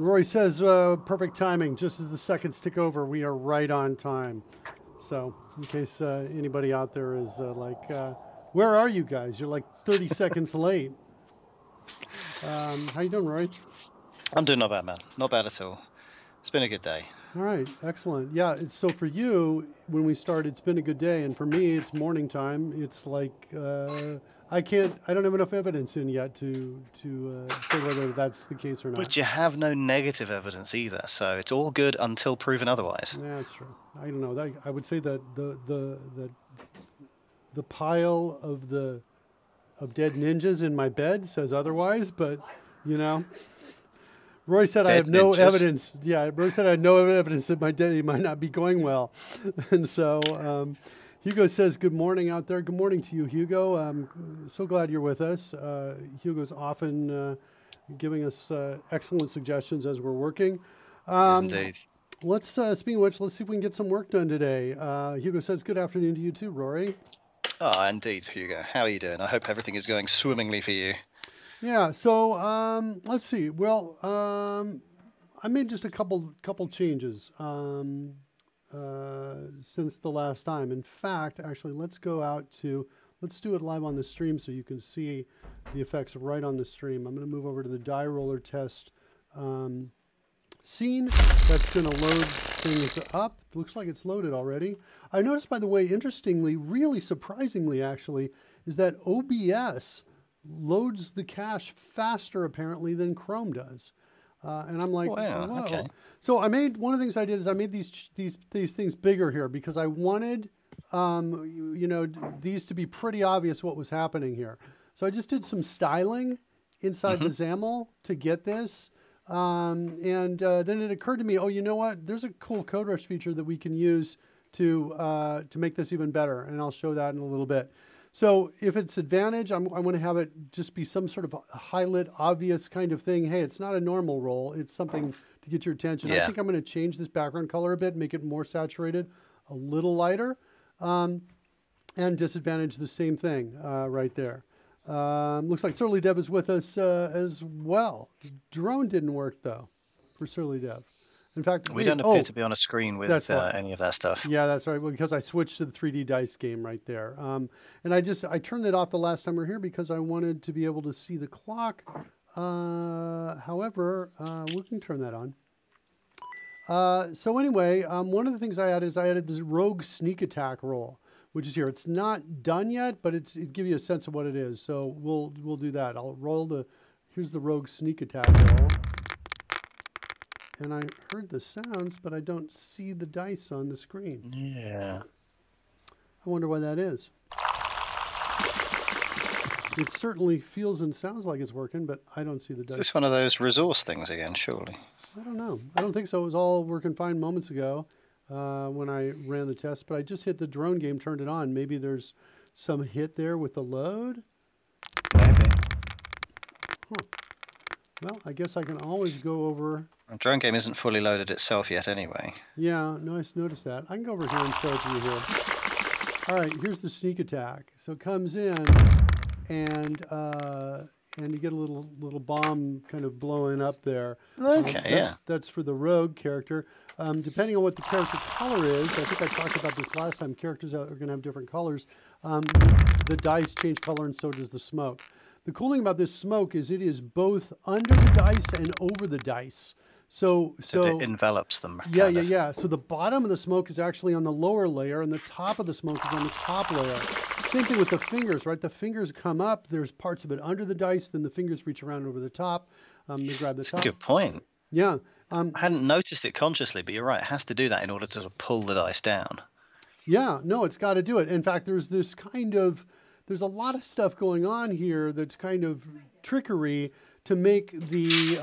Rory says, perfect timing. Just as the seconds tick over, we are right on time. So in case anybody out there is like, where are you guys? You're like 30 seconds late. How you doing, Rory? I'm doing not bad, man. Not bad at all. It's been a good day. All right, excellent. Yeah, so for you, when we started, it's been a good day, and for me, it's morning time. It's like I don't have enough evidence in yet to say whether that's the case or not. But you have no negative evidence either, so it's all good until proven otherwise. Yeah, that's true. I don't know. I would say that the pile of dead ninjas in my bed says otherwise, but you know. Roy said I have no evidence. Yeah, Roy said I had no evidence that my day might not be going well. And so Hugo says, good morning out there. Good morning to you, Hugo. I'm so glad you're with us. Hugo's often giving us excellent suggestions as we're working. Yes, indeed. Speaking of which, let's see if we can get some work done today. Hugo says, good afternoon to you too, Rory. Oh, indeed, Hugo. How are you doing? I hope everything is going swimmingly for you. Yeah, so let's see. Well, I made just a couple changes since the last time. In fact, actually, let's do it live on the stream so you can see the effects right on the stream. I'm going to move over to the die roller test scene. That's going to load things up. Looks like it's loaded already. I noticed, by the way, interestingly, really surprisingly, actually, is that OBS loads the cache faster apparently than Chrome does, and I'm like, wow, whoa. Okay. So one of the things I did is I made these things bigger here because I wanted, these to be pretty obvious what was happening here. So I just did some styling inside the XAML to get this, and then it occurred to me, oh, you know what? There's a cool CodeRushed feature that we can use to make this even better, and I'll show that in a little bit. So if it's advantage, I want to have it just be some sort of highlight, obvious kind of thing. Hey, it's not a normal roll. It's something to get your attention. Yeah. I think I'm going to change this background color a bit, make it more saturated, a little lighter, and disadvantage the same thing right there. Looks like Surly Dev is with us as well. Drone didn't work, though, for Surly Dev. In fact, we don't appear to be on a screen with any of that stuff. Yeah, that's right. Well, because I switched to the 3D dice game right there. And I turned it off the last time we were here because I wanted to be able to see the clock. However, we can turn that on. So anyway, one of the things I added this rogue sneak attack roll, which is here. It's not done yet, but it gives you a sense of what it is. So we'll do that. I'll roll here's the rogue sneak attack roll. And I heard the sounds, but I don't see the dice on the screen. Yeah. I wonder why that is. It certainly feels and sounds like it's working, but I don't see the dice. Is this one of those resource things again, surely? I don't know. I don't think so. It was all working fine moments ago when I ran the test, but I just hit the drone game, turned it on. Maybe there's some hit there with the load. Maybe. Huh. Well, I guess I can always go over. The drone game isn't fully loaded itself yet anyway. Yeah, no, I noticed that. I can go over here and show it to you here. All right, here's the sneak attack. So it comes in, and you get a little bomb kind of blowing up there. Okay, That's for the rogue character. Depending on what the character color is, I think I talked about this last time, characters are going to have different colors. The dice change color, and so does the smoke. The cool thing about this smoke is it is both under the dice and over the dice. So it envelops them. Yeah. So the bottom of the smoke is actually on the lower layer, and the top of the smoke is on the top layer. Same thing with the fingers, right? The fingers come up. There's parts of it under the dice. Then the fingers reach around over the top. They grab the top. That's a good point. Yeah. I hadn't noticed it consciously, but you're right. It has to do that in order to pull the dice down. Yeah. No, it's got to do it. In fact, there's a lot of stuff going on here that's kind of trickery to make the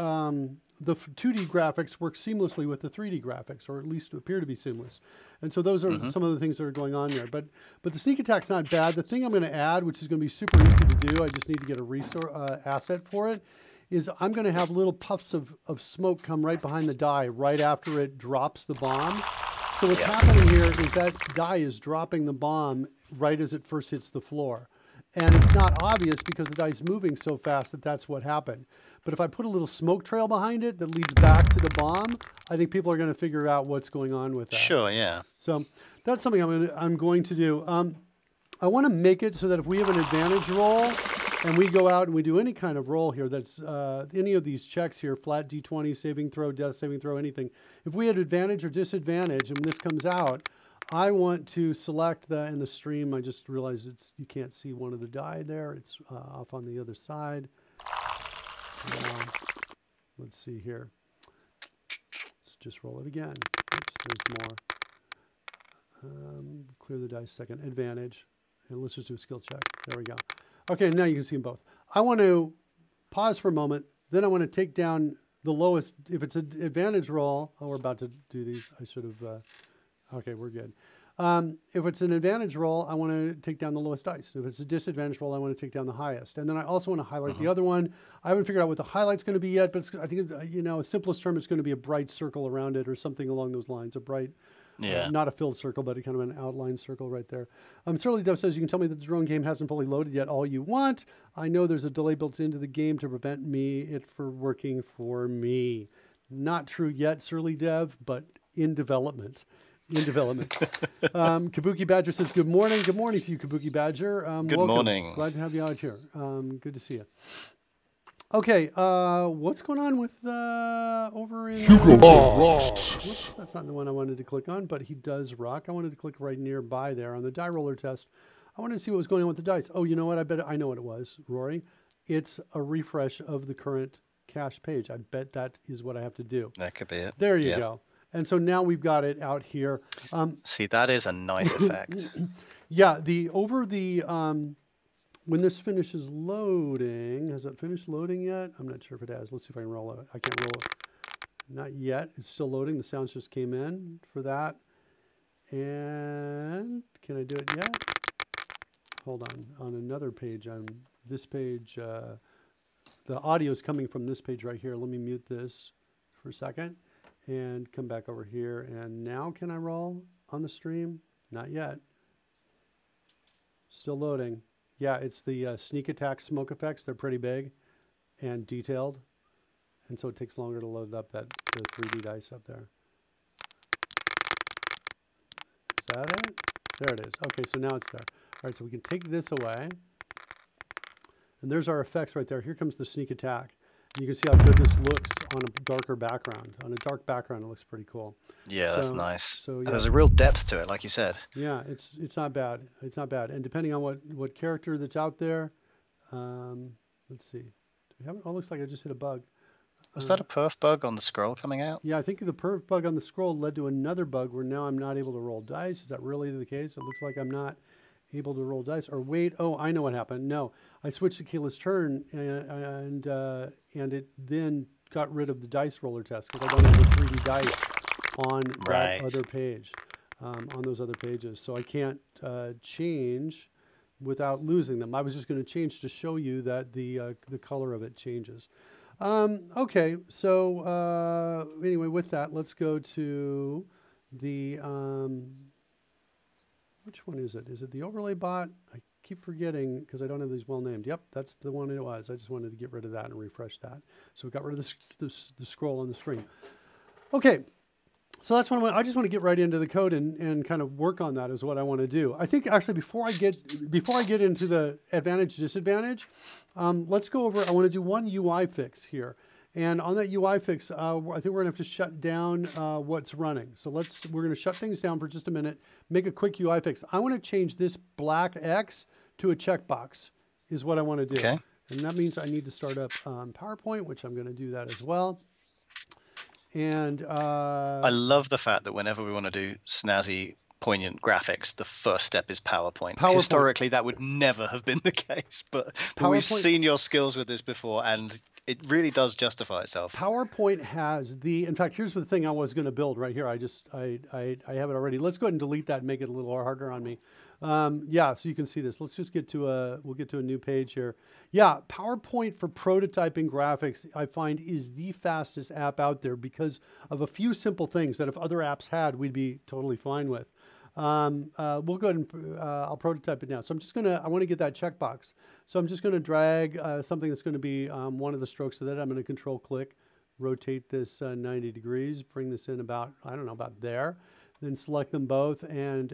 2D graphics work seamlessly with the 3D graphics, or at least appear to be seamless. And so those are some of the things that are going on there. But the sneak attack's not bad. The thing I'm going to add, which is going to be super easy to do, I just need to get a resource asset for it, is I'm going to have little puffs of smoke come right behind the die right after it drops the bomb. So what's happening here is that die is dropping the bomb right as it first hits the floor. And it's not obvious because the dice moving so fast that that's what happened. But if I put a little smoke trail behind it that leads back to the bomb, I think people are going to figure out what's going on with that. Sure, yeah. So that's something I'm going to do. I want to make it so that if we have an advantage roll and we go out and we do any kind of roll here, that's any of these checks here, flat D20, saving throw, death saving throw, anything. If we had advantage or disadvantage and when this comes out, I want to select in the stream. I just realized you can't see one of the die there. It's off on the other side. Let's see here. Let's just roll it again. Oops, there's more. Clear the dice second. Advantage. And let's just do a skill check. There we go. Okay, now you can see them both. I want to pause for a moment. Then I want to take down the lowest. If it's an advantage roll, we're about to do these. I should have... okay, we're good. If it's an advantage roll, I want to take down the lowest dice. If it's a disadvantage roll, I want to take down the highest. And then I also want to highlight the other one. I haven't figured out what the highlight's going to be yet, but I think, simplest term, it's going to be a bright circle around it or something along those lines. A bright, not a filled circle, but a kind of an outline circle right there. Surly Dove says, you can tell me that the drone game hasn't fully loaded yet all you want. I know there's a delay built into the game to prevent it from working for me. Not true yet, Surly Dev, but in development. Kabuki Badger says, good morning. Good morning to you, Kabuki Badger. Good welcome. morning. Glad to have you out here. Good to see you. Okay, what's going on with over in... Whoops, that's not the one I wanted to click on, but he does rock. I wanted to click right nearby there on the die roller test. I wanted to see what was going on with the dice. Oh, you know what? I bet I know what it was, Rory. It's a refresh of the current cache page. I bet that is what I have to do. That could be it. There you go. And so now we've got it out here. See, that is a nice effect. Yeah, when this finishes loading, has it finished loading yet? I'm not sure if it has. Let's see if I can roll it. I can't roll it. Not yet. It's still loading. The sounds just came in for that. And can I do it yet? Hold on another page, on this page, the audio is coming from this page right here. Let me mute this for a second. And come back over here. And now can I roll on the stream? Not yet. Still loading. Yeah, it's the sneak attack smoke effects. They're pretty big and detailed. And so it takes longer to load up the 3D dice up there. Is that it? There it is. Okay, so now it's there. All right, so we can take this away. And there's our effects right there. Here comes the sneak attack. You can see how good this looks on a darker background. On a dark background, it looks pretty cool. Yeah, that's nice. So, yeah. And there's a real depth to it, like you said. Yeah, it's not bad. It's not bad. And depending on what character that's out there, let's see. Do we have it? Oh, it looks like I just hit a bug. Was that a perf bug on the scroll coming out? Yeah, I think the perf bug on the scroll led to another bug where now I'm not able to roll dice. Is that really the case? It looks like I'm not able to roll dice. Or wait, oh, I know what happened. No, I switched to Kayla's turn and it then got rid of the dice roller test because I don't have the 3D dice on that other page, on those other pages. So I can't change without losing them. I was just going to change to show you that the color of it changes. Okay, so anyway, with that, let's go to the, which one is it? Is it the overlay bot? I keep forgetting because I don't have these well named. Yep, that's the one it was. I just wanted to get rid of that and refresh that. So we got rid of the scroll on the screen. Okay, so that's one. I just want to get right into the code and kind of work on that is what I want to do. I think actually before I get into the advantage disadvantage, let's go over. I want to do one UI fix here, and on that UI fix, I think we're gonna have to shut down what's running. So we're gonna shut things down for just a minute, make a quick UI fix. I want to change this black X to a checkbox is what I want to do. Okay. And that means I need to start up PowerPoint, which I'm going to do that as well. And I love the fact that whenever we want to do snazzy, poignant graphics, the first step is PowerPoint. Historically, that would never have been the case, but we've seen your skills with this before, and it really does justify itself. PowerPoint has in fact, here's the thing I was going to build right here. I have it already. Let's go ahead and delete that and make it a little harder on me. Yeah, so you can see this. Let's just we'll get to a new page here. Yeah, PowerPoint for prototyping graphics, I find, is the fastest app out there because of a few simple things that if other apps had, we'd be totally fine with. We'll go ahead and I'll prototype it now. So I want to get that checkbox. So I'm just going to drag something that's going to be one of the strokes of that. I'm going to control click, rotate this 90 degrees, bring this in about, I don't know, about there. Then select them both and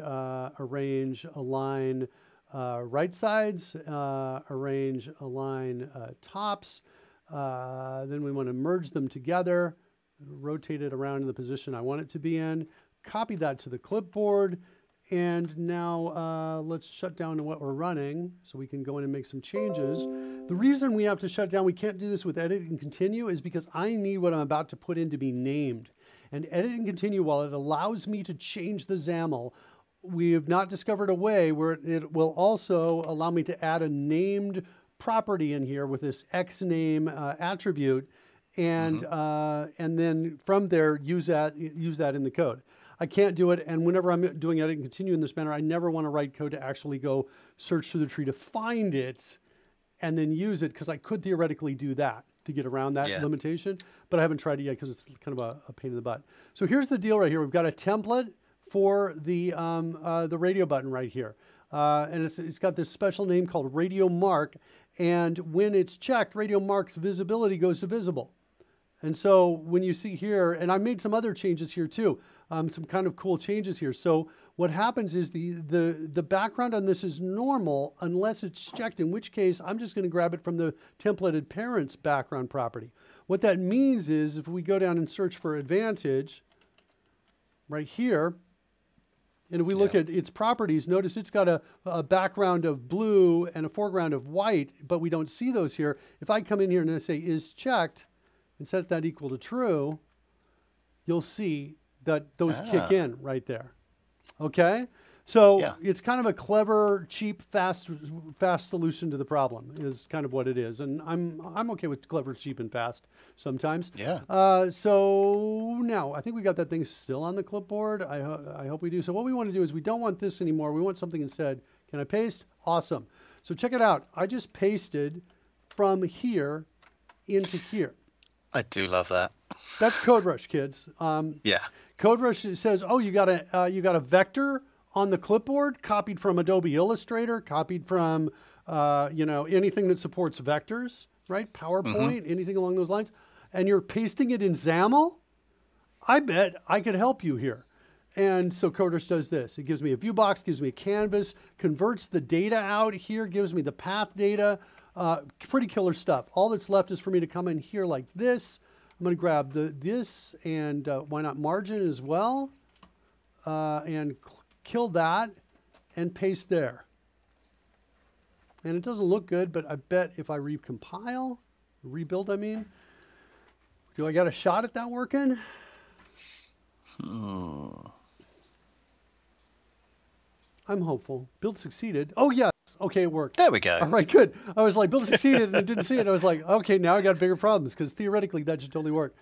arrange, align right sides, arrange, align tops. Then we want to merge them together, rotate it around in the position I want it to be in, copy that to the clipboard. And now let's shut down what we're running so we can go in and make some changes. The reason we have to shut down, we can't do this with edit and continue, is because I need what I'm about to put in to be named. And edit and continue, while it allows me to change the XAML, we have not discovered a way where it will also allow me to add a named property in here with this xname attribute, and then from there use that in the code. I can't do it, and whenever I'm doing edit and continue in this manner, I never want to write code to actually go search through the tree to find it and then use it, because I could theoretically do that to get around that limitation, but I haven't tried it yet because it's kind of a pain in the butt. So here's the deal right here. We've got a template for the radio button right here. And it's got this special name called radio mark, and when it's checked, radio mark's visibility goes to visible. And so when you see here, and I made some other changes here too, some kind of cool changes here. So what happens is the background on this is normal unless it's checked, in which case I'm just going to grab it from the templated parent's background property. What that means is if we go down and search for advantage right here, and if we look at its properties, notice it's got a background of blue and a foreground of white, but we don't see those here. If I come in here and I say is checked and set that equal to true, you'll see that those kick in right there. Okay? So it's kind of a clever, cheap, fast solution to the problem is kind of what it is. And I'm okay with clever, cheap, and fast sometimes. Yeah. So now I think we got that thing still on the clipboard. I hope we do. So what we want to do is we don't want this anymore. We want something instead. Can I paste? Awesome. So check it out. I just pasted from here into here. I do love that. That's CodeRushed, kids. CodeRushed says, oh, you got a vector on the clipboard, copied from Adobe Illustrator, copied from anything that supports vectors, right? PowerPoint, anything along those lines, and you're pasting it in XAML. I bet I could help you here. And so CodeRushed does this. It gives me a view box, gives me a canvas, converts the data out here, gives me the path data. Pretty killer stuff. All that's left is for me to come in here like this. I'm going to grab this and why not margin as well, and kill that and paste there. And it doesn't look good, but I bet if I rebuild, I mean, do I got a shot at that working? I'm hopeful. Build succeeded. Oh, yes. Okay, it worked. There we go. All right, good. I was like, build succeeded, and I didn't see it. I was like, okay, now I got bigger problems, because theoretically that should totally work.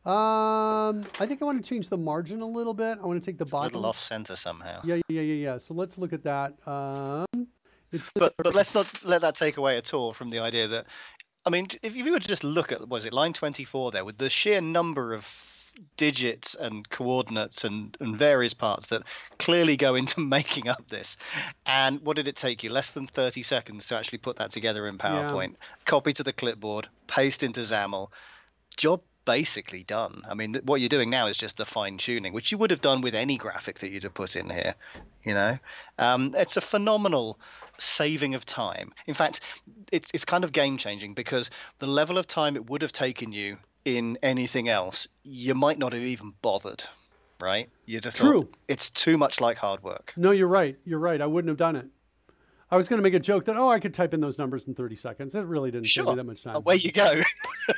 I think I want to change the margin a little bit. I want to take the bottom. A little off center somehow. Yeah. So let's look at that. But let's not let that take away at all from the idea that, I mean, if you were to just look at, was it line 24 there, with the sheer number of digits and coordinates and various parts that clearly go into making up this. And what did it take you? Less than 30 seconds to actually put that together in PowerPoint, copy to the clipboard, paste into XAML. Job basically done. I mean, what you're doing now is just the fine tuning, which you would have done with any graphic that you'd have put in here. It's a phenomenal saving of time. In fact, it's kind of game changing, because the level of time it would have taken you in anything else, you might not have even bothered, right? You'd have thought it's too much like hard work. No, you're right. I wouldn't have done it. I was going to make a joke that, I could type in those numbers in 30 seconds. It really didn't take me that much time. Away you go.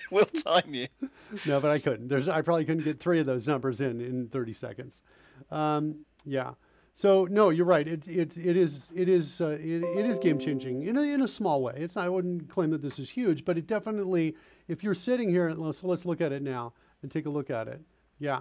We'll time you. No, but I couldn't. I probably couldn't get 3 of those numbers in 30 seconds. So no, you're right. It is game changing in a small way. I wouldn't claim that this is huge, but it definitely, if you're sitting here, let's look at it now and take a look at it. Yeah,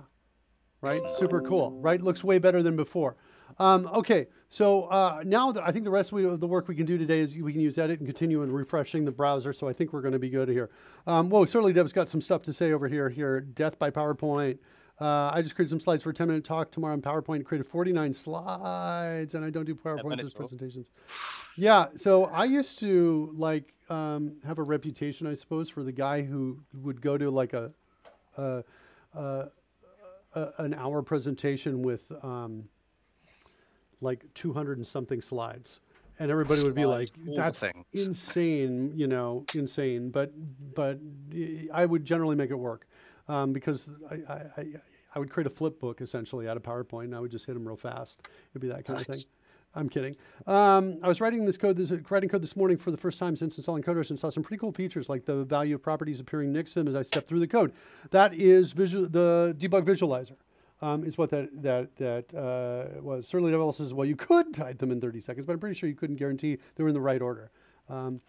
right. Super cool. Right, looks way better than before. Okay, so now I think the rest of the work we can do today is we can use edit and continue and refreshing the browser. So I think we're going to be good here. Whoa, Surly Dev's got some stuff to say over here. Death by PowerPoint. I just created some slides for a 10-minute talk tomorrow on PowerPoint. Created 49 slides, and I don't do PowerPoints as presentations. Yeah, so I used to like have a reputation, I suppose, for the guy who would go to like an hour presentation with like 200 and something slides. And everybody would be like, that's insane, you know, insane. But I would generally make it work because I would create a flip book essentially out of PowerPoint, and I would just hit them real fast. It'd be that kind of thing. I'm kidding. I was writing code this morning for the first time since installing CodeRushed and saw some pretty cool features like the value of properties appearing next to them as I step through the code. That is the debug visualizer. Is what that was. Certainly developer says, well, you could type them in 30 seconds, but I'm pretty sure you couldn't guarantee they were in the right order. Mine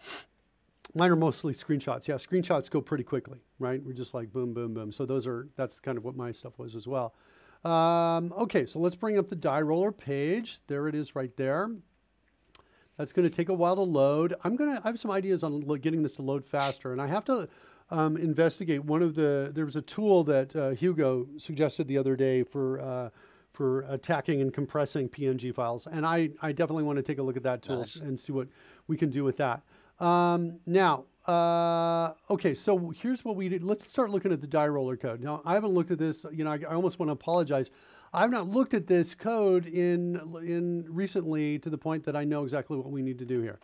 are mostly screenshots. Yeah, screenshots go pretty quickly, right? We're just like boom, boom, boom. So that's kind of what my stuff was as well. Okay, so let's bring up the die roller page. There it is right there. That's going to take a while to load. I have some ideas on getting this to load faster, and I have to investigate there was a tool that Hugo suggested the other day for attacking and compressing PNG files. And I definitely want to take a look at that tool and see what we can do with that. Now, okay, so here's what we did. Let's start looking at the die roller code. Now, I haven't looked at this, you know, I almost want to apologize. I've not looked at this code in recently to the point that I know exactly what we need to do here.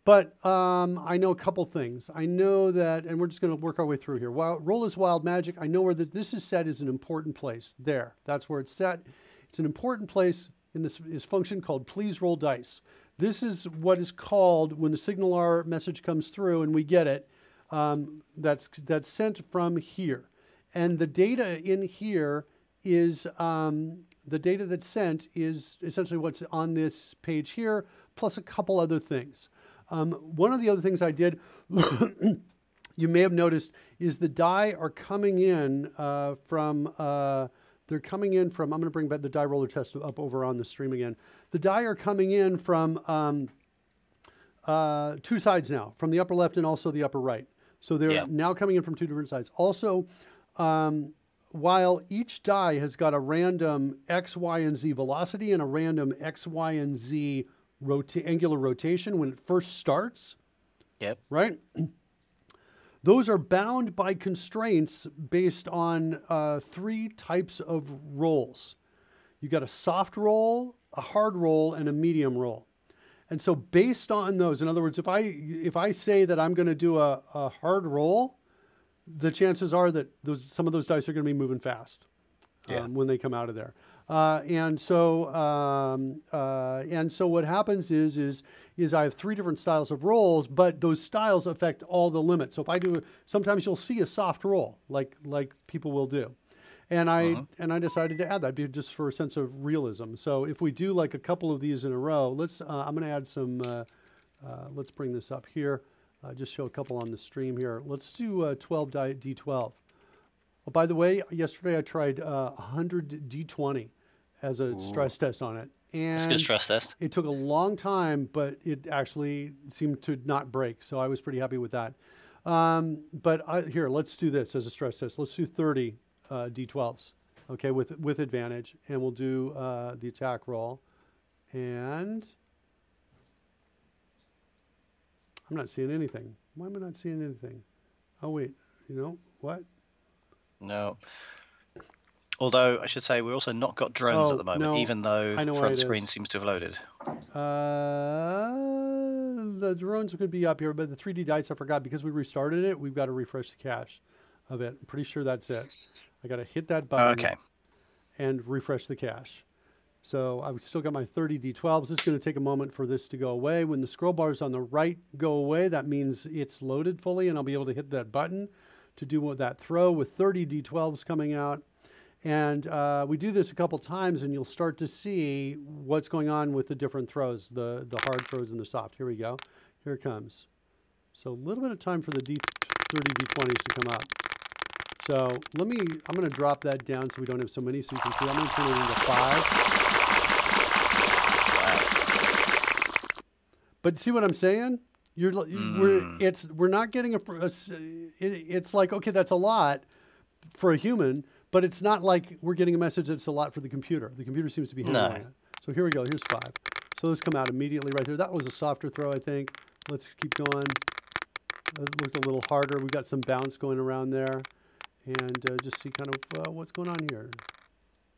But I know a couple things. I know that, and we're just going to work our way through here. Roll is wild magic. I know where this is set is an important place. There, that's where it's set. It's an important place in this function called please roll dice. This is what is called when the signal R message comes through and we get it. That's sent from here, and the data in here is the data that's sent is essentially what's on this page here, plus a couple other things. One of the other things I did, you may have noticed, is the die are coming in from, they're coming in from, I'm going to bring back the die roller test up over on the stream again. The die are coming in from two sides now, from the upper left and also the upper right. So they're now coming in from two different sides. Also, while each die has got a random X, Y, and Z velocity and a random X, Y, and Z angular rotation when it first starts, right? Those are bound by constraints based on 3 types of rolls. You got a soft roll, a hard roll, and a medium roll. And so based on those, in other words, if I say that I'm going to do a hard roll, the chances are that some of those dice are going to be moving fast when they come out of there. And so what happens is I have 3 different styles of rolls, but those styles affect all the limits. So if I do, sometimes you'll see a soft roll, like people will do. And I decided to add that just for a sense of realism. So if we do like a couple of these in a row, I'm going to add some, let's bring this up here. Just show a couple on the stream here. Let's do 12 D12. Oh, by the way, yesterday I tried 100 D20 as a stress test on it. And it's a good stress test. It took a long time, but it actually seemed to not break. So I was pretty happy with that. Here, let's do this as a stress test. Let's do 30 D12s, okay, with advantage. And we'll do the attack roll. And I'm not seeing anything. Why am I not seeing anything? Oh, wait. You know, what? No. Although, I should say, we've also not got drones at the moment, even though front screen seems to have loaded. The drones could be up here, but the 3D dice, I forgot, because we restarted it, we've got to refresh the cache of it. I'm pretty sure that's it. I got to hit that button and refresh the cache. So I've still got my 30 D12s. It's going to take a moment for this to go away. When the scroll bars on the right go away, that means it's loaded fully, and I'll be able to hit that button to do that throw with 30 D12s coming out. And we do this a couple times, and you'll start to see what's going on with the different throws, the hard throws and the soft. Here we go. Here it comes. So a little bit of time for the 30 D20s to come up. So I'm going to drop that down so we don't have so many, so you can see. I'm going to turn it into 5. But see what I'm saying? We're not getting it's like, okay, that's a lot for a human, but it's not like we're getting a message that's a lot for the computer. The computer seems to be handling it. So here we go. Here's 5. So those come out immediately right there. That was a softer throw, I think. Let's keep going. It looked a little harder. We've got some bounce going around there. And just see kind of what's going on here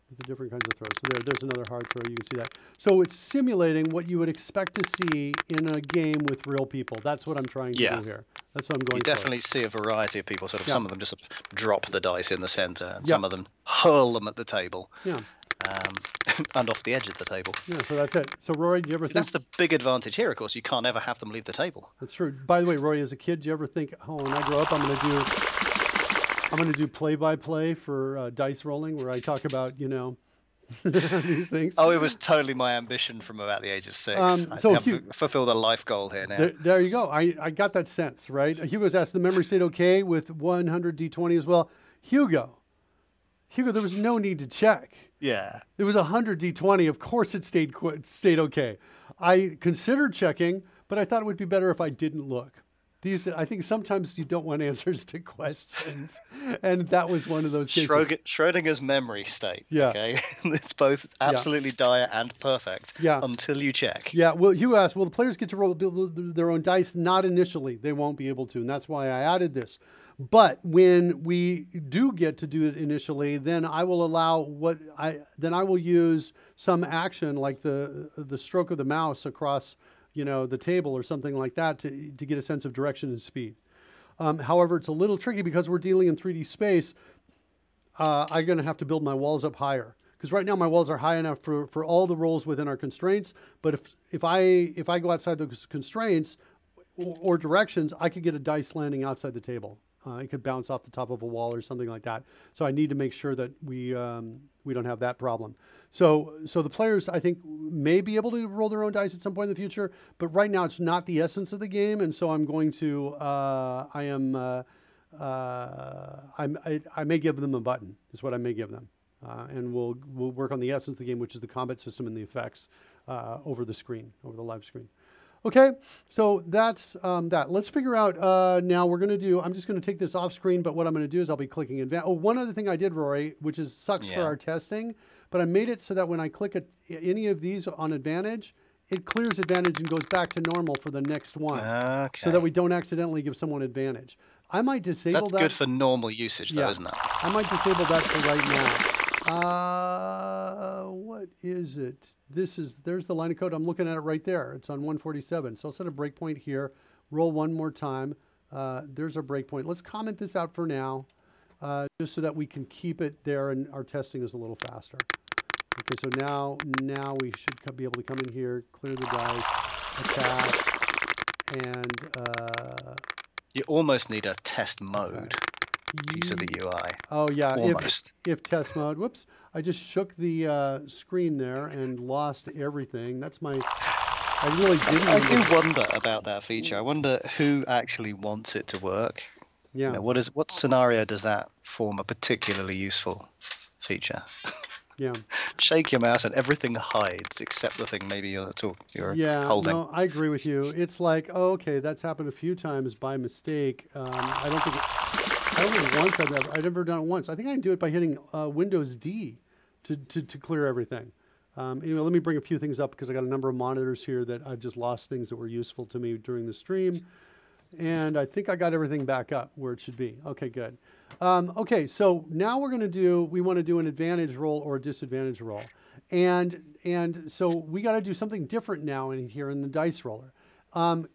with the different kinds of throws. So there's another hard throw. You can see that. So it's simulating what you would expect to see in a game with real people. That's what I'm trying to do here. That's what I'm going for. You definitely see a variety of people. Sort of some of them just drop the dice in the center, and some of them hurl them at the table. Yeah. And off the edge of the table. Yeah, so that's it. So Rory, do you ever think... That's the big advantage here, of course. You can't ever have them leave the table. That's true. By the way, Rory, as a kid, do you ever think, oh, when I grow up, I'm going to do play-by-play for dice rolling, where I talk about, you know, these things? Oh, it was totally my ambition from about the age of 6. So I fulfilled a life goal here now. There you go. I got that sense, right? Hugo's asked, the memory stayed okay with 100 D20 as well. Hugo, there was no need to check. Yeah. It was 100 D20. Of course it stayed okay. I considered checking, but I thought it would be better if I didn't look. I think sometimes you don't want answers to questions, and that was one of those cases. Schrodinger's memory state. Yeah. Okay. It's both absolutely dire and perfect. Yeah. Until you check. Yeah. Well, you asked, will the players get to roll their own dice? Not initially. They won't be able to, and that's why I added this. But when we do get to do it initially, then I will allow then I will use some action like the stroke of the mouse across, you know, the table or something like that to get a sense of direction and speed. However, it's a little tricky because we're dealing in 3D space. I'm going to have to build my walls up higher because right now my walls are high enough for all the rolls within our constraints. But if I go outside those constraints or directions, I could get a dice landing outside the table. It could bounce off the top of a wall or something like that. So I need to make sure that we don't have that problem. So the players, I think, may be able to roll their own dice at some point in the future, but right now it's not the essence of the game, and so I'm going to I may give them a button. Is what I may give them, and we'll work on the essence of the game, which is the combat system and the effects over the screen, over the live screen. Okay, so that's that. Let's figure out now we're going to do, I'm just going to take this off screen, but what I'm going to do is I'll be clicking advance. Oh, one other thing I did, Rory, which sucks for our testing, but I made it so that when I click any of these on advantage, it clears advantage and goes back to normal for the next one. Okay. So that we don't accidentally give someone advantage. I might disable that. That's good for normal usage though, isn't it? I might disable that for right now. What is it? There's the line of code. I'm looking at it right there. It's on 147. So I'll set a breakpoint here, roll one more time. There's our breakpoint. Let's comment this out for now, just so that we can keep it there and our testing is a little faster. Okay, so now we should be able to come in here, clear the dice, attack, and... you almost need a test mode. Piece of the UI. Oh yeah, if test mode. Whoops, I just shook the screen there and lost everything. That's my. I really didn't. I do wonder about that feature. I wonder who actually wants it to work. Yeah. You know, what scenario does that form a particularly useful feature? Yeah. Shake your mouse and everything hides except the thing maybe you're holding. No, I agree with you. It's like, oh, okay, that's happened a few times by mistake. I don't think once I've never done it once. I think I can do it by hitting Windows D to clear everything. Anyway, let me bring a few things up because I got a number of monitors here that I've just lost things that were useful to me during the stream. And I think I got everything back up where it should be. Okay, good. Okay, so now we want to do an advantage roll or a disadvantage roll. And so we got to do something different now in here in the dice roller.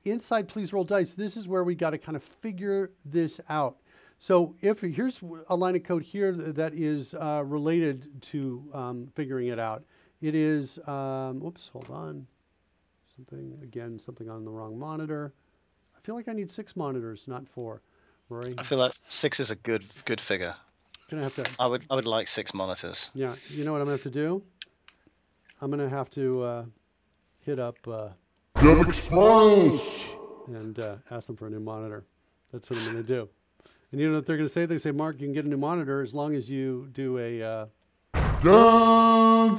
Inside Please Roll Dice, this is where we got to kind of figure this out. So here's a line of code here that is related to figuring it out. It is, whoops, hold on. Something on the wrong monitor. I feel like I need 6 monitors, not 4. Rory? I feel like 6 is a good figure. Gonna have to. I would like 6 monitors. Yeah, you know what I'm gonna have to do? I'm gonna have to hit up Express and ask them for a new monitor. That's what I'm gonna do. And you know what they're gonna say? They say, Mark, you can get a new monitor as long as you do a dance battle.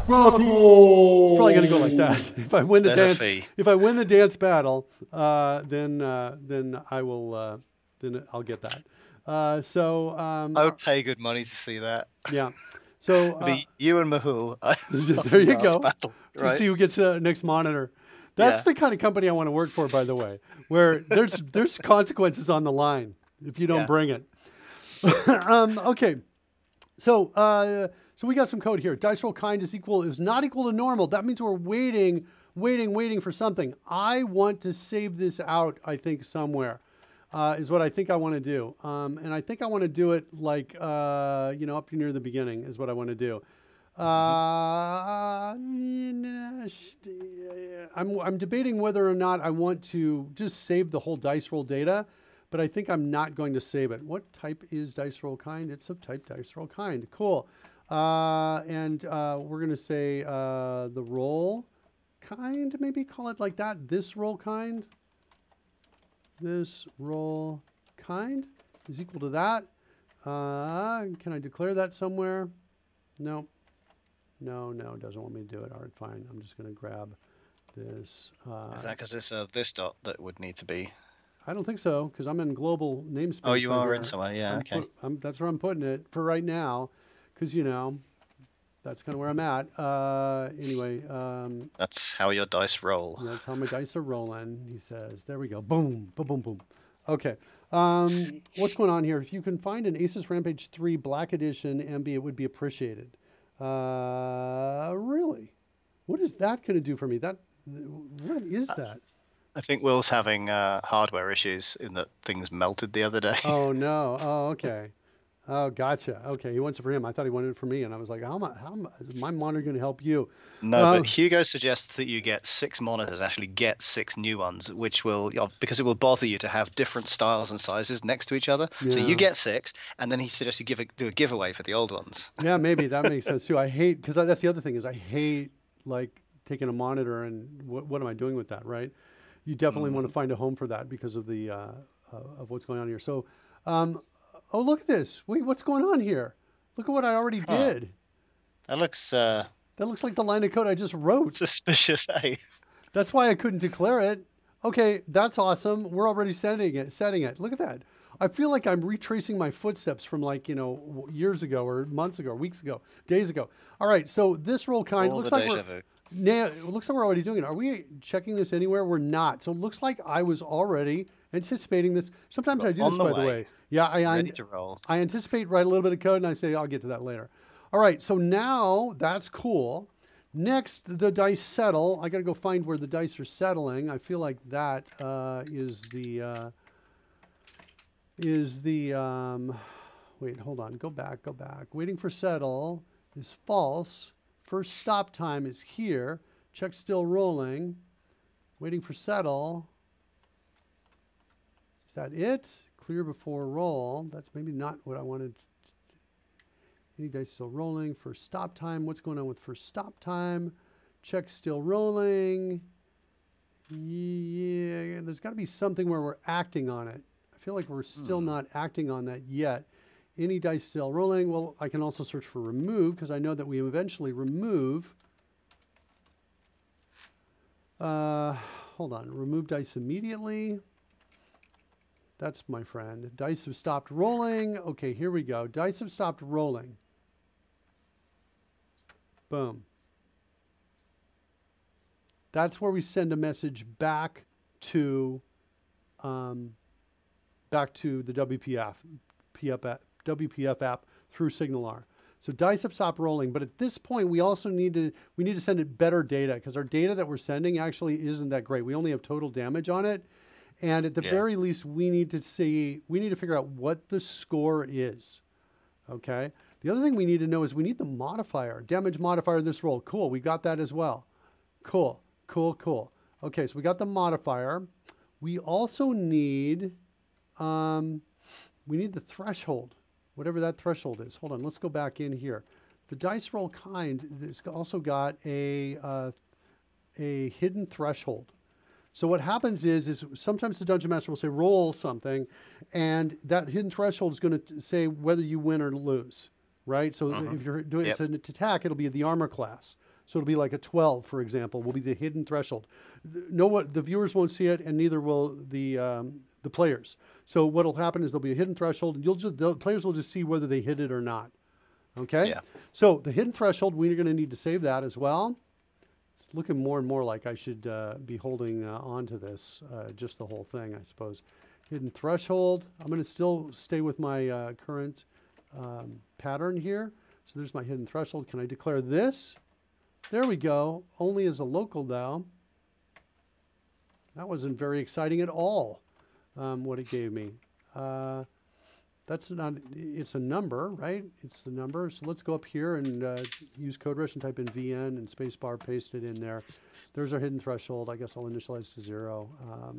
It's probably gonna go like that. If I win the dance battle, then I will then I'll get that. I would pay good money to see that. Yeah. So it'd be you and Mahul. There you go. Battle, right? To see who gets next monitor. That's the kind of company I want to work for, by the way, where there's consequences on the line if you don't bring it. Okay. So we got some code here. Dice roll kind is not equal to normal. That means we're waiting for something. I want to save this out, I think, somewhere. Is what I think I want to do. And I think I want to do it like, up near the beginning is what I want to do. I'm debating whether or not I want to just save the whole dice roll data, but I think I'm not going to save it. What type is dice roll kind? It's of type dice roll kind. Cool. And we're going to say the roll kind, maybe call it like that. This roll kind. This roll kind is equal to that. Can I declare that somewhere? No. No, it doesn't want me to do it. All right, fine. I'm just going to grab this. Is that because it's this dot that would need to be? I don't think so, because I'm in global namespace. Oh, you are in somewhere. Yeah, okay. That's where I'm putting it for right now, because, that's kind of where I'm at. Anyway. That's how your dice roll. That's how my dice are rolling, he says. There we go. Boom, boom, boom, boom. Okay. What's going on here? If you can find an Aces Rampage 3 Black Edition MB, it would be appreciated. Really? What is that going to do for me? What is that? I think Will's having hardware issues in that things melted the other day. Oh, no. Oh, okay. Oh, gotcha. Okay, he wants it for him. I thought he wanted it for me, and I was like, how is my monitor going to help you? No, but Hugo suggests that you get 6 monitors, actually get 6 new ones, which will, because it will bother you to have different styles and sizes next to each other. Yeah. So you get 6, and then he suggests you do a giveaway for the old ones. Yeah, maybe. That makes sense, too. I hate, because that's the other thing, is I hate, taking a monitor and what am I doing with that, right? You definitely want to find a home for that because of the of what's going on here. So, oh, look at this. Wait, what's going on here? Look at what I already did. That looks like the line of code I just wrote. Suspicious, eh? That's why I couldn't declare it. Okay, that's awesome. We're already setting it. Look at that. I feel like I'm retracing my footsteps from years ago or months ago, or weeks ago, days ago. All right, so this roll kind looks like it looks like we're already doing it. Are we checking this anywhere? We're not. So it looks like I was already anticipating this. Sometimes I do this, by the way. Yeah, ready to roll. I anticipate, write a little bit of code, and I say, I'll get to that later. All right, so now that's cool. Next, the dice settle. I got to go find where the dice are settling. I feel like that is the wait, hold on. Go back. Waiting for settle is false. First stop time is here. Check still rolling. Waiting for settle. Is that it? Clear before roll. That's maybe not what I wanted. Any dice still rolling. First stop time. What's going on with first stop time? Check still rolling. Yeah, there's got to be something where we're acting on it. I feel like we're still not acting on that yet. Any dice still rolling? Well, I can also search for remove because I know that we eventually remove. Hold on. Remove dice immediately. That's my friend. Dice have stopped rolling. Okay, here we go. Dice have stopped rolling. Boom. That's where we send a message back to the WPF app through SignalR. So dice have stopped rolling, but at this point we also need to send it better data because our data that we're sending actually isn't that great. We only have total damage on it, and at the very least we need to figure out what the score is. Okay. The other thing we need to know is we need the modifier, damage modifier of this roll. Cool, we got that as well. Cool. Okay, so we got the modifier. We also need the threshold, whatever that threshold is. Hold on, let's go back in here. The dice roll kind has also got a hidden threshold. So what happens is sometimes the dungeon master will say roll something, and that hidden threshold is going to say whether you win or lose, right? So if you're doing it's an attack, it'll be the armor class. So it'll be like a 12, for example, will be the hidden threshold. The viewers won't see it, and neither will the the players. So what'll happen is there'll be a hidden threshold, and the players will just see whether they hit it or not. Okay? Yeah. So the hidden threshold, we're going to need to save that as well. It's looking more and more like I should be holding on to this, just the whole thing, I suppose. Hidden threshold. I'm going to still stay with my current pattern here. So there's my hidden threshold. Can I declare this? There we go. Only as a local, though. That wasn't very exciting at all, what it gave me. That's not, it's a number, right? It's the number. So let's go up here and use CodeRushed and type in VN and spacebar, paste it in there. There's our hidden threshold. I guess I'll initialize to 0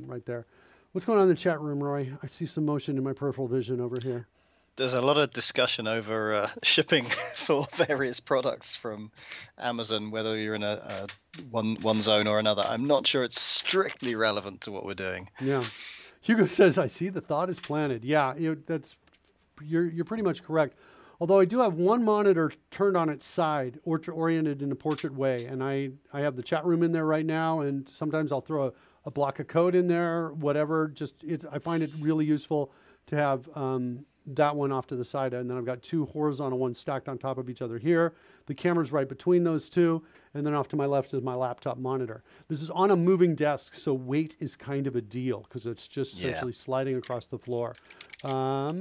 right there. What's going on in the chat room, Roy? I see some motion in my peripheral vision over here. There's a lot of discussion over shipping for various products from Amazon, whether you're in a one zone or another. I'm not sure it's strictly relevant to what we're doing. Yeah. Hugo says, I see the thought is planted. Yeah, you're pretty much correct. Although I do have one monitor turned on its side, oriented in a portrait way, and I have the chat room in there right now, and sometimes I'll throw a block of code in there, whatever. I find it really useful to have that one off to the side, and then I've got 2 horizontal ones stacked on top of each other here. The camera's right between those 2, and then off to my left is my laptop monitor. This is on a moving desk, so weight is kind of a deal because it's just essentially sliding across the floor. Yeah,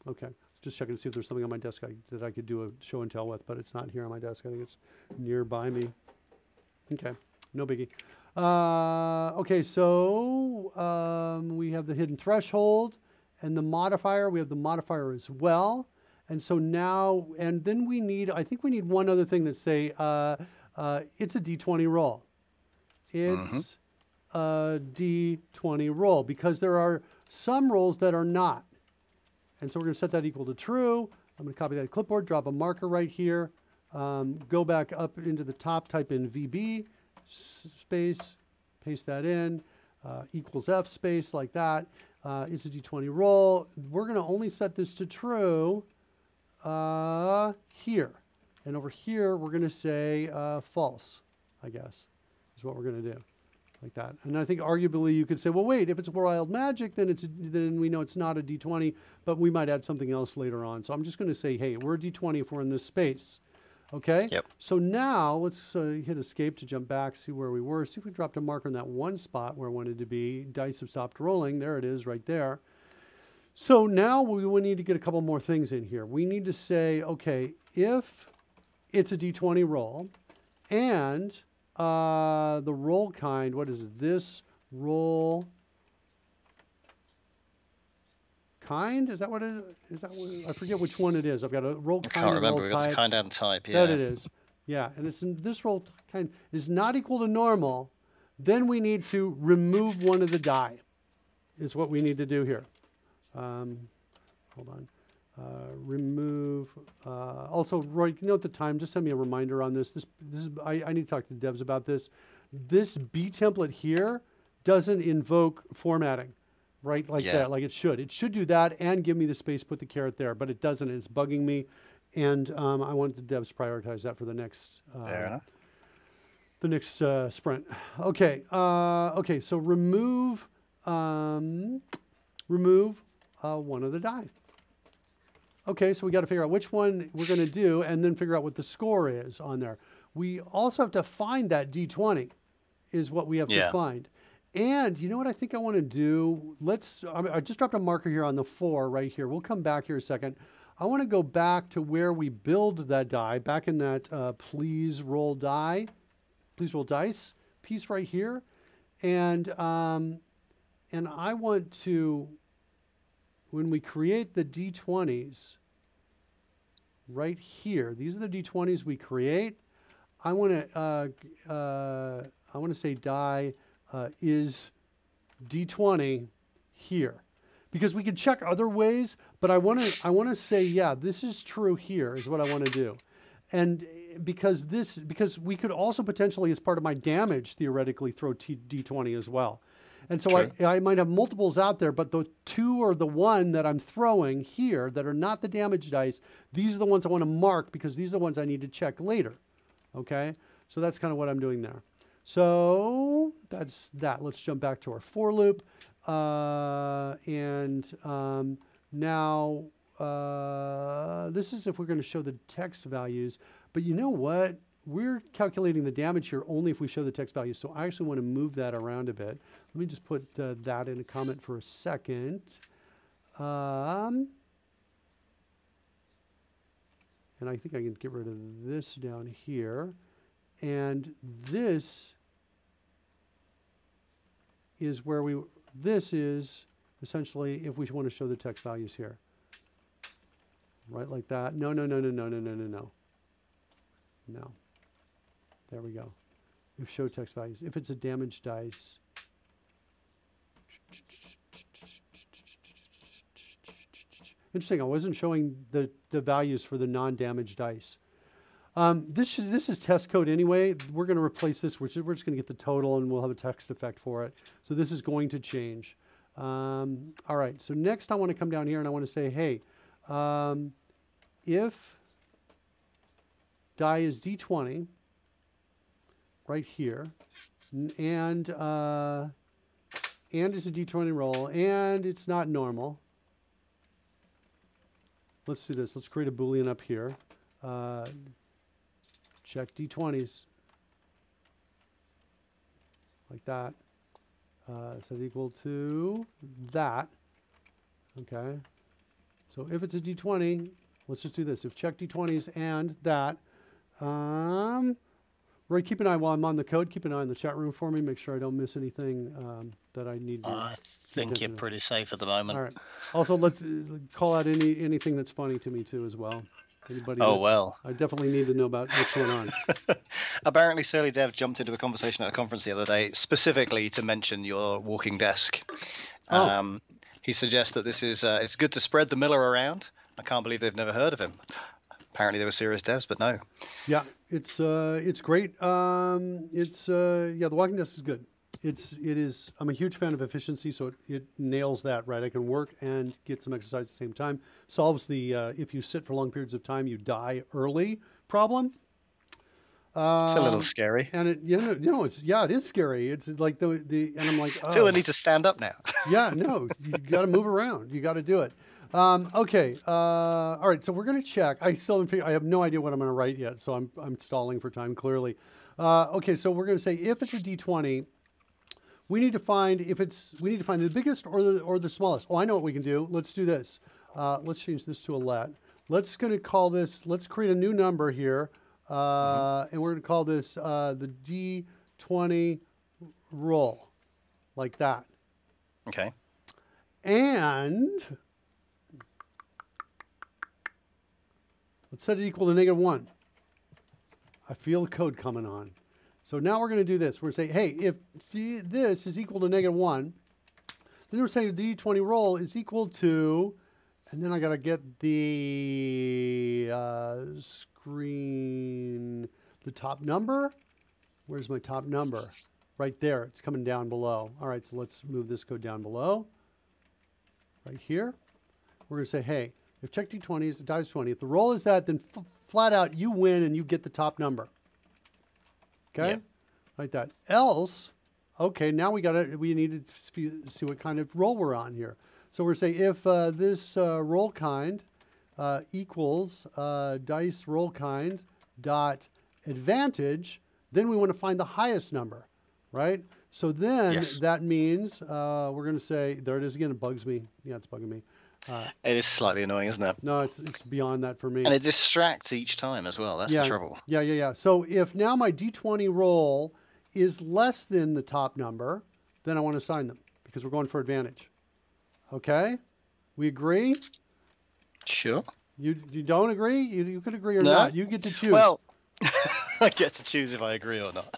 okay. Just checking to see if there's something on my desk that I could do a show and tell with, but it's not here on my desk. I think it's nearby me. Okay, no biggie. Okay, so we have the hidden threshold and the modifier. We have the modifier as well. And so now, and then I think we need one other thing that say, it's a D20 roll. It's a D20 roll because there are some rolls that are not. And so we're going to set that equal to true. I'm going to copy that clipboard, drop a marker right here, go back up into the top, type in VB, space, paste that in, equals F space like that. It's a D20 roll. We're going to only set this to true here. And over here, we're going to say false, I guess, is what we're going to do. Like that. And I think arguably you could say, well, wait, if it's wild magic, then we know it's not a D20, but we might add something else later on. So I'm just going to say, hey, we're a D20 if we're in this space. Okay? Yep. So now let's hit escape to jump back, see where we were. See if we dropped a marker in that one spot where I wanted to be. Dice have stopped rolling. There it is right there. So now we will need to get a couple more things in here. We need to say, okay, if it's a D20 roll and the roll kind, what is it? This roll kind? Is that what it is? Is that what, I forget which one it is. I've got a roll kind. I can't remember. Roll We've got type. the kind and type. Yeah. That it is. Yeah, and it's in this roll kind is not equal to normal. Then we need to remove one of the die. Is what we need to do here. Hold on. Remove. Also, Roy, note the time. Just send me a reminder on this. This is. I need to talk to the devs about this. This B template here doesn't invoke formatting, right? Like that, like it should. It should do that and give me the space, put the caret there, but it doesn't. It's bugging me, and I want the devs to prioritize that for the next. Fair enough. The next sprint. Okay. Okay. So remove. Remove one of the die. Okay, so we got to figure out which one we're going to do and then figure out what the score is on there. We also have to find that D20 is what we have to find. And you know what I think I want to do? I just dropped a marker here on the 4 right here. We'll come back here a second. I want to go back to where we build that die, back in that please roll dice piece right here. And I want to, when we create the D20s right here, these are the D20s we create. I want to say die is D20 here, because we could check other ways, but I want to say, yeah, this is true here is what I want to do. And because we could also potentially, as part of my damage, theoretically throw D20 as well. And so I might have multiples out there, but the 2 or the 1 that I'm throwing here that are not the damage dice, these are the ones I want to mark because these are the ones I need to check later. Okay? So that's kind of what I'm doing there. So that's that. Let's jump back to our for loop. Now this is if we're going to show the text values. But you know what? We're calculating the damage here only if we show the text values. So I actually want to move that around a bit. Let me just put that in a comment for a second. And I think I can get rid of this down here. And this is where this is essentially if we want to show the text values here. Right like that. No. There we go. If show text values. If it's a damaged dice. Interesting. I wasn't showing the values for the non-damaged dice. This is test code anyway. We're going to replace this. We're just going to get the total and we'll have a text effect for it. So this is going to change. All right. So next I want to come down here and I want to say, hey, if die is D20 right here and it's a D20 roll and it's not normal. Let's do this. Let's create a Boolean up here. Check D20s. Like that. Set equal to that. Okay. So if it's a D20, let's just do this. If check D20s and that. Roy, keep an eye while I'm on the code. Keep an eye on the chat room for me. Make sure I don't miss anything that I need to. I think you're pretty safe at the moment. All right. Also, let's call out anything that's funny to me too as well. Anybody well. I definitely need to know about what's going on. Apparently, Surly Dev jumped into a conversation at a conference the other day, specifically to mention your walking desk. He suggests that this is it's good to spread the Miller around. I can't believe they've never heard of him. Apparently, they were serious devs, but no. Yeah, it's great. The walking desk is good. It is. I'm a huge fan of efficiency, so it nails that, right? I can work and get some exercise at the same time. Solves the if you sit for long periods of time, you die early problem. It's a little scary. And it is scary. It's like and I'm like, I feel I need to stand up now. Yeah, no, you got to move around. You got to do it. Okay. All right. So we're going to check. I have no idea what I'm going to write yet, so I'm stalling for time clearly. Okay. So we're going to say if it's a D20. We need to find the biggest or the smallest. Oh, I know what we can do. Let's do this. Let's change this to a let. Let's create a new number here. And we're going to call this the D20 roll. Like that. Okay. And let's set it equal to -1. I feel the code coming on. So now we're going to do this. We're going to say, hey, if this is equal to -1, then we're saying the D20 roll is equal to, and then I got to get the screen, the top number. Where's my top number? Right there. It's coming down below. All right, so let's move this code down below. Right here. We're going to say, hey, if check D20 is dies 20, if the roll is that, then flat out you win and you get the top number. Okay, yep. Like that. Else, okay, now we need to see what kind of roll we're on here. So we're saying if this roll kind equals dice roll kind dot advantage, then we want to find the highest number, right? So then that means we're going to say, there it is again. It bugs me. Yeah, it's bugging me. It is slightly annoying, isn't it? No, it's beyond that for me. And it distracts each time as well. That's the trouble. Yeah. So if now my D20 roll is less than the top number, then I want to assign them because we're going for advantage. Okay? We agree? Sure. You don't agree? You could agree or not. You get to choose. Well, I get to choose if I agree or not.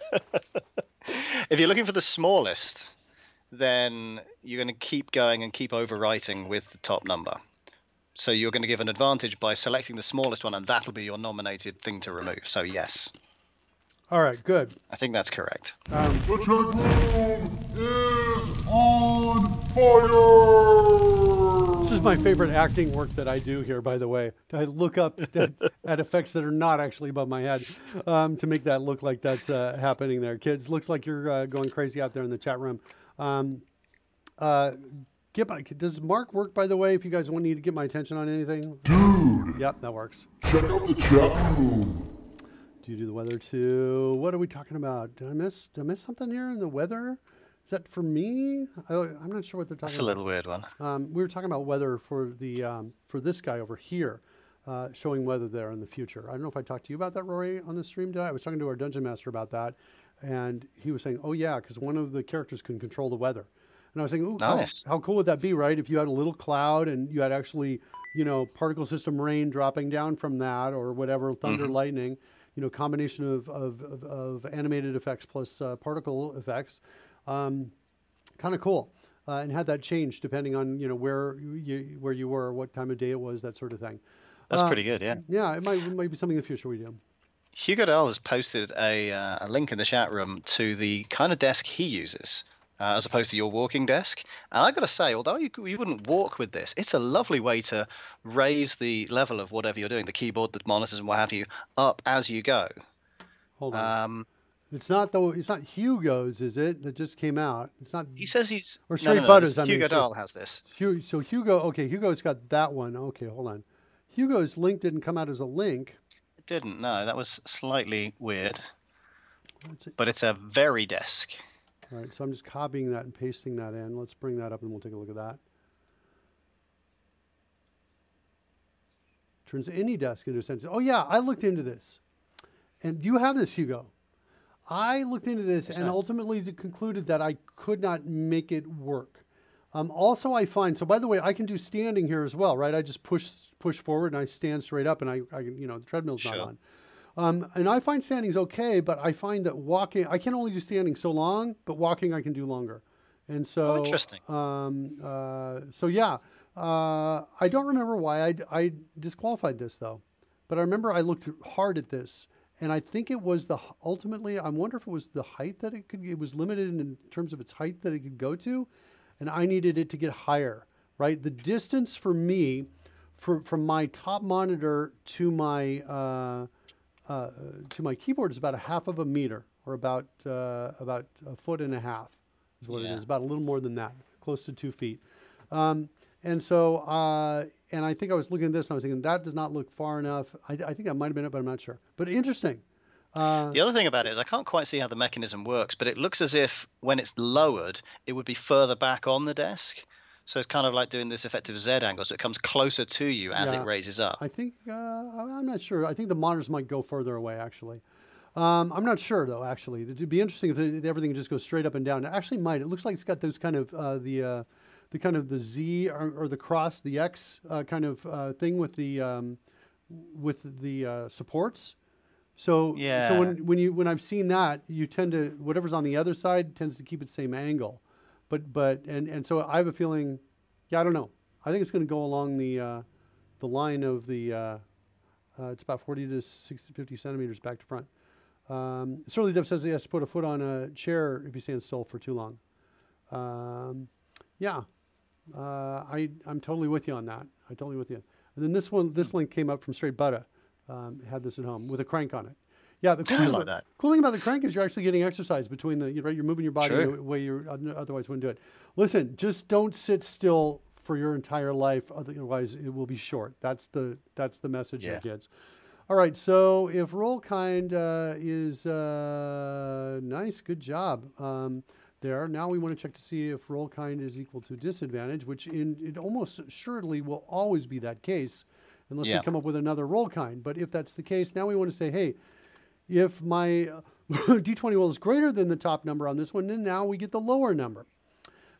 If you're looking for the smallest, then you're going to keep going and keep overwriting with the top number. So you're going to give an advantage by selecting the smallest one, and that'll be your nominated thing to remove. So yes. All right, good. I think that's correct. The chat room is on fire! This is my favorite acting work that I do here, by the way. I look up at effects that are not actually above my head to make that look like that's happening there. Kids, looks like you're going crazy out there in the chat room. Does Mark work, by the way, if you guys want me to get my attention on anything? Dude! Yep, that works. Check out the chat room. Do you do the weather too? What are we talking about? Did I miss something here in the weather? Is that for me? I'm not sure what they're talking about. That's a little weird one. We were talking about weather for the for this guy over here, showing weather there in the future. I don't know if I talked to you about that, Rory, on the stream today. I was talking to our dungeon master about that, and he was saying, "Oh yeah, because one of the characters can control the weather." And I was saying, "Ooh, nice. How cool would that be, right? If you had a little cloud and you had actually, you know, particle system rain dropping down from that, or whatever, thunder, lightning, you know, combination of animated effects plus particle effects." Kind of cool, and had that change depending on, you know, where you were, what time of day it was, that sort of thing. That's pretty good, yeah. Yeah, it might be something in the future we do. Hugo Dahl has posted a link in the chat room to the kind of desk he uses, as opposed to your walking desk. And I got to say, although you wouldn't walk with this, it's a lovely way to raise the level of whatever you're doing, the keyboard, the monitors, and what have you, up as you go. Hold on. It's not Hugo's, is it? That just came out. It's not. He says he's or Straight Butters. I mean, Hugo Dahl has this. So Hugo, okay, Hugo's got that one. Okay, hold on. Hugo's link didn't come out as a link. It didn't. No, that was slightly weird. But it's a very desk. All right, so I'm just copying that and pasting that in. Let's bring that up and we'll take a look at that. Turns any desk into a sentence. Oh yeah, I looked into this. And you have this, Hugo. I looked into this and ultimately concluded that I could not make it work. Also, I find, so by the way, I can do standing here as well, right? I just push forward and I stand straight up, and I you know, the treadmill's not on. And I find standing's okay, but I find that walking, I can only do standing so long, but walking I can do longer. And so, interesting. So yeah, I don't remember why I disqualified this though, but I remember I looked hard at this. And I think it was ultimately, I wonder if it was the height that it was limited in terms of its height that it could go to. And I needed it to get higher, right? The distance for me, from my top monitor to my keyboard is about 1/2 meter, or about 1.5 feet is what it is. About a little more than that, close to 2 feet. And so, and I think I was looking at this and I was thinking, that does not look far enough. I think that might have been it, but I'm not sure. But interesting. The other thing about it is I can't quite see how the mechanism works, but it looks as if when it's lowered, it would be further back on the desk. So it's kind of like doing this effective Z angle, so it comes closer to you as it raises up. I think, I'm not sure. I think the monitors might go further away, actually. I'm not sure, though, actually. It'd be interesting if everything just goes straight up and down. It actually might. It looks like it's got those kind of, the kind of the Z or the cross, the X kind of thing with the supports. So so when I've seen that, you tend to, whatever's on the other side tends to keep its same angle, and so I have a feeling, I don't know. I think it's going to go along the line of the it's about 40 to 60, 50 centimeters back to front. Surly Dev says he has to put a foot on a chair if he stands still for too long. I'm totally with you on that. I'm totally with you. And then this link came up from Straight Butter. Had this at home with a crank on it. Yeah, the cool thing about the crank is you're actually getting exercise between you're moving your body in a way you otherwise wouldn't do it. Listen, just don't sit still for your entire life, otherwise it will be short. That's the message here, kids. All right, so if roll kind is nice, good job. There. Now we want to check to see if roll kind is equal to disadvantage, which it almost assuredly will always be that case unless we come up with another roll kind. But if that's the case, now we want to say, hey, if my D20 roll is greater than the top number on this one, then now we get the lower number.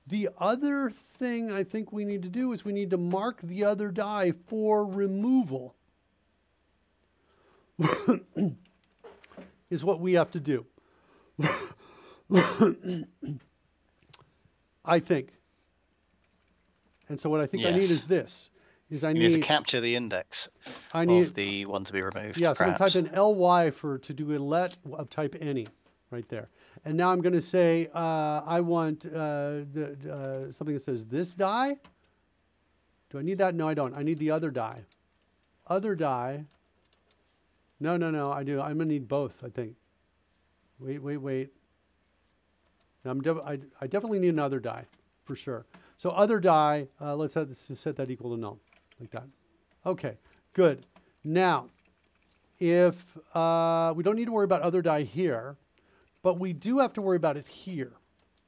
The other thing I think we need to do is we need to mark the other die for removal. Is what we have to do. I think. And so what I think I need is this. I need to capture the index of the one to be removed. Yeah, so I'm going to type in LY to do a let of type any right there. And now I'm going to say I want something that says this die. Do I need that? No, I don't. I need the other die. Other die. No, no, no, I do. I'm going to need both, I think. Wait. I definitely need another die, for sure. So other die, let's set that equal to null, like that. Okay, good. Now, if we don't need to worry about other die here, but we do have to worry about it here,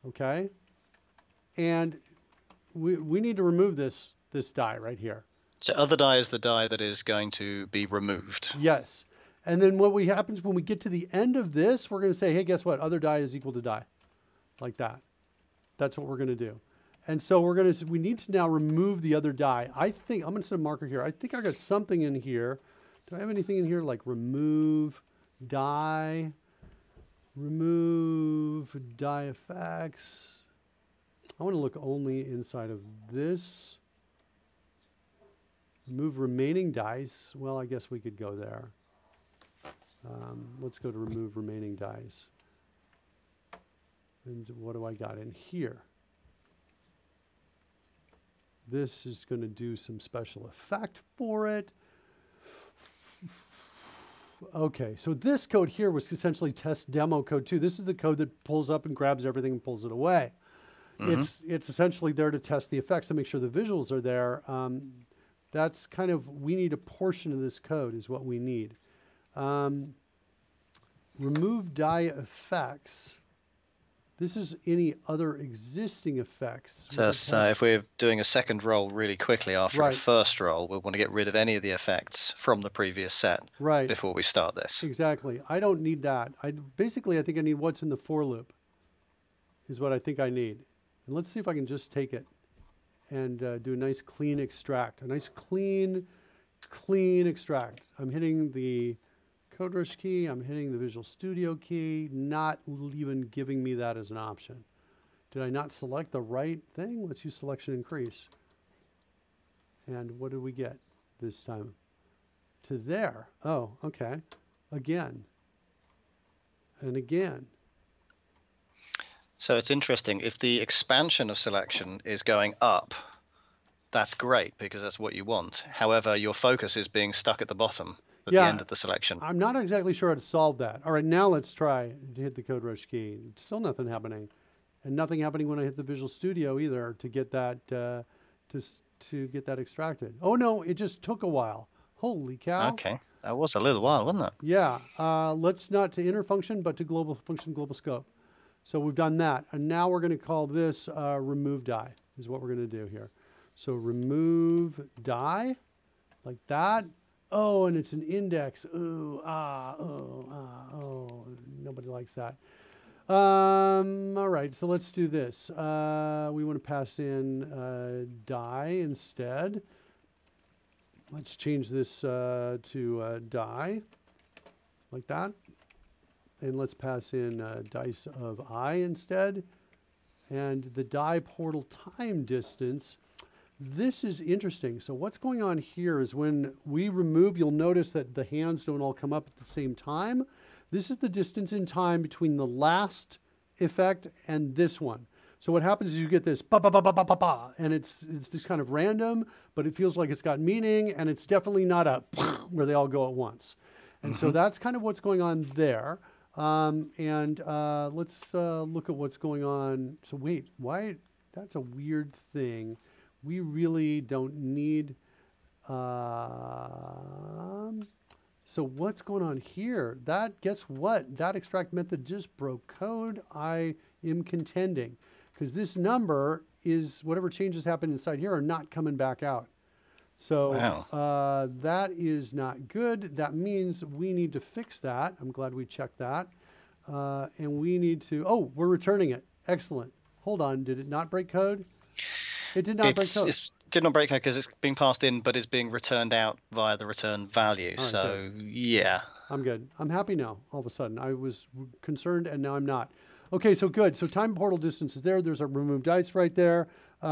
okay? And we need to remove this die right here. So other die is the die that is going to be removed. Yes. And then what happens when we get to the end of this, we're going to say, hey, guess what? Other die is equal to die. Like that. That's what we're going to do. And so we need to now remove the other die. I think, I'm going to set a marker here. I think I got something in here. Do I have anything in here like remove die effects? I want to look only inside of this. Remove remaining dice. Well, I guess we could go there. Let's go to remove remaining dice. And what do I got in here? This is going to do some special effect for it. Okay, so this code here was essentially test demo code 2. This is the code that pulls up and grabs everything and pulls it away. It's essentially there to test the effects to make sure the visuals are there. That's kind of, we need a portion of this code is what we need. Remove die effects. This is any other existing effects. So if we're doing a second roll really quickly after the first roll, we'll want to get rid of any of the effects from the previous set before we start this. Exactly. I don't need that. Basically, I think I need what's in the for loop is what I think I need. And let's see if I can just take it and do a nice clean extract. A nice clean extract. I'm hitting the CodeRushed key. I'm hitting the Visual Studio key, not even giving me that as an option. Did I not select the right thing? Let's use selection increase. And what did we get this time? To there. Oh, okay. Again. And again. So it's interesting. If the expansion of selection is going up, that's great because that's what you want. However, your focus is being stuck at the bottom at the end of the selection. I'm not exactly sure how to solve that. All right, now let's try to hit the CodeRushed key. Still nothing happening. And nothing happening when I hit the Visual Studio either to get that to get that extracted. Oh no, it just took a while. Holy cow. Okay. That was a little while, wasn't it? Yeah. Let's not to inner function, but to global function, global scope. So we've done that. And now we're going to call this remove die is what we're going to do here. So remove die like that. Oh, and it's an index. Ooh, oh, nobody likes that. All right, so let's do this. We want to pass in die instead. Let's change this to die, like that. And let's pass in dice of I instead. And the die portal time distance. This is interesting. So what's going on here is when we remove, you'll notice that the hands don't all come up at the same time. This is the distance in time between the last effect and this one. So what happens is you get this ba ba ba ba ba ba ba, and it's this kind of random, but it feels like it's got meaning, and it's definitely not a where they all go at once. And so that's kind of what's going on there. Let's look at what's going on. So wait, why? That's a weird thing. We really don't need, so what's going on here? Guess what? That extract method just broke code. I am contending because this number is, whatever changes happen inside here are not coming back out. So that is not good. That means we need to fix that. I'm glad we checked that. And we need to, oh, we're returning it. Excellent. Hold on. Did it not break code? It did not break code. It did not break code because it's being passed in, but it's being returned out via the return value. Right, so, yeah. I'm good. I'm happy now, all of a sudden. I was concerned, and now I'm not. Okay, so good. So time portal distance is there. There's a remove dice right there. Why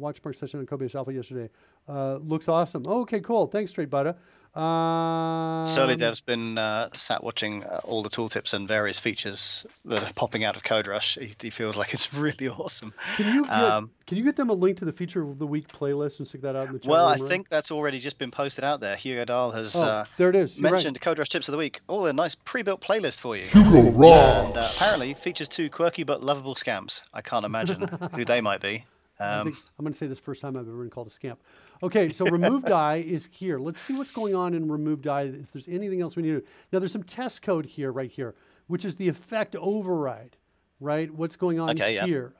watched Mark's session on Codebase Alpha yesterday. Looks awesome. Oh, okay, cool. Thanks, Straight Butter. Surly Dev's been sat watching all the tooltips and various features that are popping out of CodeRush. He feels like it's really awesome. Can you get them a link to the feature of the week playlist and stick that out in the chat? Well, I think that's already just been posted out there. Hugo Dahl has there it is. mentioned CodeRush tips of the week. Oh, a nice pre-built playlist for you. Hugo Raw. And apparently features 2 quirky but lovable scamps. I can't imagine who they might be. I think I'm going to say this first time I've ever been called a scamp. Okay, so remove die is here. Let's see what's going on in remove die, if there's anything else we need to do. Now, there's some test code here, right here, which is the effect override, right? What's going on here?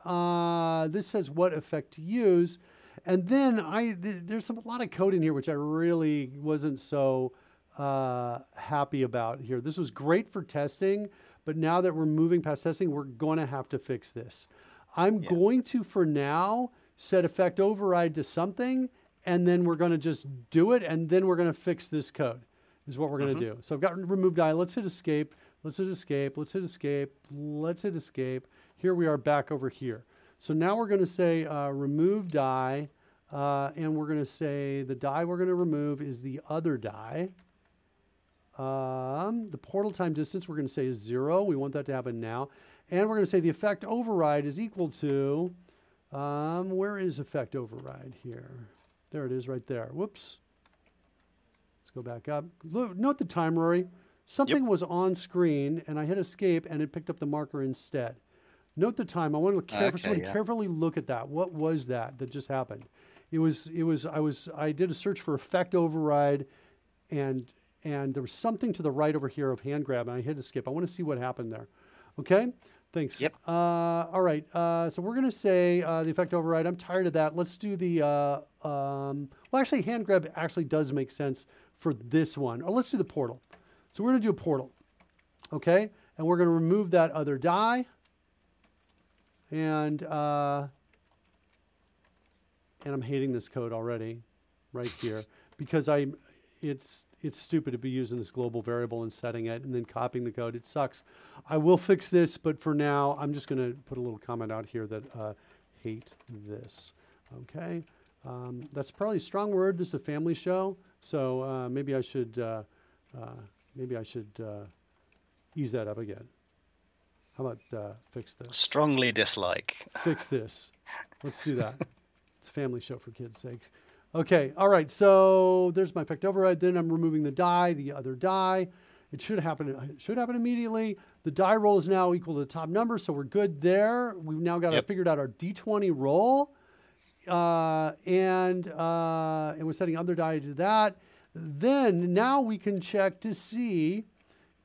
This says what effect to use. And then there's a lot of code in here, which I really wasn't so happy about here. This was great for testing, but now that we're moving past testing, we're going to have to fix this. I'm going to, for now, set effect override to something, and then we're going to just do it, and then we're going to fix this code, is what we're going to do. So I've got remove die. Let's hit escape. Let's hit escape. Let's hit escape. Let's hit escape. Here we are back over here. So now we're going to say remove die, and we're going to say the die we're going to remove is the other die. The portal time distance we're going to say is 0. We want that to happen now. And we're going to say the effect override is equal to, where is effect override here? There it is right there. Whoops. Let's go back up. Look, note the time, Rory. Something was on screen, and I hit escape, and it picked up the marker instead. Note the time. I want to carefully look at that. What was that just happened? I did a search for effect override, and there was something to the right over here of hand grab, and I hit escape. I want to see what happened there. Okay? Thanks. Yep. All right. So we're going to say the effect override. I'm tired of that. Let's do the, well, actually, hand grab actually does make sense for this one. Or let's do the portal. So we're going to do a portal. Okay? And we're going to remove that other die. And I'm hating this code already right here because it's stupid to be using this global variable and setting it and then copying the code. It sucks. I will fix this, but for now, I'm just going to put a little comment out here that hate this. Okay, that's probably a strong word. This is a family show, so maybe I should ease that up again. How about fix this? Strongly dislike. Fix this. Let's do that. It's a family show for kids' sake. Okay, all right, so there's my effect override. Then I'm removing the die, the other die. It should happen immediately. The die roll is now equal to the top number, so we're good there. We've now got figured out our D20 roll. And we're setting other die to that. Then now we can check to see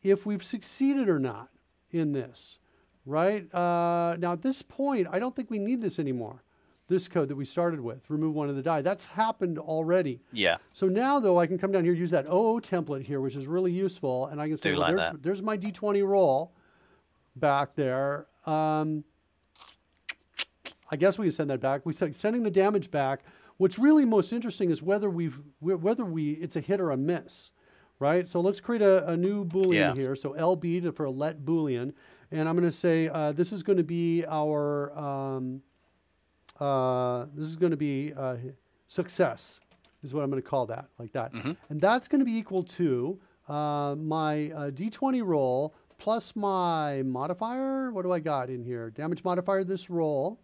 if we've succeeded or not in this, right? Now at this point, I don't think we need this anymore. This code that we started with, remove one of the die. That's happened already. Yeah. So now, though, I can come down here, use that OO template here, which is really useful. And I can say, well, there's my D20 roll back there. I guess we can send that back. We said sending the damage back. What's really most interesting is whether it's a hit or a miss, right? So let's create a new Boolean here. So LB for a let Boolean. And I'm going to say this is going to be our... this is going to be success, is what I'm going to call that, like that. And that's going to be equal to my D20 roll plus my modifier. What do I got in here? Damage modifier, this roll.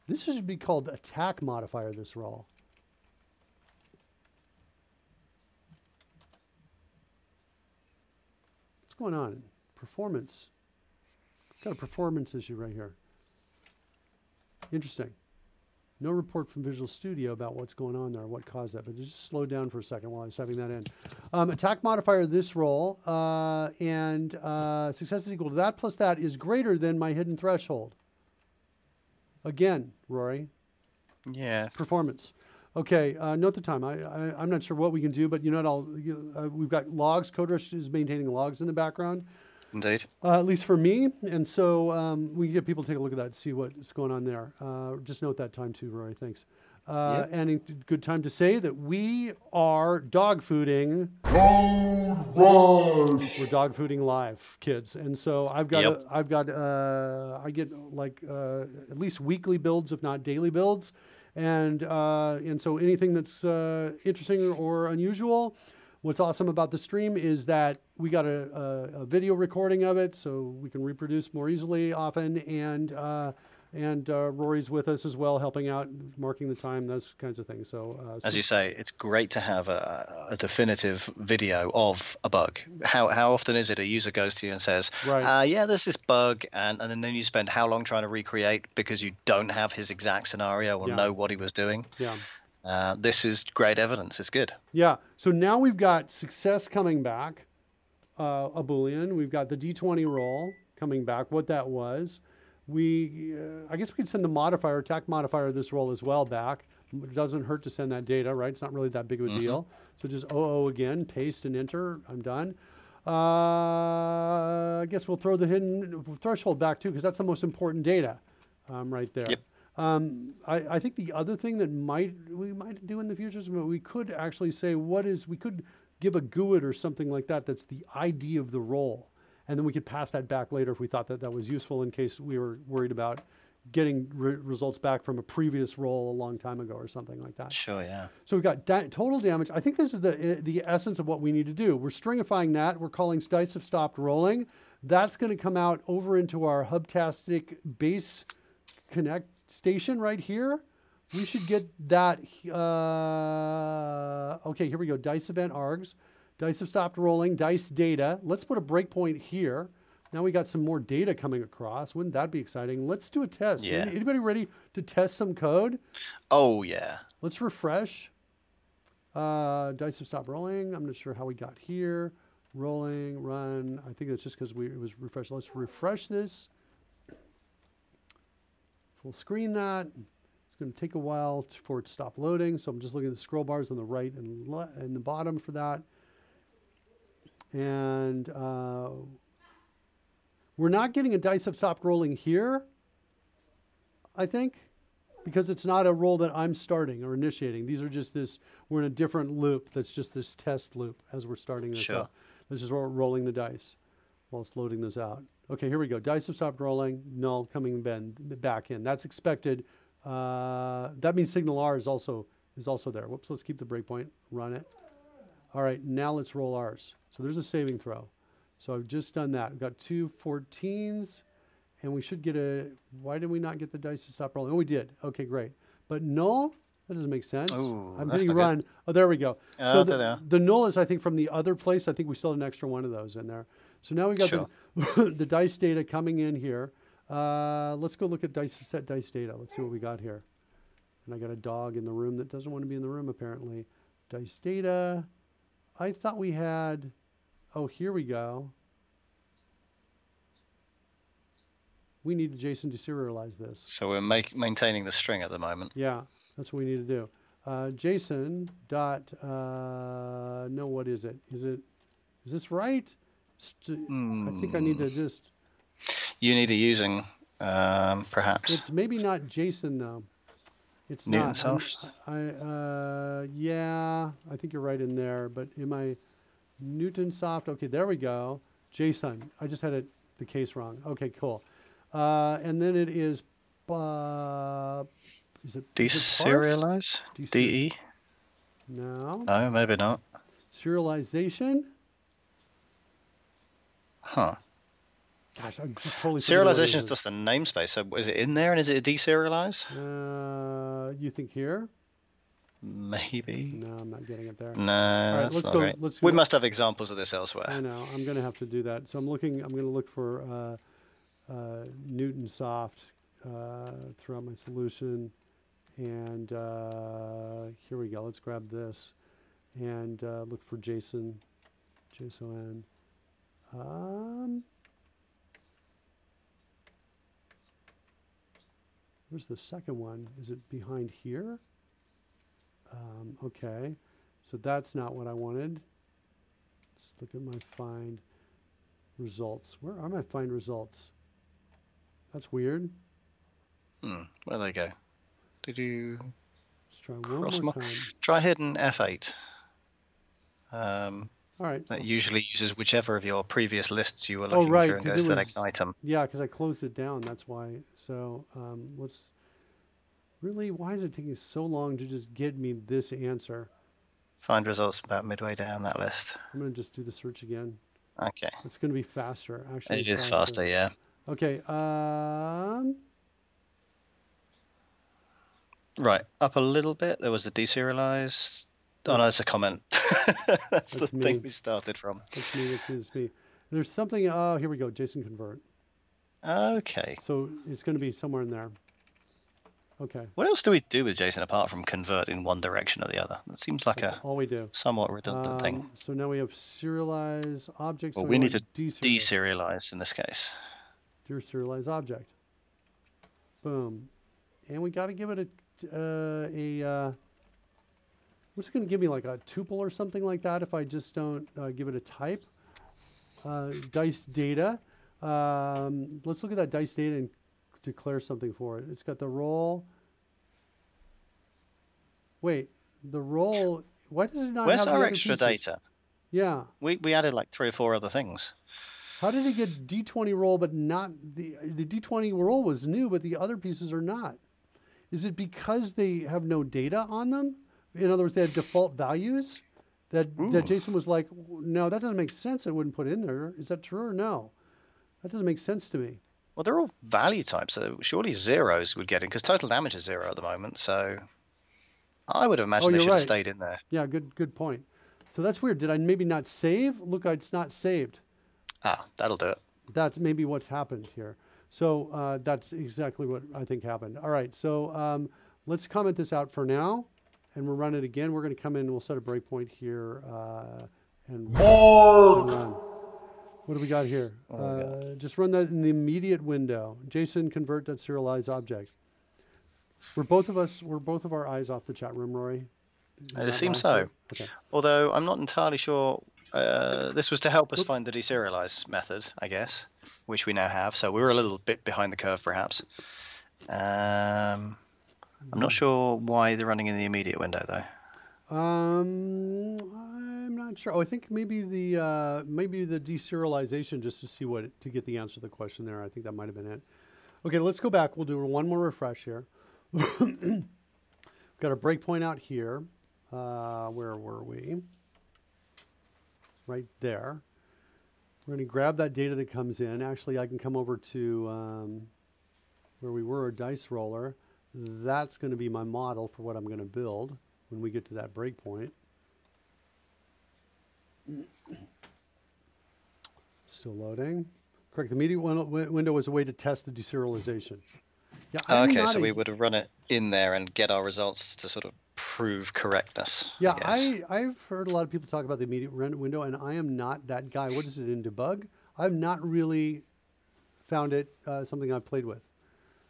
This should be called attack modifier, this roll. What's going on? Performance. I've got a performance issue right here. Interesting. No report from Visual Studio about what's going on there, what caused that, but just slow down for a second while I was typing that in. Attack modifier, this roll, and success is equal to that plus that is greater than my hidden threshold. Again, Rory. Yeah. Performance. Okay, note the time. I'm not sure what we can do, but you know what? We've got logs. CodeRushed is maintaining logs in the background. Indeed. At least for me. And so we can get people to take a look at that and see what's going on there. Just note that time too, Rory. Thanks. And a good time to say that we are dog fooding. CodeRushed. We're dog fooding live, kids. And so I get like at least weekly builds, if not daily builds. And so anything that's interesting or unusual, what's awesome about the stream is that we got a video recording of it, so we can reproduce more easily often. And Rory's with us as well, helping out, marking the time, those kinds of things. So, as you say, it's great to have a definitive video of a bug. How often is it a user goes to you and says, right. yeah, there's this bug, and then you spend how long trying to recreate because you don't have his exact scenario or know what he was doing? Yeah. This is great evidence. It's good. Yeah. So now we've got success coming back, a Boolean. We've got the D20 roll coming back, what that was. I guess we could send the modifier, attack modifier of this roll as well back. It doesn't hurt to send that data, right? It's not really that big of a deal. So just OO again, paste and enter. I'm done. I guess we'll throw the hidden threshold back too, because that's the most important data right there. Yep. I think the other thing that we might do in the future is we could actually say we could give a GUID or something like that that's the ID of the roll. And then we could pass that back later if we thought that was useful in case we were worried about getting results back from a previous roll a long time ago or something like that. Sure, yeah. So we've got total damage. I think this is the essence of what we need to do. We're stringifying that. We're calling dice have stopped rolling. That's going to come out over into our Hubtastic base connect station right here. We should get that. Okay, here we go. Dice event args. Dice have stopped rolling, dice data. Let's put a breakpoint here. Now we got some more data coming across. Wouldn't that be exciting? Let's do a test. Yeah. Anybody ready to test some code? Oh, yeah. Let's refresh. Dice have stopped rolling. I'm not sure how we got here. Rolling, run. I think it's just because it was refreshed. Let's refresh this. Full screen that. It's going to take a while for it to stop loading. So I'm just looking at the scroll bars on the right and the bottom for that. And we're not getting a dice have stopped rolling here, I think, because it's not a roll that I'm starting or initiating. These are just we're in a different loop that's just this test loop as we're starting this up. This is where we're rolling the dice while it's loading this out. Okay, here we go. Dice have stopped rolling. Null coming back in. That's expected. That means signal R is also there. Whoops, let's keep the breakpoint. Run it. All right, now let's roll R's. So there's a saving throw. So I've just done that. We've got 2 14s, and we should get why did we not get the dice to stop rolling? Oh, we did. Okay, great. But null, that doesn't make sense. Ooh, I'm hitting run. Good. Oh, there we go. So the null is, I think, from the other place. I think we still had an extra one of those in there. So now we got the dice data coming in here. Let's go look at set dice data. Let's see what we got here. And I got a dog in the room that doesn't want to be in the room, apparently. Dice data. I thought we had, here we go. We need to JSON deserialize this. So we're maintaining the string at the moment. Yeah, that's what we need to do. JSON dot, no, what is it? Is this right? I think I need to just. You need a using, perhaps. It's maybe not JSON though. It's Newtonsoft? Yeah, I think you're right in there. But am I Newtonsoft? Okay, there we go. JSON. I just had the case wrong. Okay, cool. And then it is it deserialize? DE? No. No, maybe not. Serialization? Huh. Gosh, I'm just totally. Serialization is just a namespace. So is it in there and is it deserialize? You think here? Maybe. No, I'm not getting it there. No, all right, let's go. We must have examples of this elsewhere. I know. I'm going to have to do that. So I'm going to look for Newtonsoft throughout my solution, and here we go. Let's grab this and look for JSON. Where's the second one? Is it behind here? Okay, so that's not what I wanted. Let's look at my find results. Where are my find results? That's weird. Where they go? Did you? Let's try one more time. Try hidden F8. All right. That usually uses whichever of your previous lists you were looking through and goes to the next item. Yeah, because I closed it down. That's why. So let's. Really? Why is it taking so long to just get me this answer? Find results about midway down that list. I'm going to just do the search again. Okay. It's going to be faster, actually. It is faster, yeah. Okay. Right, up a little bit. There was the deserialized. Oh no, it's a comment. That's the thing we started from. That's me. There's something. Oh, here we go. JSON convert. Okay. So it's going to be somewhere in there. Okay. What else do we do with JSON apart from convert in one direction or the other? That seems like That's all we do. Somewhat redundant thing. So now we have serialize objects. Well, we need to deserialize in this case. Deserialize object. Boom. And we got to give it what's it going to give me, like a tuple or something like that if I just don't give it a type? Dice data. Let's look at that dice data and declare something for it. It's got the role. Wait, the role. Why does it not Where's have our the extra data? Yeah. We added like 3 or 4 other things. How did it get D20 roll, but not the D20 roll was new, but the other pieces are not? Is it because they have no data on them? In other words, they have default values that JSON was like, no, that doesn't make sense. I wouldn't put in there. Is that true or no? That doesn't make sense to me. Well, they're all value types, so surely zeros would get in because total damage is 0 at the moment. So I would imagine they should have stayed in there. Yeah, good point. So that's weird. Did I maybe not save? Look, it's not saved. Ah, that'll do it. That's maybe what's happened here. So that's exactly what I think happened. All right, so let's comment this out for now, and we'll run it again. We're going to come in and we'll set a breakpoint here and run. What do we got here? Just run that in the immediate window. JSON convert that serialized object. We're both of our eyes off the chat room, Rory. It seems so. Okay. Although I'm not entirely sure. This was to help us find the deserialize method, I guess, which we now have. So we were a little bit behind the curve, perhaps. I'm not sure why they're running in the immediate window, though. I'm not sure. Oh, I think maybe the deserialization just to see to get the answer to the question there. I think that might have been it. Okay, let's go back. We'll do one more refresh here. Got a breakpoint out here. Where were we? Right there. We're going to grab that data that comes in. Actually, I can come over to where we were, a dice roller. That's going to be my model for what I'm going to build when we get to that breakpoint. Still loading. Correct. The immediate window was a way to test the deserialization. Yeah, okay, so we would have run it in there and get our results to sort of prove correctness. Yeah, I've heard a lot of people talk about the immediate window, and I am not that guy. What is it in debug? I've not really found it something I've played with.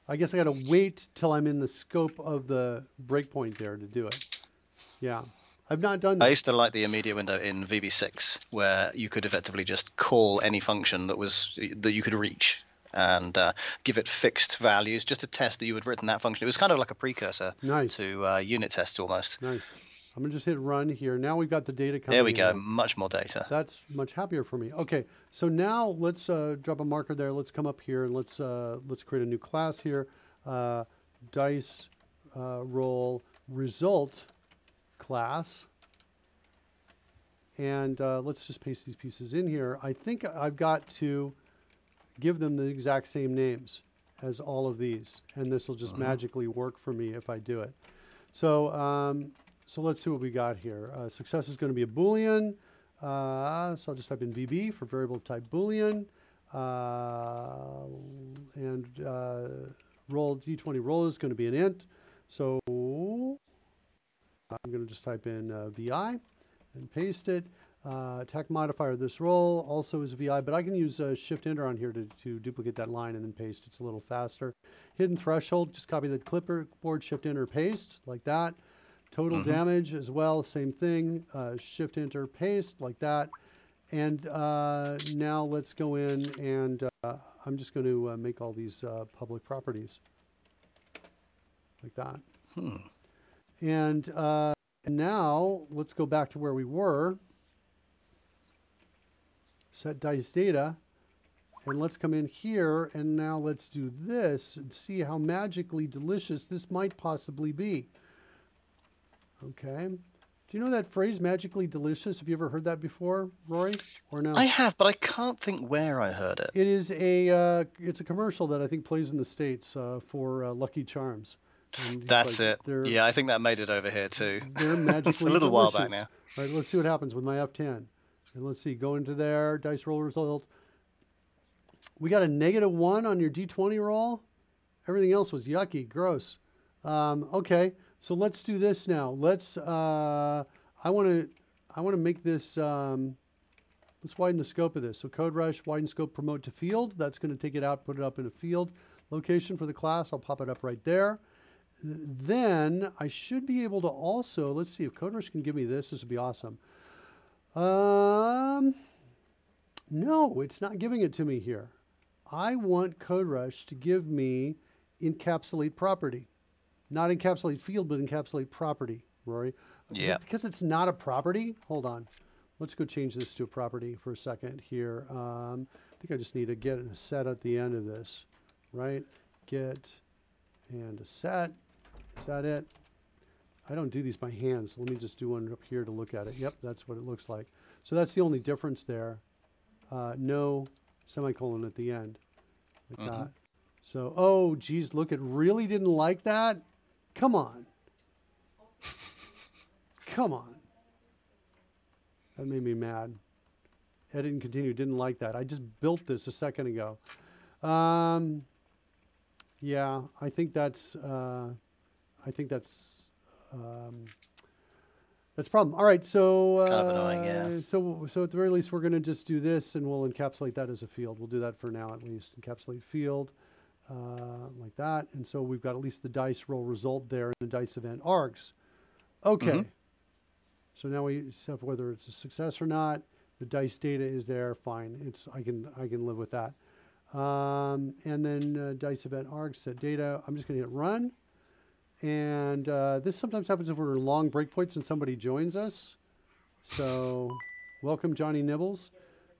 I guess I got to wait till I'm in the scope of the breakpoint there to do it. Yeah, I've not done that. I used to like the immediate window in VB6, where you could effectively just call any function that you could reach and give it fixed values just to test that you had written that function. It was kind of like a precursor to unit tests almost. Nice. I'm going to just hit run here. Now we've got the data coming in. There we go. Much more data. That's much happier for me. Okay, so now let's drop a marker there. Let's come up here and let's create a new class here. Dice roll result class. And let's just paste these pieces in here. I think I've got to give them the exact same names as all of these. And this will just magically work for me if I do it. So so let's see what we got here. Success is going to be a Boolean. So I'll just type in VB for variable type Boolean. And roll D20 roll is going to be an int. So I'm going to just type in VI and paste it. Attack modifier this roll also is VI, but I can use Shift Enter on here to duplicate that line and then paste. It's a little faster. Hidden threshold, just copy the clipboard, Shift Enter, paste like that. Total damage as well, same thing. Shift Enter, paste like that. And now let's go in and I'm just going to make all these public properties like that. And now let's go back to where we were. Set dice data. And let's come in here, and now let's do this and see how magically delicious this might possibly be. Okay. Do you know that phrase, magically delicious? Have you ever heard that before, Rory, or no? I have, but I can't think where I heard it. It is it's a commercial that I think plays in the States for Lucky Charms. And That's it. Yeah, I think that made it over here too. They're magically it's a little delicious. while back now. All right, let's see what happens with my F10. And let's see, go into there, dice roll result. We got a -1 on your D20 roll. Everything else was yucky, gross. Okay, so let's do this now. Let's. I want to make this. Let's widen the scope of this. So CodeRushed, widen scope, promote to field. That's going to take it out, put it up in a field location for the class. I'll pop it up right there. Then I should be able to also, let's see if CodeRushed can give me this. This would be awesome. No, it's not giving it to me here. I want CodeRushed to give me encapsulate property. Not encapsulate field, but encapsulate property, Rory. Yeah. Because it's not a property? Hold on. Let's go change this to a property for a second here. I think I just need to get a set at the end of this, right? Get and a set. Is that it? I don't do these by hand, so let me just do one up here to look at it. Yep, that's what it looks like. So that's the only difference there. No semicolon at the end, like that. So, oh, geez, look, it really didn't like that? Come on. Come on. That made me mad. Edit and continue, didn't like that. I just built this a second ago. Yeah, I think that's a problem. All right, so it's kind of annoying, yeah. So at the very least, we're going to just do this, and we'll encapsulate that as a field. We'll do that for now, at least. Encapsulate field, like that. And so we've got at least the dice roll result there in the dice event args. Okay. So now we set whether it's a success or not. The dice data is there. Fine. I can live with that. And then dice event args set data. I'm just going to hit run. And this sometimes happens if we're in long breakpoints and somebody joins us. So welcome, Johnny Nibbles.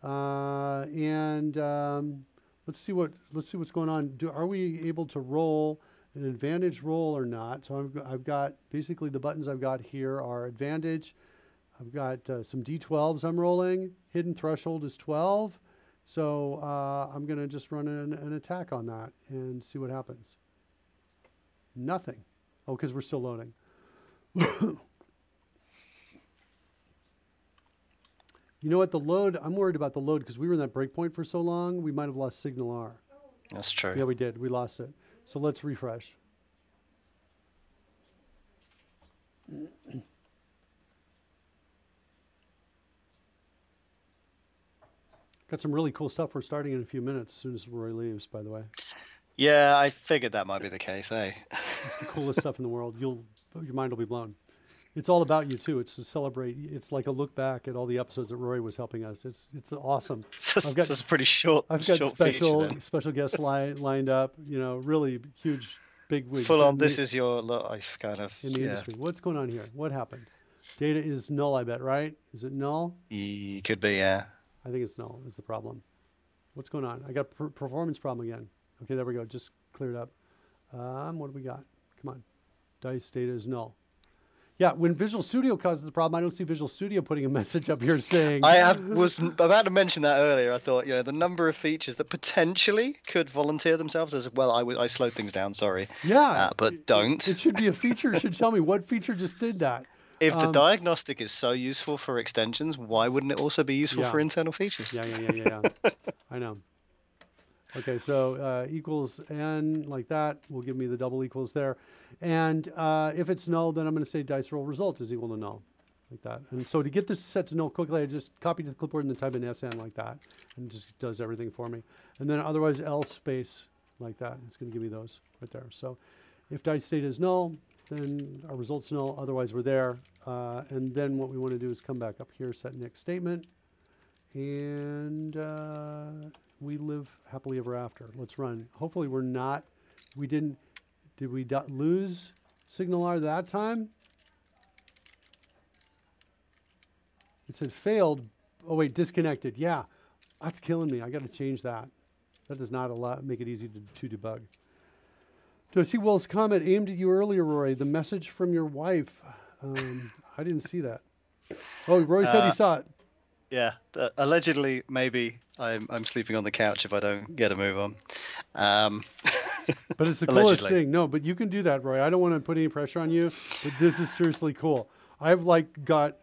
Let's see what's going on. Are we able to roll an advantage roll or not? So I've got basically the buttons I've got here are advantage. I've got some D12s I'm rolling. Hidden threshold is 12. So I'm going to just run an attack on that and see what happens. Nothing. Oh, because we're still loading. You know what? The load, I'm worried about the load because we were in that breakpoint for so long, we might have lost signal R. That's true. Yeah, we did. We lost it. So let's refresh. Got some really cool stuff. We're starting in a few minutes as soon as Roy leaves, by the way. Yeah, I figured that might be the case, eh? It's the coolest stuff in the world. Your mind will be blown. It's all about you too. It's to celebrate. It's like a look back at all the episodes that Rory was helping us. It's awesome. It's pretty short. I've got special guests lined up. You know, really huge, big wigs. Full on. This is your life, kind of. In the industry. What's going on here? What happened? Data is null. I bet, right? Is it null? Could be, yeah. I think it's null. Is the problem? What's going on? I got performance problem again. Okay, there we go. Just cleared up. What do we got? Come on. Dice data is null. Yeah, when Visual Studio causes the problem, I don't see Visual Studio putting a message up here saying... was about to mention that earlier. I thought, the number of features that potentially could volunteer themselves as well. I slowed things down, sorry. Yeah. But don't. It should be a feature. It should tell me what feature just did that. If the diagnostic is so useful for extensions, why wouldn't it also be useful for internal features? Yeah. I know. Okay, so equals n like that will give me the double equals there. And if it's null, then I'm going to say dice roll result is equal to null, like that. And so to get this set to null quickly, I just copy to the clipboard and then type in SN like that. And it just does everything for me. And then otherwise else space like that. It's going to give me those right there. So if dice data is null, then our result's null. Otherwise, we're there. And then what we want to do is come back up here, set next statement. And... we live happily ever after. Let's run. Hopefully we're not, did we lose signal R that time? It said failed. Oh wait, disconnected. Yeah, that's killing me. I got to change that. That does not make it easy to debug. Do I see Will's comment aimed at you earlier, Roy? The message from your wife. I didn't see that. Oh, Roy said he saw it. Yeah, allegedly, maybe I'm sleeping on the couch if I don't get a move on. But it's the coolest thing. No, but you can do that, Roy. I don't want to put any pressure on you, but this is seriously cool. I've got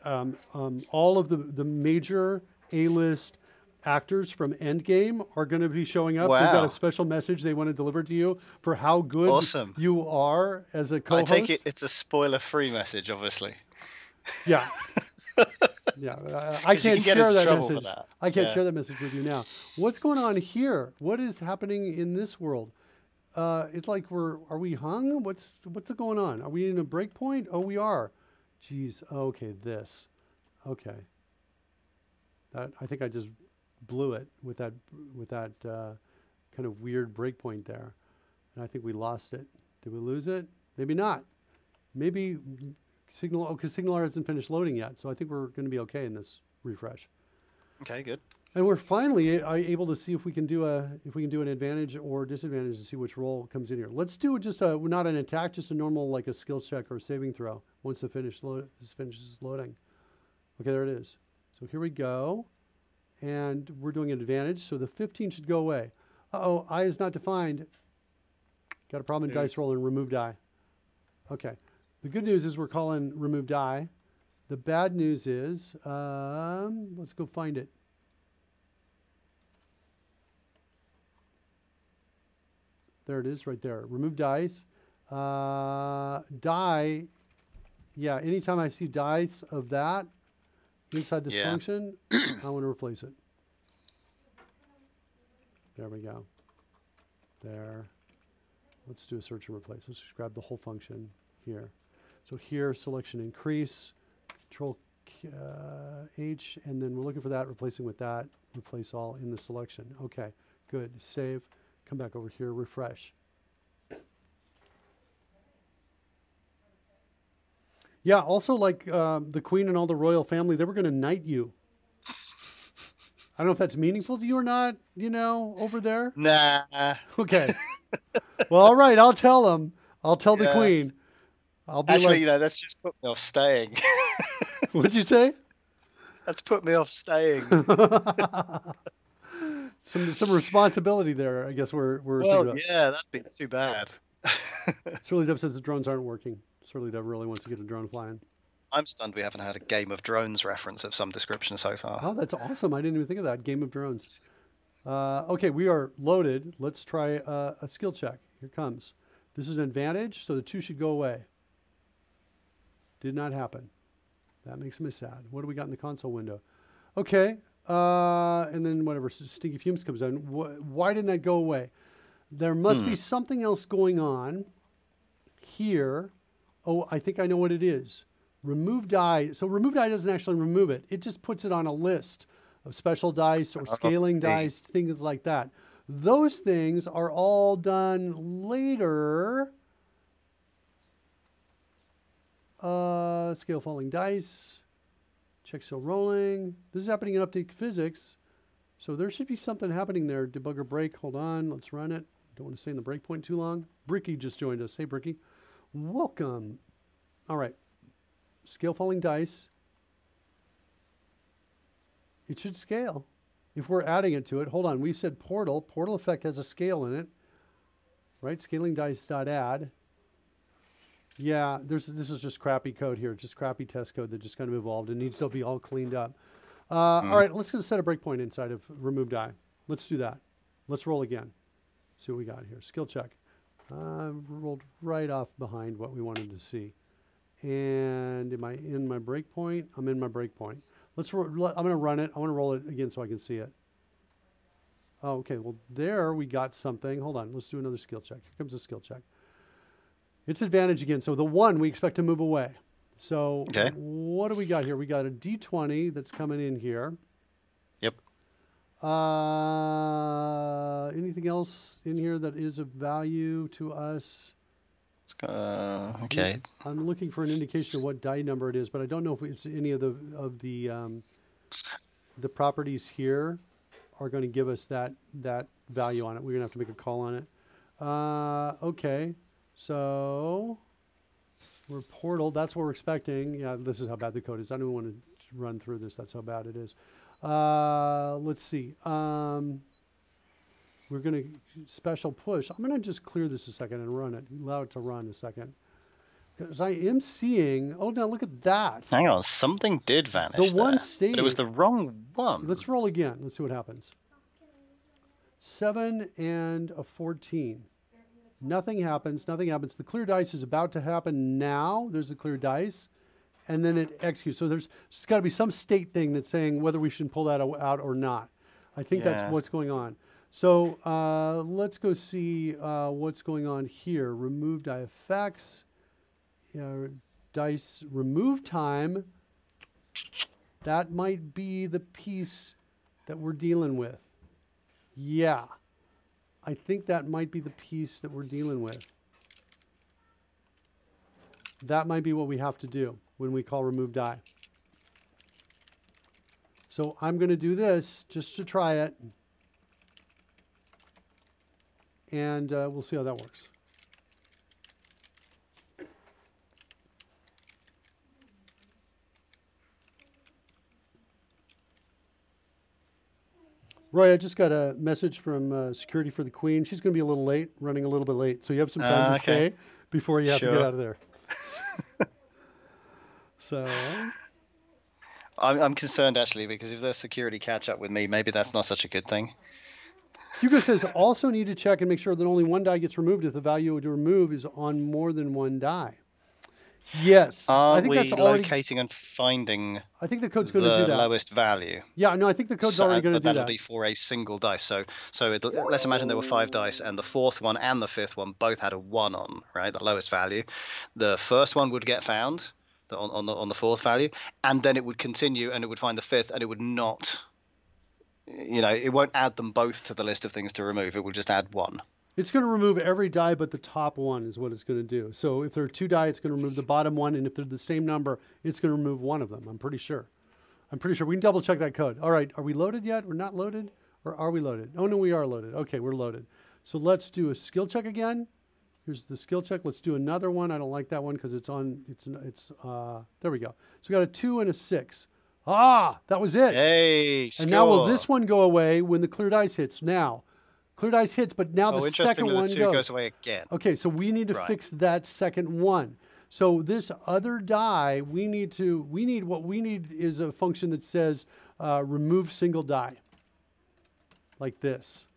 all of the major A-list actors from Endgame are going to be showing up. Wow. They've got a special message they want to deliver to you for how good you are as a co-host. I take it's a spoiler-free message, obviously. Yeah. Yeah, I can't share that message. I can't share that message with you now. What's going on here? What is happening in this world? It's like are we hung? What's going on? Are we in a break point? Oh, we are. Jeez. Okay, this. Okay. I think I just blew it with that kind of weird break point there, and I think we lost it. Did we lose it? Maybe not. Maybe. Signal, because Signaler hasn't finished loading yet, so I think we're going to be okay in this refresh. Okay, good. And we're finally able to see if we can do an advantage or disadvantage to see which roll comes in here. Let's do just not an attack, just a normal like a skill check or saving throw once this finishes loading. Okay, there it is. So here we go, and we're doing an advantage. So the 15 should go away. Uh-oh, I is not defined. Got a problem in dice roll and remove die. Okay. The good news is we're calling remove die. The bad news is, let's go find it. There it is right there. Remove dice. Die. Yeah, anytime I see dice of that inside this function, I want to replace it. There we go. There. Let's do a search and replace. Let's just grab the whole function here. So here, selection increase, Control H, and then we're looking for that, replacing with that, replace all in the selection. Okay, good. Save. Come back over here, refresh. Yeah, also like the Queen and all the royal family, they were going to knight you. I don't know if that's meaningful to you or not, over there. Nah. Okay. Well, all right, I'll tell them. I'll tell the Queen. I'll be actually, that's just put me off staying. What'd you say? That's put me off staying. some responsibility there, I guess we're that'd be too bad. Surly Dove says the drones aren't working. Surly Dove really wants to get a drone flying. I'm stunned we haven't had a Game of Drones reference of some description so far. Oh, that's awesome. I didn't even think of that. Game of Drones. Okay, we are loaded. Let's try a skill check. Here comes. This is an advantage, so the 2 should go away. Did not happen. That makes me sad. What do we got in the console window? Okay. And then whatever, Stinky Fumes comes in. Why didn't that go away? There must be something else going on here. Oh, I think I know what it is. Remove die. So remove die doesn't actually remove it. It just puts it on a list of special dice or scaling dice, things like that. Those things are all done later. Scale falling dice. Check still rolling. This is happening in update physics. So there should be something happening there. Debugger break. Hold on. Let's run it. Don't want to stay in the breakpoint too long. Bricky just joined us. Hey, Bricky. Welcome. All right. Scale falling dice. It should scale. If we're adding it to it. Hold on. We said portal. Portal effect has a scale in it. Right? Scaling dice.add. Yeah, this is just crappy code here. Just crappy test code that just kind of evolved and needs to be all cleaned up. All right, let's just set a breakpoint inside of remove die. Let's do that. Let's roll again. See what we got here. Skill check. Rolled right off behind what we wanted to see. And am I in my breakpoint? I'm in my breakpoint. I'm going to run it. I want to roll it again so I can see it. Oh, okay. Well, there we got something. Hold on. Let's do another skill check. Here comes a skill check. It's advantage again. So the 1 we expect to move away. So what do we got here? We got a D20 that's coming in here. Yep. Anything else in here that is of value to us? Okay. I'm looking for an indication of what die number it is, but I don't know if it's any of the properties here are going to give us that value on it. We're going to have to make a call on it. Okay. So we're portal. That's what we're expecting. Yeah, this is how bad the code is. I don't want to run through this. That's how bad it is. Let's see. We're going to special push. I'm going to just clear this a second and run it. Allow it to run a second. Because I am seeing, oh, now look at that. Hang on, something did vanish. The one state. But it was the wrong one. Let's roll again. Let's see what happens. 7 and a 14. Nothing happens. Nothing happens. The clear dice is about to happen now. There's the clear dice. And then it executes. So there's got to be some state thing that's saying whether we should pull that out or not. I think that's what's going on. So let's go see what's going on here. Remove die effects. Dice remove time. That might be the piece that we're dealing with. Yeah. I think that might be the piece that we're dealing with. That might be what we have to do when we call remove die. So I'm going to do this just to try it. And we'll see how that works. Roy, I just got a message from security for the Queen. She's going to be a little late, running a little bit late. So you have some time to stay before you have to get out of there. So I'm concerned, actually, because if there's security catch up with me, maybe that's not such a good thing. Hugo says, also need to check and make sure that only one die gets removed if the value to remove is on more than one die. Yes. I think that's already locating and finding. I think the code's going to do that. The lowest value. Yeah, no, I think the code's already going to do that. That'll be for a single dice. So let's imagine there were 5 dice, and the 4th one and the 5th one both had a 1 on, right? The lowest value. The first one would get found on the 4th value, and then it would continue, and it would find the 5th, and it would not. It won't add them both to the list of things to remove. It will just add 1. It's going to remove every die but the top one is what it's going to do. So if there are 2 die, it's going to remove the bottom one. And if they're the same number, it's going to remove one of them. I'm pretty sure. We can double check that code. All right. Are we loaded yet? We're not loaded? Or are we loaded? Oh, no, we are loaded. Okay, we're loaded. So let's do a skill check again. Here's the skill check. Let's do another one. I don't like that one because it's on. There we go. So we got a 2 and a 6. Ah, that was it. Hey, score. And now will this one go away when the clear dice hits? Now. Clear dice hits, but now the second one goes away again. Okay, so we need to fix that second one. So this other die, what we need is a function that says remove single die. Like this.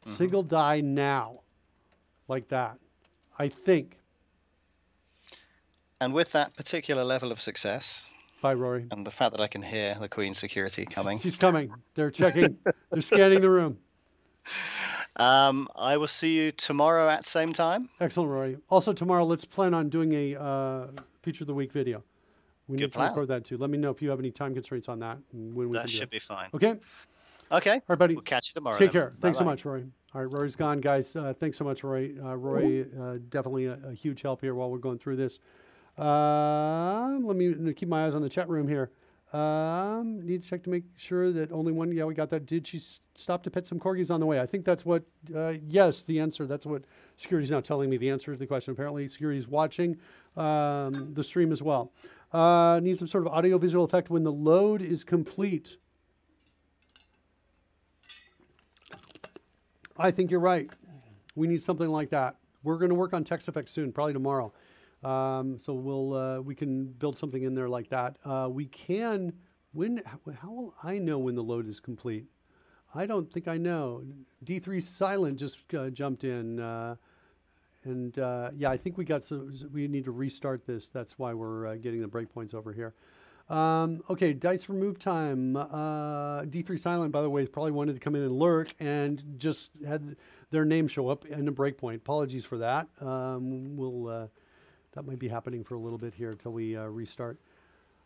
Single die now. Like that. I think. And with that particular level of success. Bye, Rory. And the fact that I can hear the Queen's security coming. She's coming. They're checking. They're scanning the room. I will see you tomorrow at same time. Excellent, Rory. Also tomorrow, let's plan on doing a feature of the week video. We need to record that too. Let me know if you have any time constraints on that and when we can do it. That should be fine. Okay? Okay. All right, buddy. We'll catch you tomorrow. Take care. Thanks so much, Rory. All right, Rory's gone, guys. Thanks so much, Rory. Rory, definitely a huge help here while we're going through this. Let me keep my eyes on the chat room here. Need to check to make sure that only one. Yeah, we got that. Did she stop to pet some corgis on the way? I think that's what. Yes, the answer. That's what security's now telling me. The answer to the question. Apparently, security's watching the stream as well. Need some sort of audio visual effect when the load is complete. I think you're right. We need something like that. We're going to work on text effects soon, probably tomorrow. So we can build something in there like that. We can. How will I know when the load is complete? I don't think I know. D3 Silent just jumped in, yeah, I think we need to restart this. That's why we're getting the breakpoints over here. Okay, dice remove time. D3 Silent, by the way, probably wanted to come in and lurk and just had their name show up in a breakpoint. Apologies for that. That might be happening for a little bit here until we restart.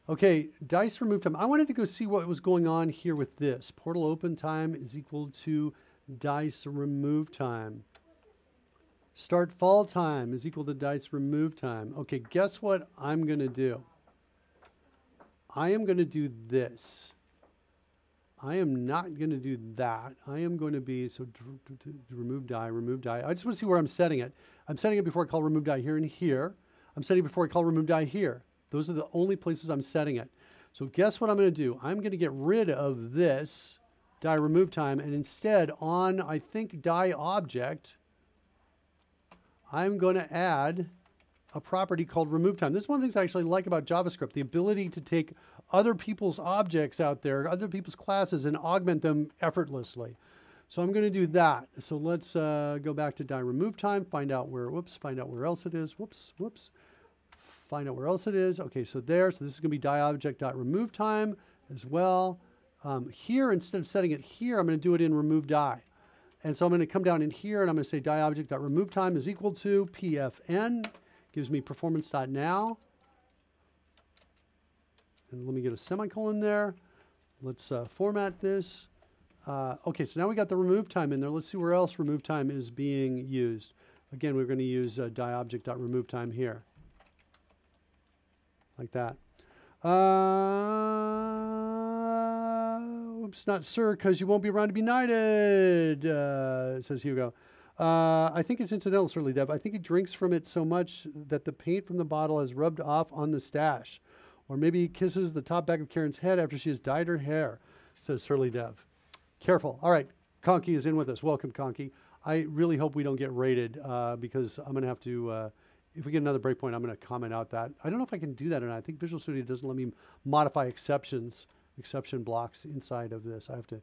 Okay, dice remove time. I wanted to go see what was going on here with this. Portal open time is equal to dice remove time. Start fall time is equal to dice remove time. Okay, guess what I'm going to do? I am going to do this. I am not going to do that. I am going to be, so to remove die, remove die. I just want to see where I'm setting it. I'm setting it before I call remove die here and here. I'm setting it before I call remove die here. Those are the only places I'm setting it. So guess what I'm going to do? I'm going to get rid of this die remove time, and instead on, I think, die object, I'm going to add a property called remove time. This is one of the things I actually like about JavaScript, the ability to take other people's objects out there, other people's classes, and augment them effortlessly. So I'm going to do that. So let's go back to die remove time, find out where, find out where else it is. Find out where else it is. Okay, so there. So this is going to be die object.remove time as well. Here, instead of setting it here, I'm going to do it in remove die. And so I'm going to come down in here, and I'm going to say die object.remove time is equal to pfn. Gives me performance.now. And let me get a semicolon there. Let's format this. Okay, so now we got the remove time in there. Let's see where else remove time is being used. Again, we're going to use die object.remove time here. Like that. Oops, not sir, because you won't be around to be knighted, says Hugo. I think it's incidental, Surly Dev. I think he drinks from it so much that the paint from the bottle has rubbed off on the stash. Or maybe he kisses the top back of Karen's head after she has dyed her hair, says Surly Dev. Careful. All right, Conky is in with us. Welcome, Conky. I really hope we don't get raided because I'm going to have to, if we get another breakpoint, I'm going to comment out that. I don't know if I can do that or not. I think Visual Studio doesn't let me modify exception blocks inside of this. I have to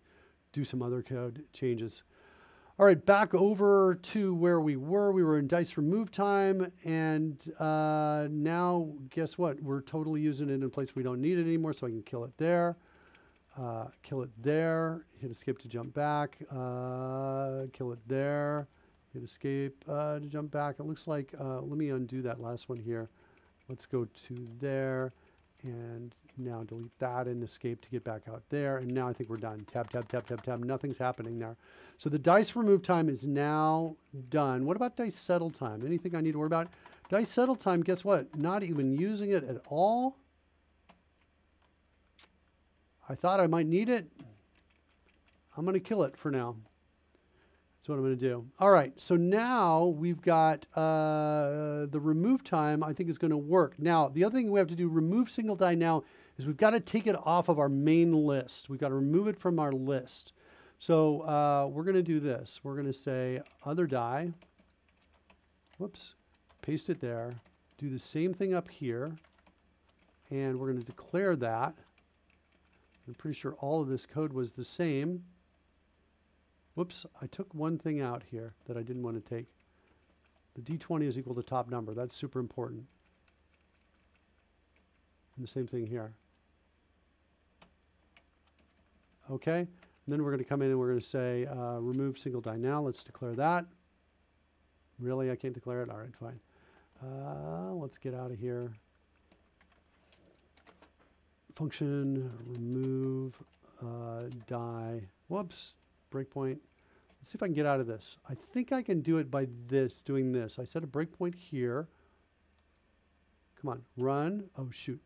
do some other code changes. All right, back over to where we were. We were in dice remove time, and now guess what? We're totally using it in a place we don't need it anymore, so I can kill it there. Kill it there. Hit escape to jump back. Kill it there. Hit escape to jump back. It looks like, let me undo that last one here. Let's go to there, and now delete that and escape to get back out there. And now I think we're done. Tab, tab, tab, tab, tab. Nothing's happening there. So the dice remove time is now done. What about dice settle time? Anything I need to worry about? Dice settle time, guess what? Not even using it at all. I thought I might need it. I'm going to kill it for now. That's what I'm going to do. All right, so now we've got the remove time, I think is going to work. Now, the other thing we have to do, remove single die now, is we've got to take it off of our main list. We've got to remove it from our list. So we're going to do this. We're going to say other die. Whoops. Paste it there. Do the same thing up here. And we're going to declare that. I'm pretty sure all of this code was the same. Whoops, I took one thing out here that I didn't want to take. The D20 is equal to top number. That's super important. And the same thing here. Okay, and then we're going to come in and we're going to say remove single die now. Let's declare that. Really, I can't declare it? All right, fine. Let's get out of here. Function remove die. Whoops. Breakpoint. Let's see if I can get out of this. I think I can do it by doing this. I set a breakpoint here. Come on, run. Oh, shoot.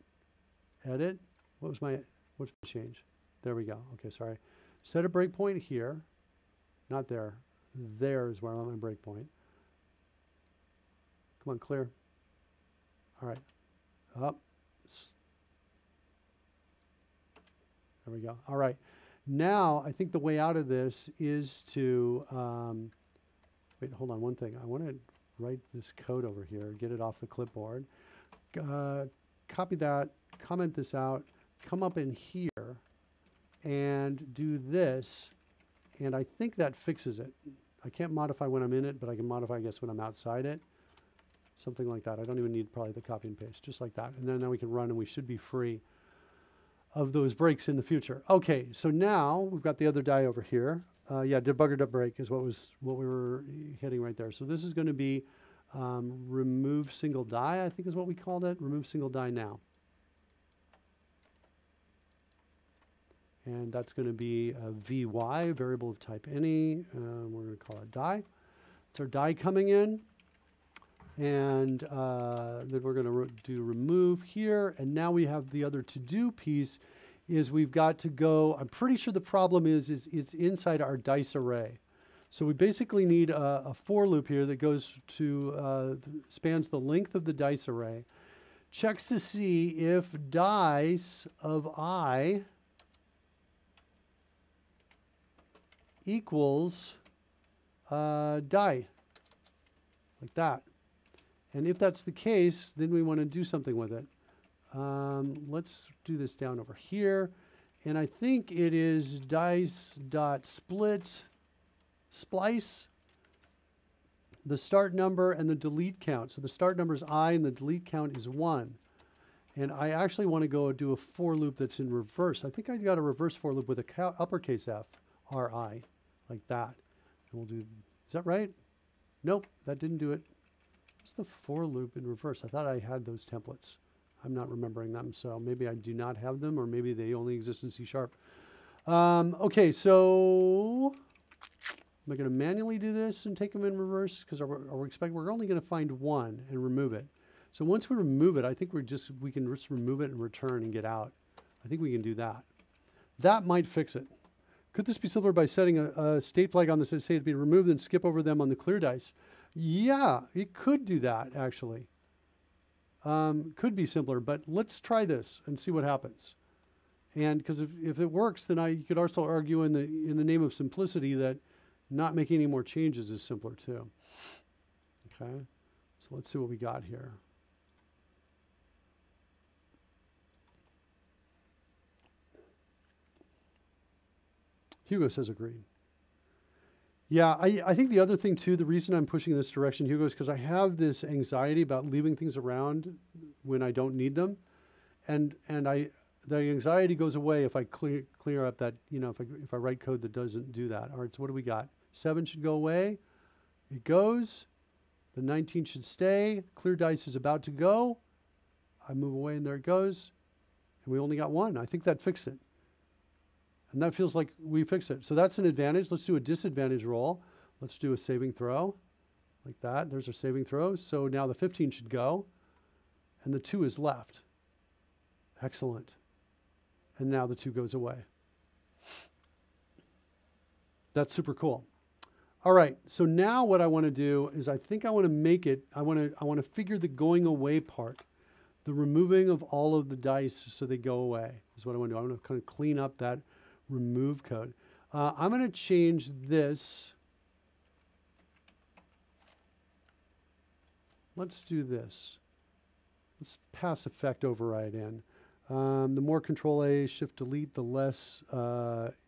Edit. What's my change? There we go. Okay, sorry. Set a breakpoint here. Not there. There is where I want my breakpoint. Come on, clear. All right. Up. There we go. All right. Now, I think the way out of this is to, wait, hold on one thing. I want to write this code over here, get it off the clipboard, copy that, comment this out, come up in here, and do this, and I think that fixes it. I can't modify when I'm in it, but I can modify, I guess, when I'm outside it. Something like that. I don't even need probably the copy and paste, just like that. And then now we can run, and we should be free of those breaks in the future. Okay, so now we've got the other die over here. Yeah, debugger.break is what we were hitting right there. So this is going to be remove single die, I think is what we called it. Remove single die now. And that's going to be a VY, variable of type any. We're going to call it die. It's our die coming in. And then we're going to do remove here. And now we have the other to-do piece is we've got to go, I'm pretty sure the problem is it's inside our dice array. So we basically need a for loop here that goes to, spans the length of the dice array, checks to see if dice of I equals die, like that. And if that's the case, then we want to do something with it. Let's do this down over here. And I think it is dice.split splice the start number and the delete count. So the start number is I and the delete count is 1. And I actually want to go do a for loop that's in reverse. I think I got a reverse for loop with a uppercase F, R-I, like that. And we'll do, is that right? Nope, that didn't do it. What's the for loop in reverse? I thought I had those templates. I'm not remembering them, so maybe I do not have them, or maybe they only exist in C#. Okay, so am I going to manually do this and take them in reverse? Because we're only going to find one and remove it. So once we remove it, I think we can just remove it and return and get out. I think we can do that. That might fix it. Could this be simpler by setting a state flag on this and say it'd be removed and skip over them on the clear dice? Yeah, it could do that, actually. Could be simpler, but let's try this and see what happens. And because if it works, then you could also argue in the name of simplicity that not making any more changes is simpler too. Okay, so let's see what we got here. Hugo says agreed. Yeah, I think the other thing too, the reason I'm pushing in this direction, Hugo, is because I have this anxiety about leaving things around when I don't need them. And the anxiety goes away if I clear up that, if I write code that doesn't do that. All right, so what do we got? 7 should go away. It goes. The 19 should stay. Clear dice is about to go. I move away and there it goes. And we only got 1. I think that fixed it. And that feels like we fixed it. So that's an advantage. Let's do a disadvantage roll. Let's do a saving throw like that. There's our saving throw. So now the 15 should go and the 2 is left. Excellent. And now the 2 goes away. That's super cool. All right. So now what I want to do is I think I want to make it, I want to figure the going away part, the removing of all of the dice so they go away is what I want to do. I want to kind of clean up that remove code. I'm going to change this. Let's do this. Let's pass effect override in. The more control A, shift delete, the less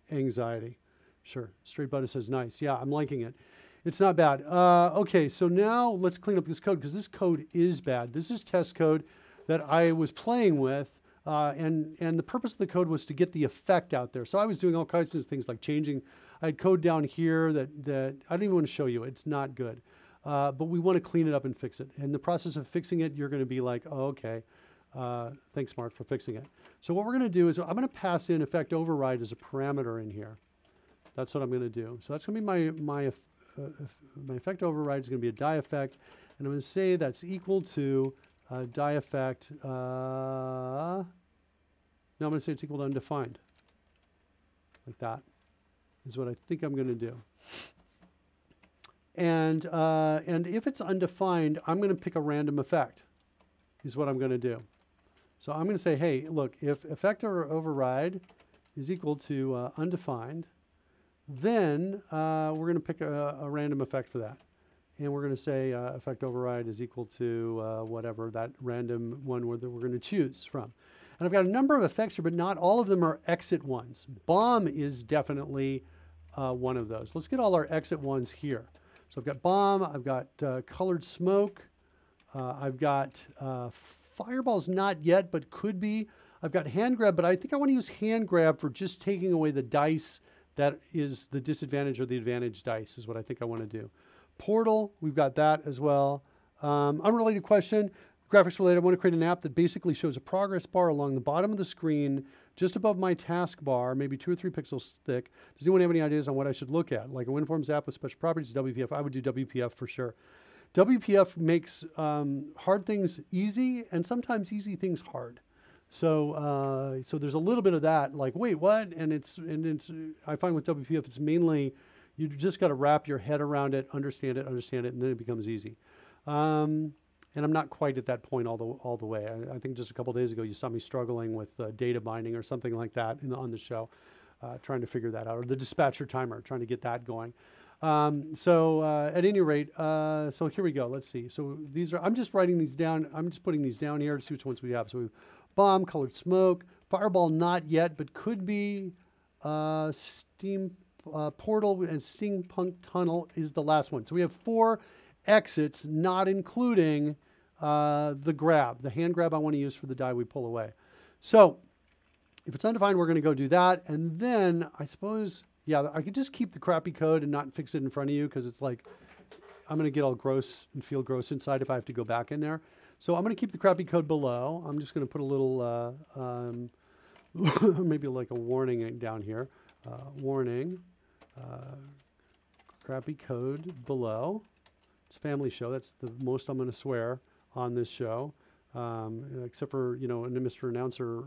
anxiety. Sure. Straight Butter says nice. Yeah, I'm liking it. It's not bad. Okay, so now let's clean up this code because this code is bad. This is test code that I was playing with. And the purpose of the code was to get the effect out there. So I was doing all kinds of things like changing. I had code down here that I don't even want to show you. It's not good. But we want to clean it up and fix it. In the process of fixing it, you're going to be like, oh, okay. Thanks, Mark, for fixing it. So what we're going to do is I'm going to pass in effect override as a parameter in here. That's what I'm going to do. So that's going to be my effect override is going to be a die effect. And I'm going to say that's equal to die effect. No, I'm going to say it's equal to undefined. Like that is what I think I'm going to do. And if it's undefined, I'm going to pick a random effect is what I'm going to do. So I'm going to say, hey, look, if effect or override is equal to undefined, then we're going to pick a random effect for that. And we're going to say effect override is equal to whatever that random one that we're going to choose from. And I've got a number of effects here, but not all of them are exit ones. Bomb is definitely one of those. Let's get all our exit ones here. So I've got bomb, I've got colored smoke, I've got fireballs not yet, but could be. I've got hand grab, but I think I want to use hand grab for just taking away the dice that is the disadvantage or the advantage dice is what I think I want to do. Portal, we've got that as well. Unrelated question, graphics related. I want to create an app that basically shows a progress bar along the bottom of the screen, just above my taskbar, maybe 2 or 3 pixels thick. Does anyone have any ideas on what I should look at? Like a WinForms app with special properties, WPF. I would do WPF for sure. WPF makes hard things easy and sometimes easy things hard. So so there's a little bit of that, like, wait, what? And it's I find with WPF, it's mainly you just got to wrap your head around it, understand it, and then it becomes easy. And I'm not quite at that point all the way. I think just a couple of days ago, you saw me struggling with data binding or something like that on the show, trying to figure that out, or the dispatcher timer, trying to get that going. At any rate, so here we go. Let's see. So these are, I'm just writing these down. I'm just putting these down here to see which ones we have. So we have bomb, colored smoke, fireball, not yet, but could be, steam portal, and steampunk tunnel is the last one. So we have 4 exits, not including the hand grab I want to use for the die we pull away. So if it's undefined, we're going to go do that. And then I suppose, yeah, I could just keep the crappy code and not fix it in front of you, because it's like, I'm going to get all gross and feel gross inside if I have to go back in there. So I'm going to keep the crappy code below. I'm just going to put a little, maybe like a warning down here. Warning, crappy code below. It's a family show. That's the most I'm going to swear on this show. Except for, you know, Mr. Announcer,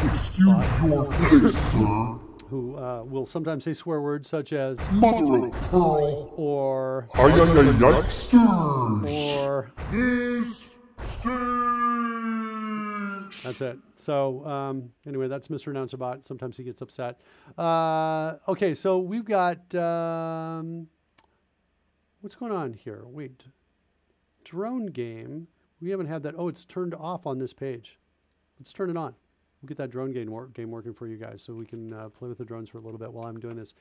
Excuse your face, sir. Who will sometimes say swear words such as Mother of pearl. Or Or this stinks. That's it. So anyway, that's Mr. Announcer Bot. Sometimes he gets upset. Okay, so we've got what's going on here? Wait, drone game. We haven't had that. Oh, it's turned off on this page. Let's turn it on. We'll get that drone game working for you guys, so we can play with the drones for a little bit while I'm doing this.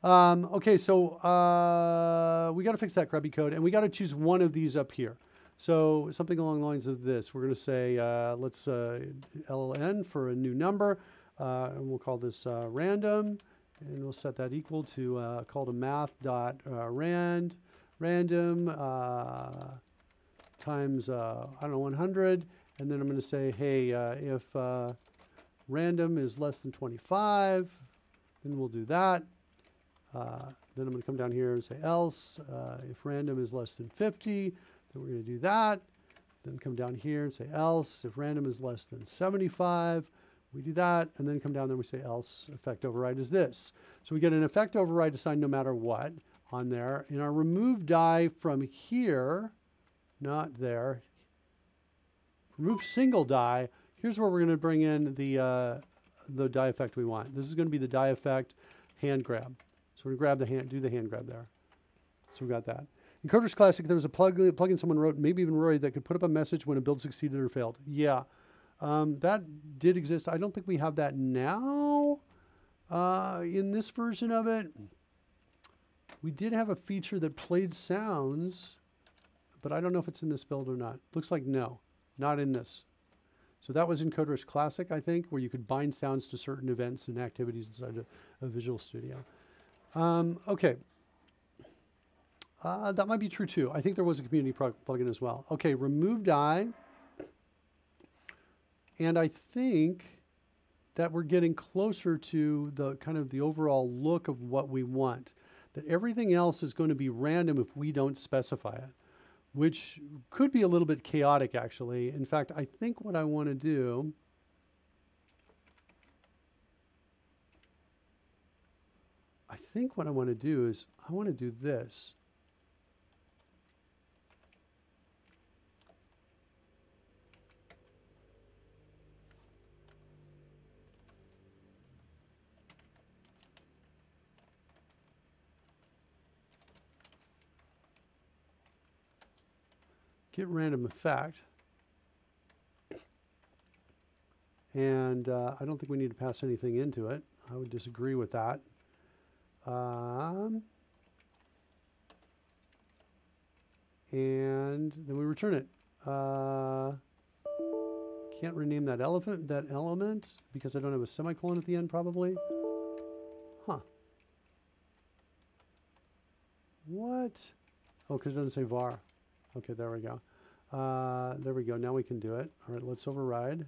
Okay, so we got to fix that crappy code, and we got to choose one of these up here. So something along the lines of this. We're going to say, let's LLN for a new number, and we'll call this random, and we'll set that equal to call to math.rand, random times, I don't know, 100. And then I'm going to say, hey, if random is less than 25, then we'll do that. Then I'm going to come down here and say else. If random is less than 50, then we're going to do that. Then come down here and say else. If random is less than 75, we do that. And then come down there and we say else. Effect override is this. So we get an effect override assigned no matter what on there. In our remove die from here, not there, remove single die, here's where we're going to bring in the die effect we want. This is going to be the die effect hand grab. So we're going to grab the hand, do the hand grab there. So we got that. In CodeRushed Classic, there was a plugin someone wrote, maybe even Rory, that could put up a message when a build succeeded or failed. Yeah, that did exist. I don't think we have that now in this version of it. We did have a feature that played sounds, but I don't know if it's in this build or not. Looks like no, not in this. So that was in CodeRushed Classic, I think, where you could bind sounds to certain events and activities inside a Visual Studio. Okay. That might be true too. I think there was a community plugin as well. Okay, remove die. And I think that we're getting closer to the kind of the overall look of what we want. That everything else is going to be random if we don't specify it, which could be a little bit chaotic actually. In fact, I think what I want to do is I want to do this. Get random effect. And I don't think we need to pass anything into it. I would disagree with that. And then we return it. Can't rename that element because I don't have a semicolon at the end probably. Huh. What? Oh, because it doesn't say var. Okay, there we go. There we go. Now we can do it. All right, let's override.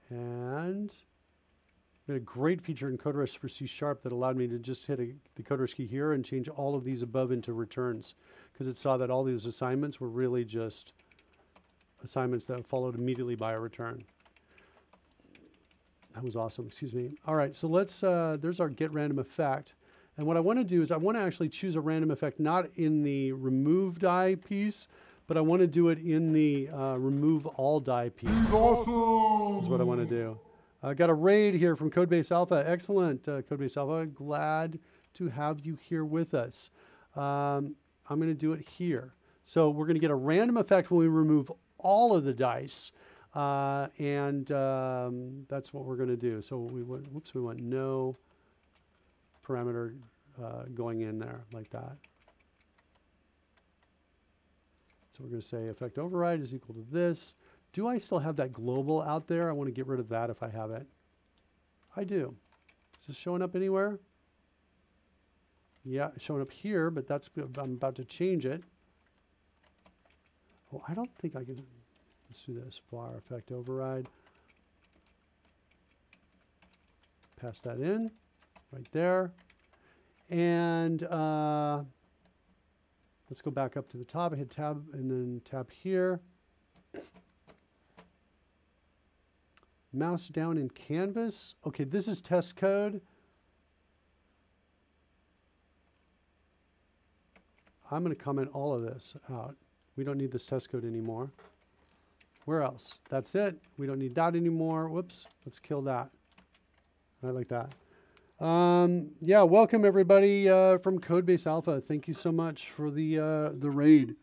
And we had a great feature in CodeRushed for C# that allowed me to just hit the CodeRushed key here and change all of these above into returns, because it saw that all these assignments were really just assignments that followed immediately by a return. That was awesome, excuse me. All right, so let's, there's our get random effect. And what I want to do is I want to actually choose a random effect, not in the remove die piece, but I want to do it in the remove all die piece. Awesome! Is what I want to do. I got a raid here from Codebase Alpha. Excellent, Codebase Alpha. Glad to have you here with us. I'm going to do it here. So we're going to get a random effect when we remove all of the dice. And that's what we're going to do. So we went, whoops, we want no parameter going in there like that. So we're going to say effect override is equal to this. Do I still have that global out there? I want to get rid of that if I have it. I do. Is this showing up anywhere? Yeah, it's showing up here, but that's, I'm about to change it. Oh, I don't think I can. Let's do this. Var effect override. Pass that in right there. And let's go back up to the top. I hit tab and then tab here. Mouse down in Canvas. Okay, this is test code. I'm going to comment all of this out. We don't need this test code anymore. Where else? That's it. We don't need that anymore. Whoops. Let's kill that. I like that. Yeah, welcome everybody from Codebase Alpha. Thank you so much for the raid.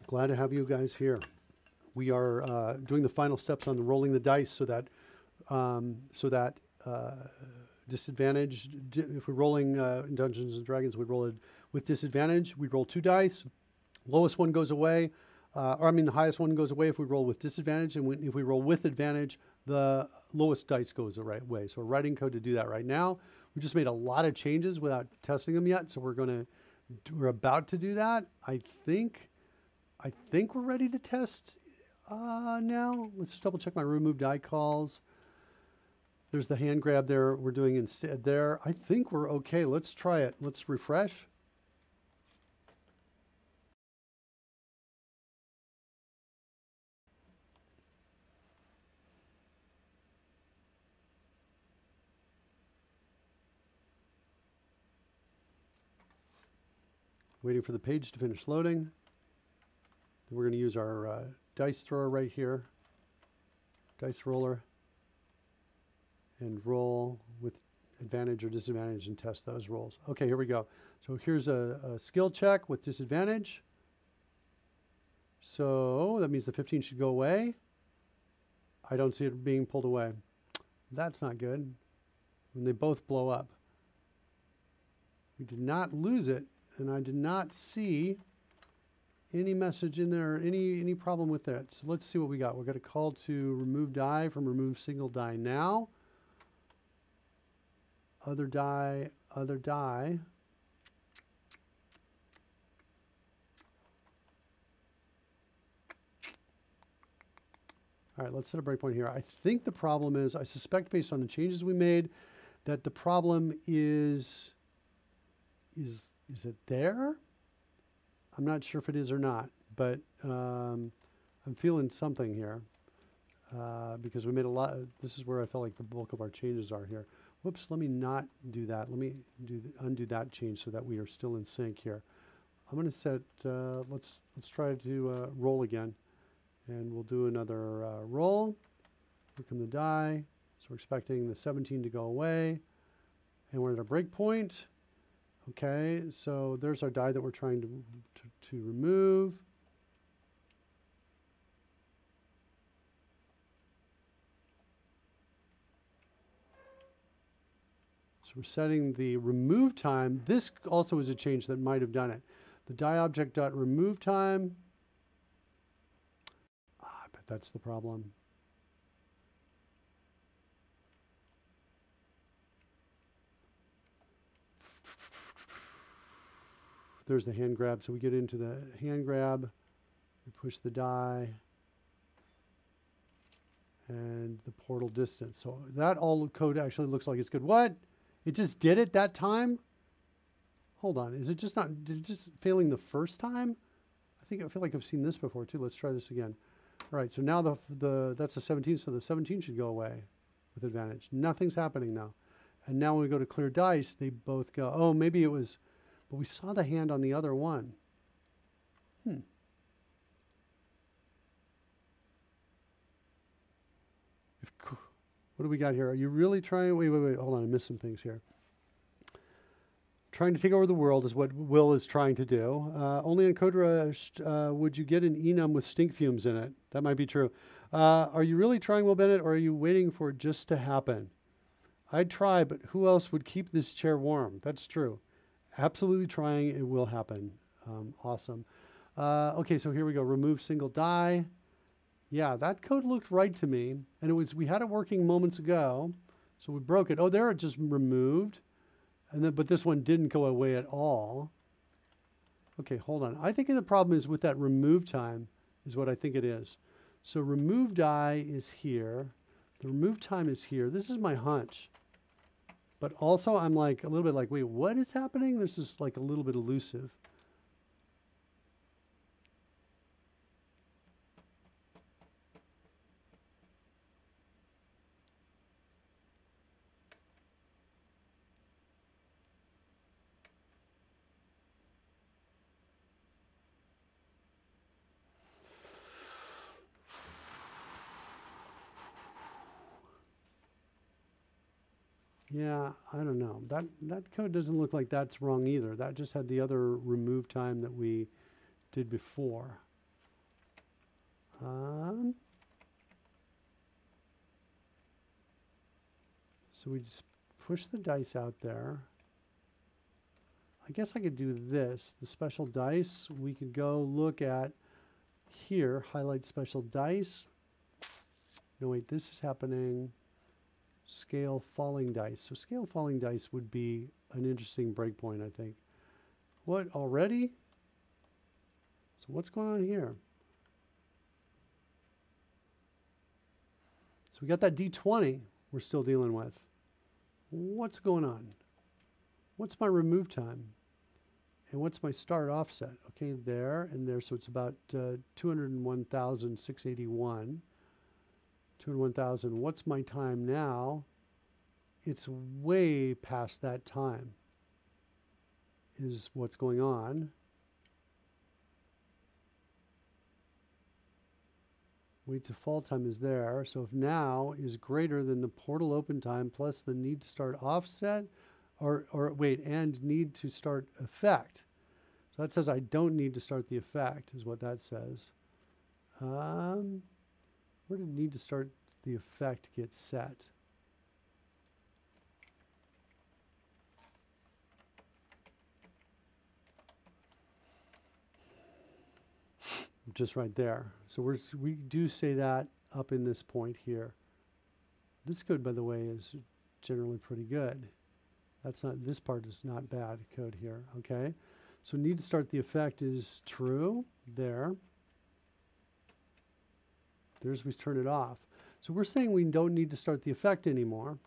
Glad to have you guys here. We are doing the final steps on the rolling the dice so that disadvantage, if we're rolling in Dungeons and Dragons, we'd roll it with disadvantage. We'd roll 2 dice. Lowest one goes away. Or I mean, the highest one goes away if we roll with disadvantage. And if we roll with advantage, the lowest dice goes the right way. So we're writing code to do that right now. We just made a lot of changes without testing them yet. So we're about to do that. I think we're ready to test now. Let's just double check my remove die calls. There's the hand grab there. We're doing instead there. I think we're okay. Let's try it. Let's refresh. Waiting for the page to finish loading. Then we're going to use our dice thrower right here, dice roller, and roll with advantage or disadvantage and test those rolls. Okay, here we go. So here's a skill check with disadvantage. So that means the 15 should go away. I don't see it being pulled away. That's not good. When they both blow up. We did not lose it. And I did not see any message in there, any problem with that. So let's see what we got. We've got a call to remove die from remove single die now. Other die, other die. All right, let's set a breakpoint here. I think the problem is, I suspect based on the changes we made, that the problem is it there? I'm not sure if it is or not, but I'm feeling something here because we made a lot. This is where I felt like the bulk of our changes are here. Whoops, let me not do that. Let me undo that change so that we are still in sync here. I'm going to set, let's try to roll again, and we'll do another roll. Here come the die. So we're expecting the 17 to go away, and we're at a breakpoint. Okay, so there's our die that we're trying to remove. So we're setting the remove time. This also is a change that might have done it. The die object dot remove time. I bet that's the problem. There's the hand grab. So we get into the hand grab, we push the die, and the portal distance. So that all code actually looks like it's good. What? It just did it that time? Hold on. Is it just not, did it just failing the first time? I I feel like I've seen this before too. Let's try this again. All right, so now that's a 17, so the 17 should go away with advantage. Nothing's happening now. And now when we go to clear dice, they both go. Oh, maybe it was, but we saw the hand on the other one. What do we got here? Are you really trying? Wait. Hold on, I missed some things here. Trying to take over the world is what Will is trying to do. Only on CodeRushed would you get an enum with stink fumes in it. That might be true. Are you really trying, Will Bennett, or are you waiting for it just to happen? I'd try, but who else would keep this chair warm? That's true. Absolutely trying. It will happen. Awesome. Okay, so here we go. Remove single die. Yeah, that code looked right to me. And we had it working moments ago. So we broke it. Oh, there it just removed. And then, but this one didn't go away at all. Okay, hold on. I think the problem is with that remove time is what I think it is. So remove die is here. The remove time is here. This is my hunch. But also I'm like a little bit like, wait, what is happening? This is like a little bit elusive. Yeah, I don't know. That code doesn't look like that's wrong either. That just had the other remove time that we did before. So we just push the dice out there. I guess I could do this. The special dice, we could go look at here, highlight special dice. No, wait, this is happening. Scale falling dice. So scale falling dice would be an interesting breakpoint, I think. What, already? So what's going on here? So we got that D20 we're still dealing with. What's going on? What's my remove time? And what's my start offset? Okay, there and there. So it's about 201,681. 201,000. What's my time now? It's way past that time is what's going on. Wait to fall time is there. So if now is greater than the portal open time plus the need to start offset or wait, and need to start effect. So that says I don't need to start the effect is what that says. Where did need to start the effect get set? Just right there. So we do say that up in this point here. This code, by the way, is generally pretty good. That's not, this part is not bad code here, okay? So need to start the effect is true there. There's, we turn it off. So we're saying we don't need to start the effect anymore.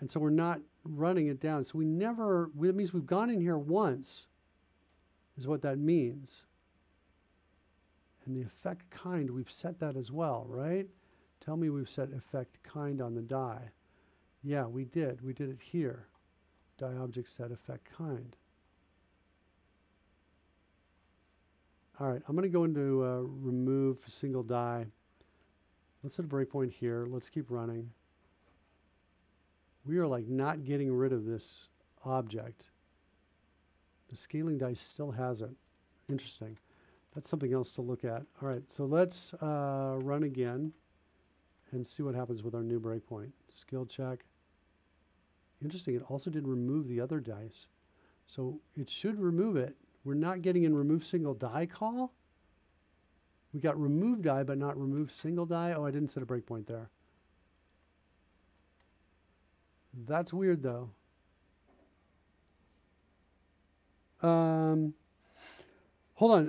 And so we're not running it down. So that means we've gone in here once, is what that means. And the effect kind, we've set that as well, right? Tell me we've set effect kind on the die. Yeah, we did. We did it here. Die object set effect kind. All right, I'm going to go into remove single die. Let's set a breakpoint here. Let's keep running. We are like not getting rid of this object. The scaling dice still has it. Interesting. That's something else to look at. All right, so let's run again and see what happens with our new breakpoint. Skill check. Interesting, it also did remove the other dice. So it should remove it. We're not getting in remove single die call. We got remove die, but not remove single die. Oh, I didn't set a breakpoint there. That's weird, though. Hold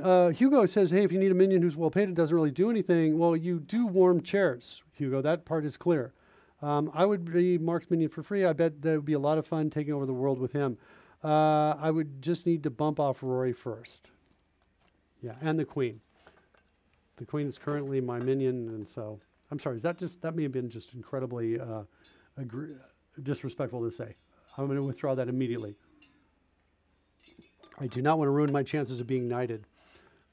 on. Hugo says, hey, if you need a minion who's well paid and doesn't really do anything, well, you do warm chairs, Hugo. That part is clear. I would be Mark's minion for free. I bet that would be a lot of fun taking over the world with him. I would just need to bump off Rory first. Yeah, and the queen. The queen is currently my minion, and so I'm sorry. Is that just that may have been just incredibly disrespectful to say? I'm going to withdraw that immediately. I do not want to ruin my chances of being knighted.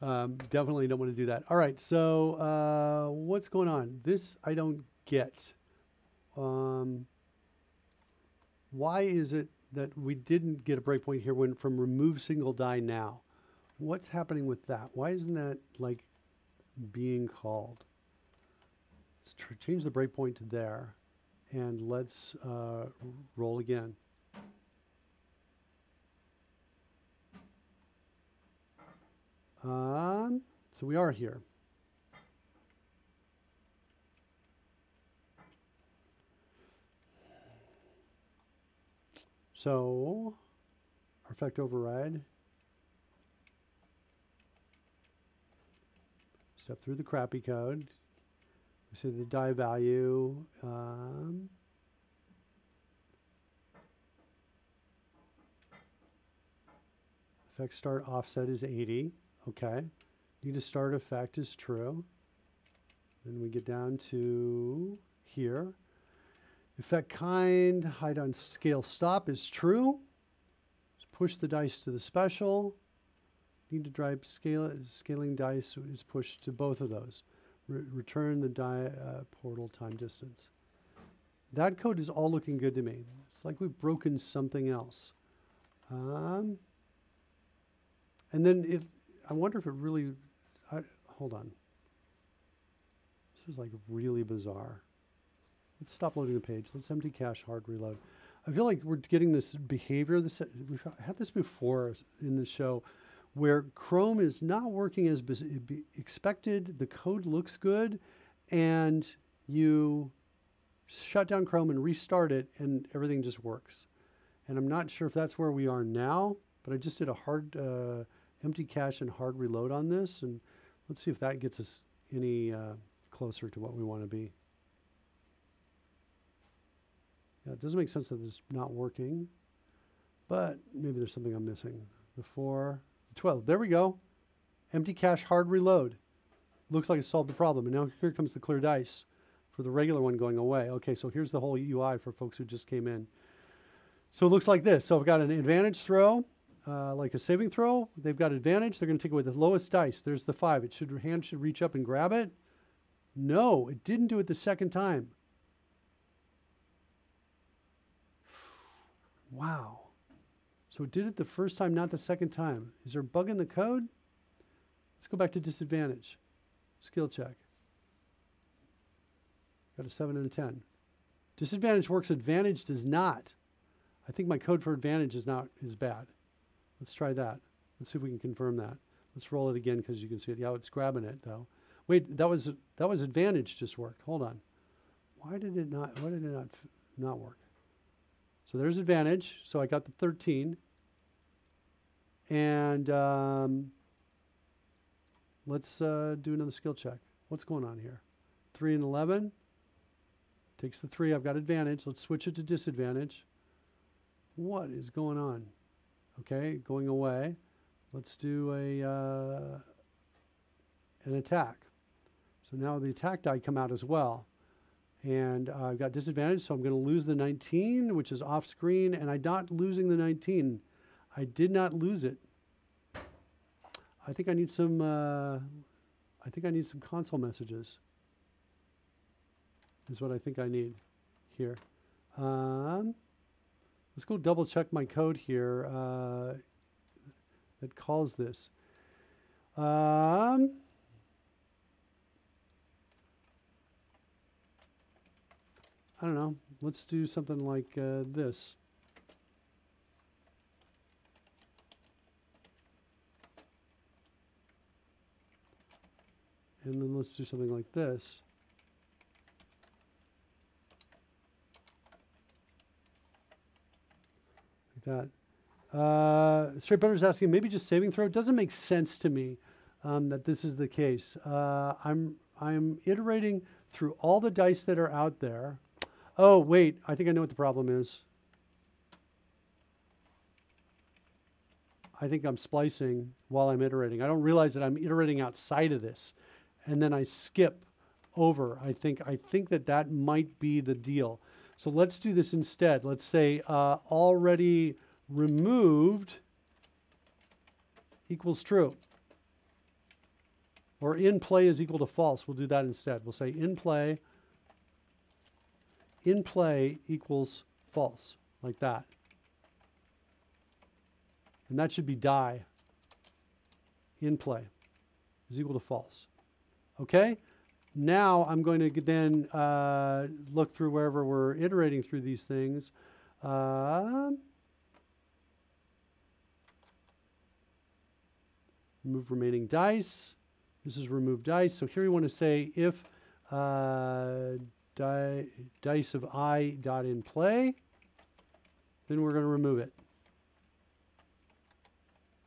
Definitely don't want to do that. All right, so what's going on? This I don't get. Why is it that we didn't get a breakpoint here when from remove single die now? What's happening with that? Why isn't that like being called? Let's change the breakpoint to there, and let's roll again. So we are here. So, effect override. Step through the crappy code. We say the die value. Effect start offset is 80. Okay. Need to start effect is true. Then we get down to here. Effect kind, hide on scale stop is true. Just push the dice to the special. Need to drive scaling dice is pushed to both of those. Return the die portal time distance. That code is all looking good to me. It's like we've broken something else. And then if I wonder if it really, hold on. This is like really bizarre. Let's stop loading the page. Let's empty cache, hard reload. I feel like we're getting this behavior. We've had this before in the show where Chrome is not working as expected. The code looks good and you shut down Chrome and restart it and everything just works. And I'm not sure if that's where we are now, but I just did a hard empty cache and hard reload on this. And let's see if that gets us any closer to what we want to be. Yeah, it doesn't make sense that it's not working, but maybe there's something I'm missing. The 4, the 12, there we go. Empty cache, hard reload. Looks like it solved the problem. And now here comes the clear dice for the regular one going away. Okay, so here's the whole UI for folks who just came in. So it looks like this. So I've got an advantage throw, like a saving throw. They've got advantage. They're going to take away the lowest dice. There's the 5. Hand should reach up and grab it. No, it didn't do it the second time. Wow. So it did it the first time, not the second time. Is there a bug in the code? Let's go back to disadvantage. Skill check. Got a 7 and a 10. Disadvantage works, advantage does not. I think my code for advantage is bad. Let's try that. Let's see if we can confirm that. Let's roll it again because you can see it. Yeah, it's grabbing it though. Wait, that was advantage just worked. Hold on. Why did it not work? So there's advantage. So I got the 13. And let's do another skill check. What's going on here? 3 and 11. Takes the 3. I've got advantage. Let's switch it to disadvantage. What is going on? Okay, going away. Let's do an attack. So now the attack die come out as well. And I've got disadvantage, so I'm going to lose the 19, which is off screen, and I'm not losing the 19. I did not lose it. I think I need some console messages. Is what I think I need here. Let's go double check my code here that calls this. I don't know. Let's do something like this. And then let's do something like this. Like that. Straight Butter's asking, maybe just saving throw. It doesn't make sense to me that this is the case. I'm iterating through all the dice that are out there. Oh, wait, I think I know what the problem is. I think I'm splicing while I'm iterating. I don't realize that I'm iterating outside of this. And then I skip over. I think that might be the deal. So let's do this instead. Let's say already removed equals true. Or in play is equal to false. We'll do that instead. We'll say in play equals false, like that. And that should be die. In play is equal to false. Okay? Now I'm going to then look through wherever we're iterating through these things. Remove remaining dice. This is remove dice. So here we want to say if dice of I dot in play, then we're going to remove it.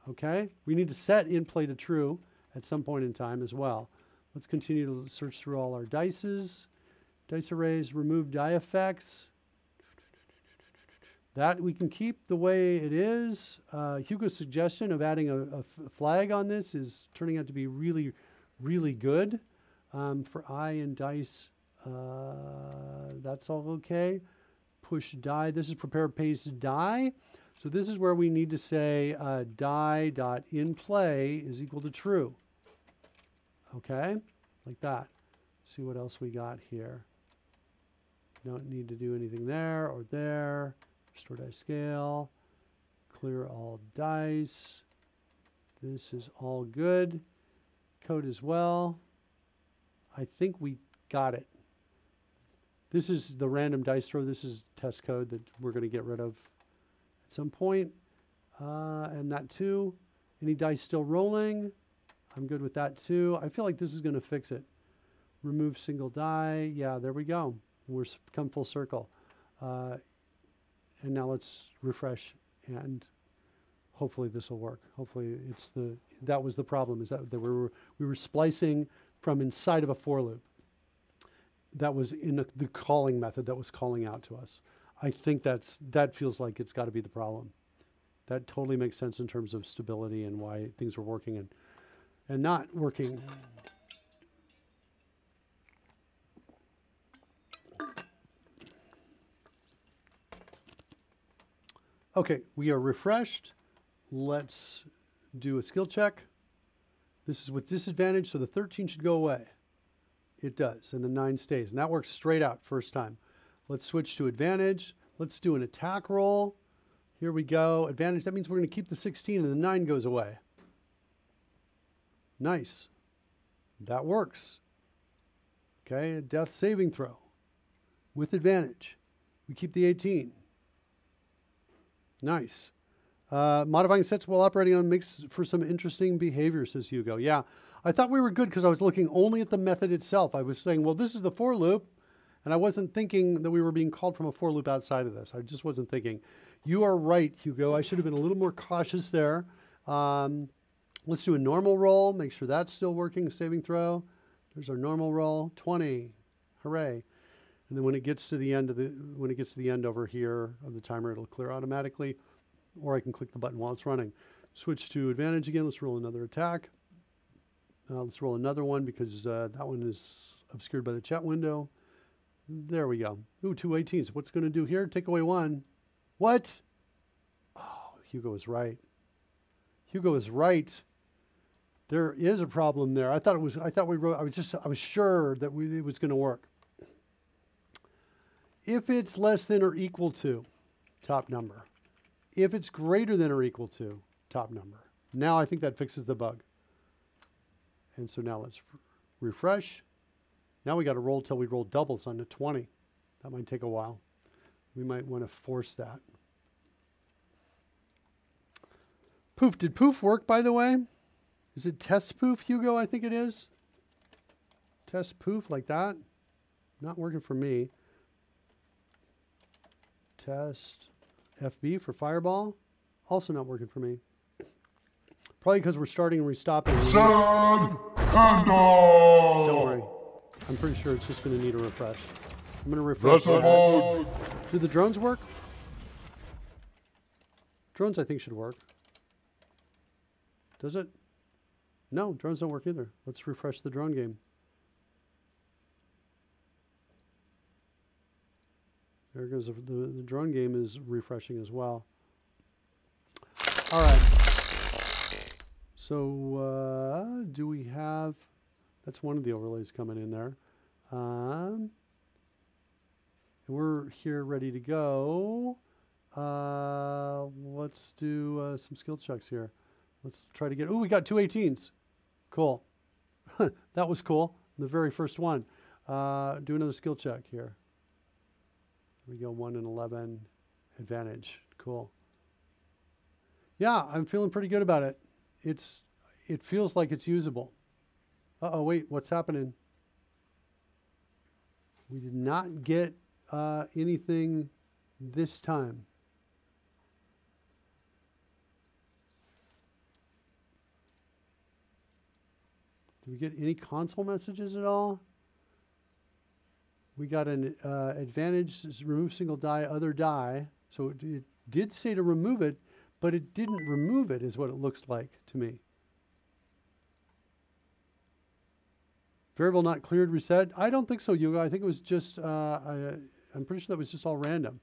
Okay? We need to set in play to true at some point in time as well. Let's continue to search through all our dices. Dice arrays, remove die effects. That we can keep the way it is. Hugo's suggestion of adding a flag on this is turning out to be really, really good. For I and dice, that's all okay. Push die. This is prepare paste die. So this is where we need to say die dot in play is equal to true. Okay, like that. See what else we got here. Don't need to do anything there or there. Restore dice scale. Clear all dice. This is all good. Code as well. I think we got it. This is the random dice throw. This is test code that we're going to get rid of at some point. And that too. Any dice still rolling? I'm good with that too. I feel like this is going to fix it. Remove single die. Yeah, there we go. We're come full circle. And now let's refresh, and hopefully this will work. Hopefully it's that was the problem, is that we were splicing from inside of a for loop. That was in the calling method that was calling out to us. I think that feels like it's got to be the problem. That totally makes sense in terms of stability and why things were working and not working. Okay, we are refreshed. Let's do a skill check. This is with disadvantage, so the 13 should go away. It does, and the 9 stays. And that works straight out first time. Let's switch to advantage. Let's do an attack roll. Here we go. Advantage, that means we're going to keep the 16 and the 9 goes away. Nice. That works. Okay, a death saving throw. With advantage. We keep the 18. Nice. Modifying sets while operating on makes for some interesting behavior, says Hugo. Yeah, I thought we were good because I was looking only at the method itself. I was saying, well, this is the for loop, and I wasn't thinking that we were being called from a for loop outside of this. I just wasn't thinking. You are right, Hugo. I should have been a little more cautious there. Let's do a normal roll. Make sure that's still working. Saving throw. There's our normal roll. 20. Hooray. And then when it gets to the end over here of the timer, it'll clear automatically, or I can click the button while it's running. Switch to advantage again. Let's roll another attack. Let's roll another one because that one is obscured by the chat window. There we go. Ooh, 2 18s. What's going to do here? Take away 1. What? Oh, Hugo is right. Hugo is right. There is a problem there. I was sure that it was going to work. If it's less than or equal to, top number. If it's greater than or equal to, top number. Now I think that fixes the bug. And so now let's refresh. Now we got to roll till we roll doubles on the 20. That might take a while. We might want to force that. Poof. Did poof work, by the way? Is it test poof, Hugo? I think it is. Test poof like that. Not working for me. Test FB for fireball. Also not working for me. Probably because we're starting and restopping. Don't worry. I'm pretty sure it's just going to need a refresh. I'm going to refresh. Do the drones work? Drones I think should work. Does it? No, drones don't work either. Let's refresh the drone game. There goes the drone game is refreshing as well. All right. So do we have? That's one of the overlays coming in there. We're here ready to go. Let's do some skill checks here. Let's try to get. Oh, we got 2 18s. Cool. That was cool. The very first one. Do another skill check here. We go 1 and 11 advantage. Cool. Yeah, I'm feeling pretty good about it. It feels like it's usable. Uh-oh, wait, what's happening? We did not get anything this time. Did we get any console messages at all? We got an advantage, remove single die, other die. So it did say to remove it, but it didn't remove it is what it looks like to me. Variable not cleared, reset. I don't think so, Yuga. I think it was just, I'm pretty sure that was just all random.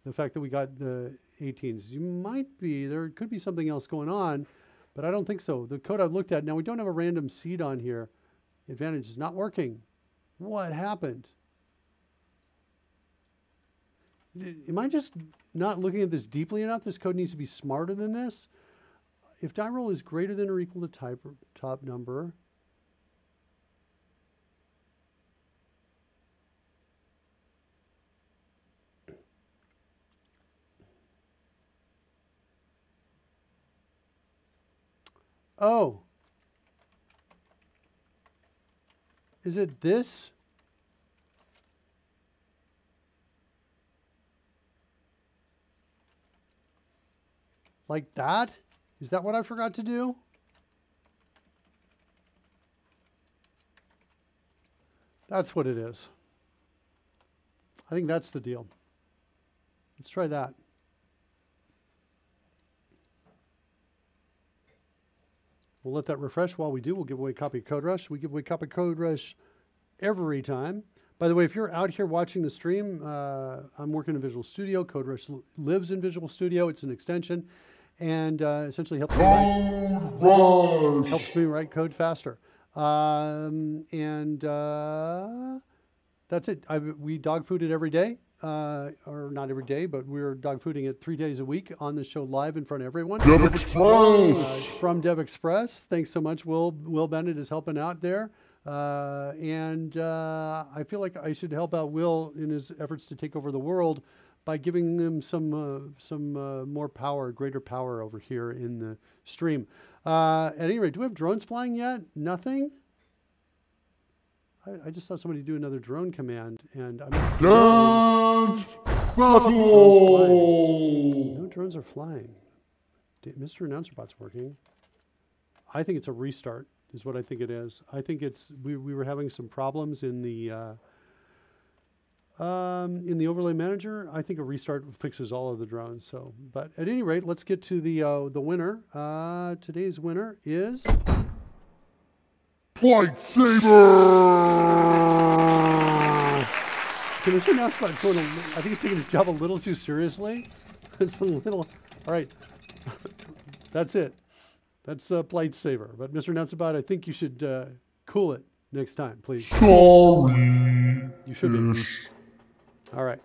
The fact that we got the 18s. You might be, there could be something else going on, but I don't think so. The code I've looked at, now we don't have a random seed on here. Advantage is not working. What happened? Am I just not looking at this deeply enough? This code needs to be smarter than this. If die roll is greater than or equal to top number, oh, is it this? Like that? Is that what I forgot to do? That's what it is. I think that's the deal. Let's try that. We'll let that refresh. While we do, we'll give away a copy of CodeRushed. We give away a copy of CodeRushed every time. By the way, if you're out here watching the stream, I'm working in Visual Studio. CodeRushed lives in Visual Studio. It's an extension, and essentially helps me write code faster. That's it. We dog food it every day, or not every day, but we're dog fooding it 3 days a week on the show live in front of everyone. Dev Express! From Dev Express. Thanks so much. Will Bennett is helping out there. I feel like I should help out Will in his efforts to take over the world by giving them some more power, greater power over here in the stream. At any rate, do we have drones flying yet? Nothing? I just saw somebody do another drone command, and I'm Dance battle! No drones are flying. Mr. Announcer Bot's working. I think it's a restart, is what I think it is. I think it's we were having some problems in the overlay manager. I think a restart fixes all of the drones. So, but at any rate, let's get to the winner. Today's winner is Lightsaber! Okay, Mr. Announcer Bot going. I think he's taking his job a little too seriously. It's a little. All right, that's it. That's Lightsaber. But Mr. Announcer Bot, I think you should cool it next time, please. Sorry. You should be. All right.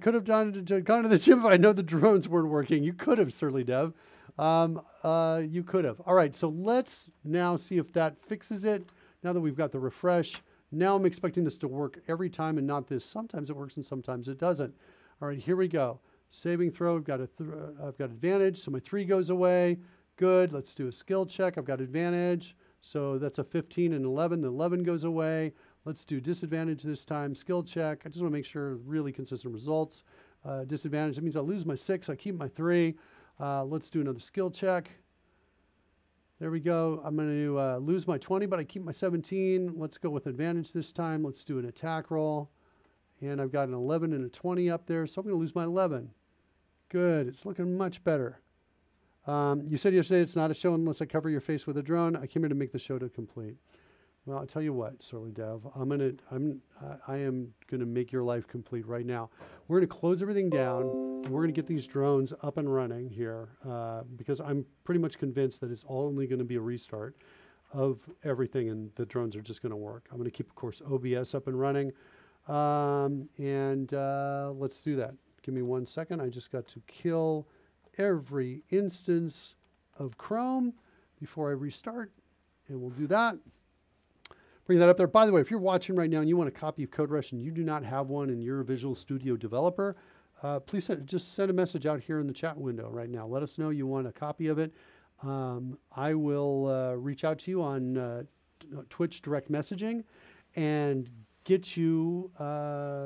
Could have gone to the gym if I know the drones weren't working. You could have, certainly, Dev. You could have. All right. So let's now see if that fixes it. Now that we've got the refresh. Now I'm expecting this to work every time and not this. Sometimes it works and sometimes it doesn't. All right. Here we go. Saving throw. I've got advantage. So my 3 goes away. Good. Let's do a skill check. I've got advantage. So that's a 15 and 11. The 11 goes away. Let's do disadvantage this time. Skill check. I just want to make sure really consistent results. Disadvantage. That means I lose my 6. I keep my 3. Let's do another skill check. There we go. I'm going to lose my 20, but I keep my 17. Let's go with advantage this time. Let's do an attack roll. And I've got an 11 and a 20 up there. So I'm going to lose my 11. Good. It's looking much better. You said yesterday it's not a show unless I cover your face with a drone. I came here to make the show to complete. Well, I'll tell you what, Surly Dev, I am gonna make your life complete right now. We're gonna close everything down, and we're gonna get these drones up and running here because I'm pretty much convinced that it's only gonna be a restart of everything, and the drones are just gonna work. I'm gonna keep, of course, OBS up and running, let's do that. Give me 1 second. I just got to kill every instance of Chrome before I restart, and we'll do that. Bring that up there. By the way, if you're watching right now and you want a copy of CodeRushed and you do not have one and you're a Visual Studio developer, please just send a message out here in the chat window right now. Let us know you want a copy of it. I will reach out to you on Twitch direct messaging and get you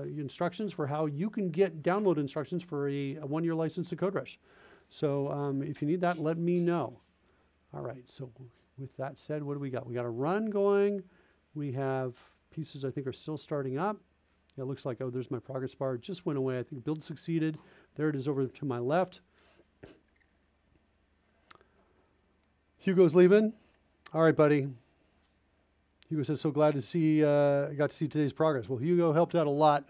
instructions for how you can get download instructions for a 1-year license to CodeRushed. So if you need that, let me know. All right. So with that said, what do we got? We got a run going. We have pieces I think are still starting up. Yeah, it looks like, oh, there's my progress bar. It just went away. I think build succeeded. There it is over to my left. Hugo's leaving. All right, buddy. Hugo says, so glad to see, got to see today's progress. Well, Hugo helped out a lot.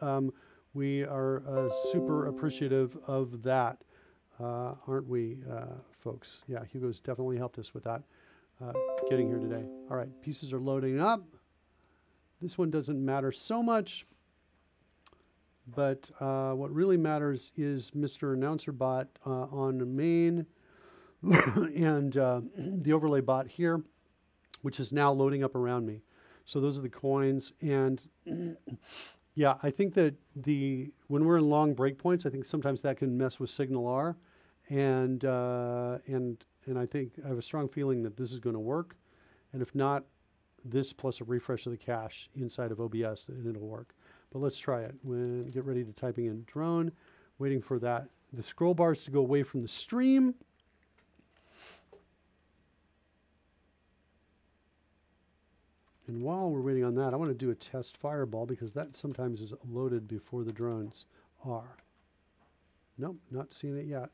We are super appreciative of that, aren't we, folks? Yeah, Hugo's definitely helped us with that, getting here today. All right, pieces are loading up. This one doesn't matter so much, but what really matters is Mr. Announcer Bot on the main and the overlay bot here, which is now loading up around me. So those are the coins. And yeah, I think that when we're in long breakpoints, I think sometimes that can mess with Signal R. And I think I have a strong feeling that this is going to work. And if not, this plus a refresh of the cache inside of OBS, and it'll work. But let's try it. Get ready to typing in drone, waiting for the scroll bars to go away from the stream. And while we're waiting on that, I want to do a test fireball because that sometimes is loaded before the drones are. Nope, not seeing it yet.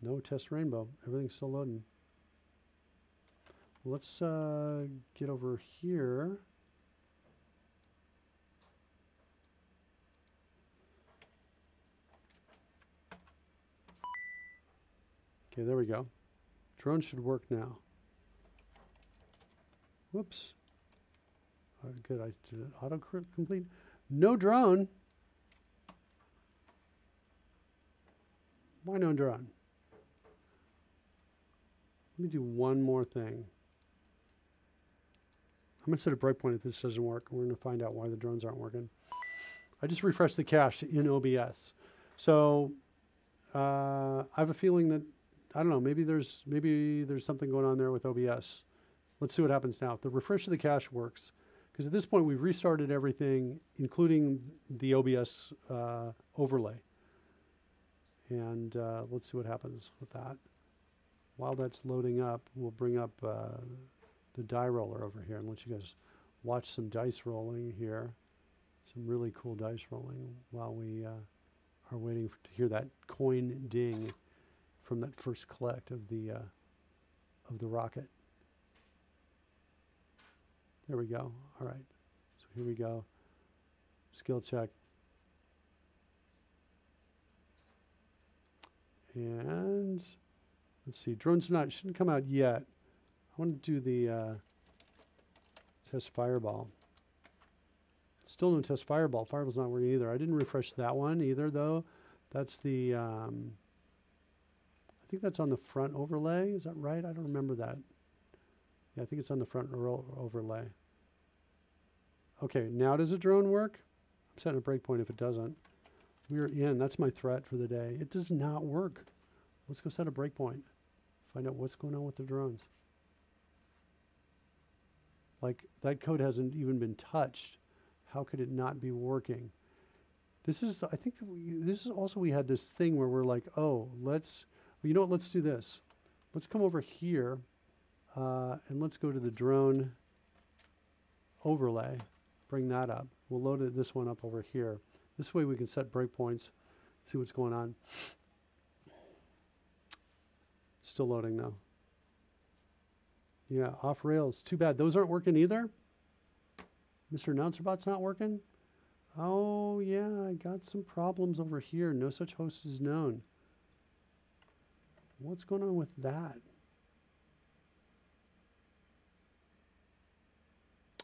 No test rainbow. Everything's still loading. Let's get over here. Okay, there we go. Drone should work now. Whoops. All right, good. I did auto-complete. No drone. Why no drone? Let me do one more thing. I'm going to set a breakpoint if this doesn't work. We're going to find out why the drones aren't working. I just refreshed the cache in OBS. So I have a feeling that, I don't know, maybe there's something going on there with OBS. Let's see what happens now. If the refresh of the cache works, because at this point we've restarted everything, including the OBS overlay. And let's see what happens with that. While that's loading up, we'll bring up the die roller over here and let you guys watch some dice rolling here. Some really cool dice rolling while we are waiting to hear that coin ding from that first collect of the rocket. There we go. All right. So here we go. Skill check. And let's see. Drones shouldn't come out yet. I want to do the test fireball. Still no test fireball. Fireball's not working either. I didn't refresh that one either, though. That's the, I think that's on the front overlay. Is that right? I don't remember that. Yeah, I think it's on the front overlay. Okay, now does a drone work? I'm setting a breakpoint if it doesn't. We're in. That's my threat for the day. It does not work. Let's go set a breakpoint. Find out what's going on with the drones. Like, that code hasn't even been touched. How could it not be working? This is, I think, this is also, we had this thing where we're like, oh, you know what, let's do this. Let's come over here and let's go to the drone overlay. Bring that up. We'll load this one up over here. This way we can set breakpoints, see what's going on. Still loading though. Yeah, off rails. Too bad. Those aren't working either. Mr. AnnouncerBot's not working. Oh yeah, I got some problems over here. No such host is known. What's going on with that?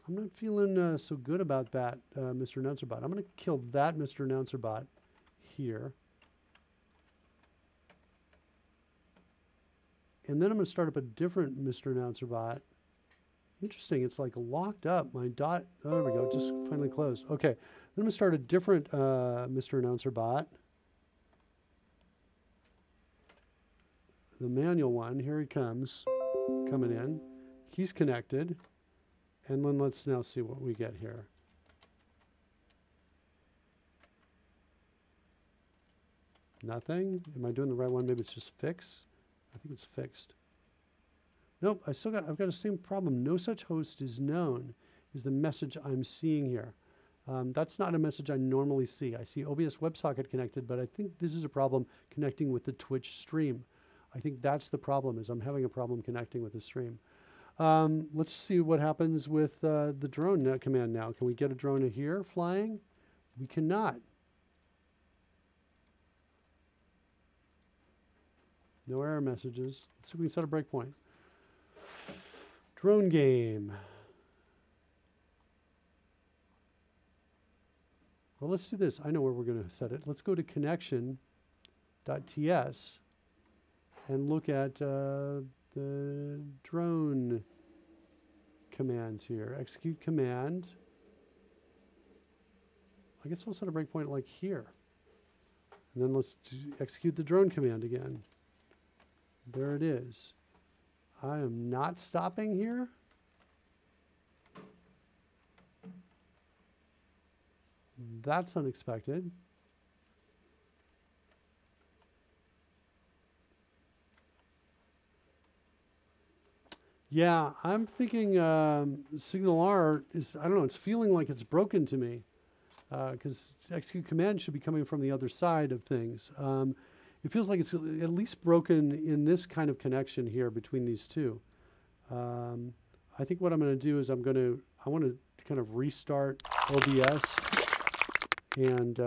I'm not feeling so good about that, Mr. AnnouncerBot. I'm going to kill that Mr. AnnouncerBot here. And then I'm going to start up a different Mr. AnnouncerBot. Interesting, it's like locked up. My dot, oh, there we go, just finally closed. Okay, then I'm going to start a different Mr. AnnouncerBot. The manual one, here he comes, coming in. He's connected. And then let's now see what we get here. Nothing? Am I doing the right one? Maybe it's just fix? I think it's fixed. Nope, I've got the same problem. No such host is known is the message I'm seeing here. That's not a message I normally see. I see OBS WebSocket connected, but I think this is a problem connecting with the Twitch stream. I think that's the problem, is I'm having a problem connecting with the stream. Let's see what happens with the drone command now. Can we get a drone here flying? We cannot. No error messages. Let's see if we can set a breakpoint. Drone game. Well, let's do this. I know where we're going to set it. Let's go to connection.ts and look at the drone commands here. Execute command. I guess we'll set a breakpoint like here. And then let's execute the drone command again. There it is. I am not stopping here. That's unexpected. Yeah, I'm thinking Signal R is, I don't know, it's feeling like it's broken to me because execute command should be coming from the other side of things. It feels like it's at least broken in this kind of connection here between these two. I think what I'm going to do is I want to kind of restart OBS and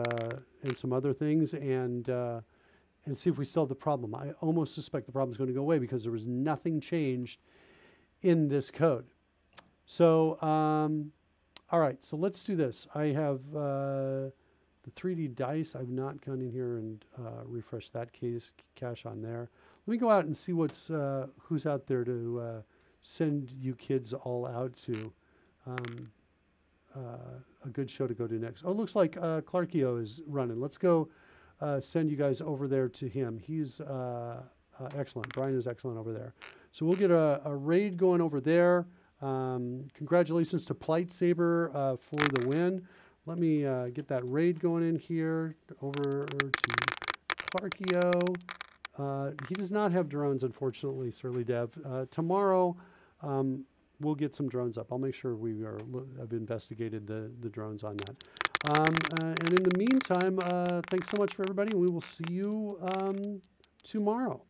some other things and see if we still have the problem. I almost suspect the problem is going to go away because there was nothing changed in this code. So, all right, so let's do this. I have the 3D dice. I've not gone in here and refreshed that cache on there. Let me go out and see who's out there to send you kids all out to. A good show to go to next. Oh, it looks like Clarkio is running. Let's go send you guys over there to him. He's excellent. Brian is excellent over there. So we'll get a raid going over there. Congratulations to Plightsaber for the win. Let me get that raid going in here over to Clarkio. He does not have drones, unfortunately, Surly Dev. Tomorrow, we'll get some drones up. I'll make sure I've investigated the drones on that. And in the meantime, thanks so much for everybody. We will see you tomorrow.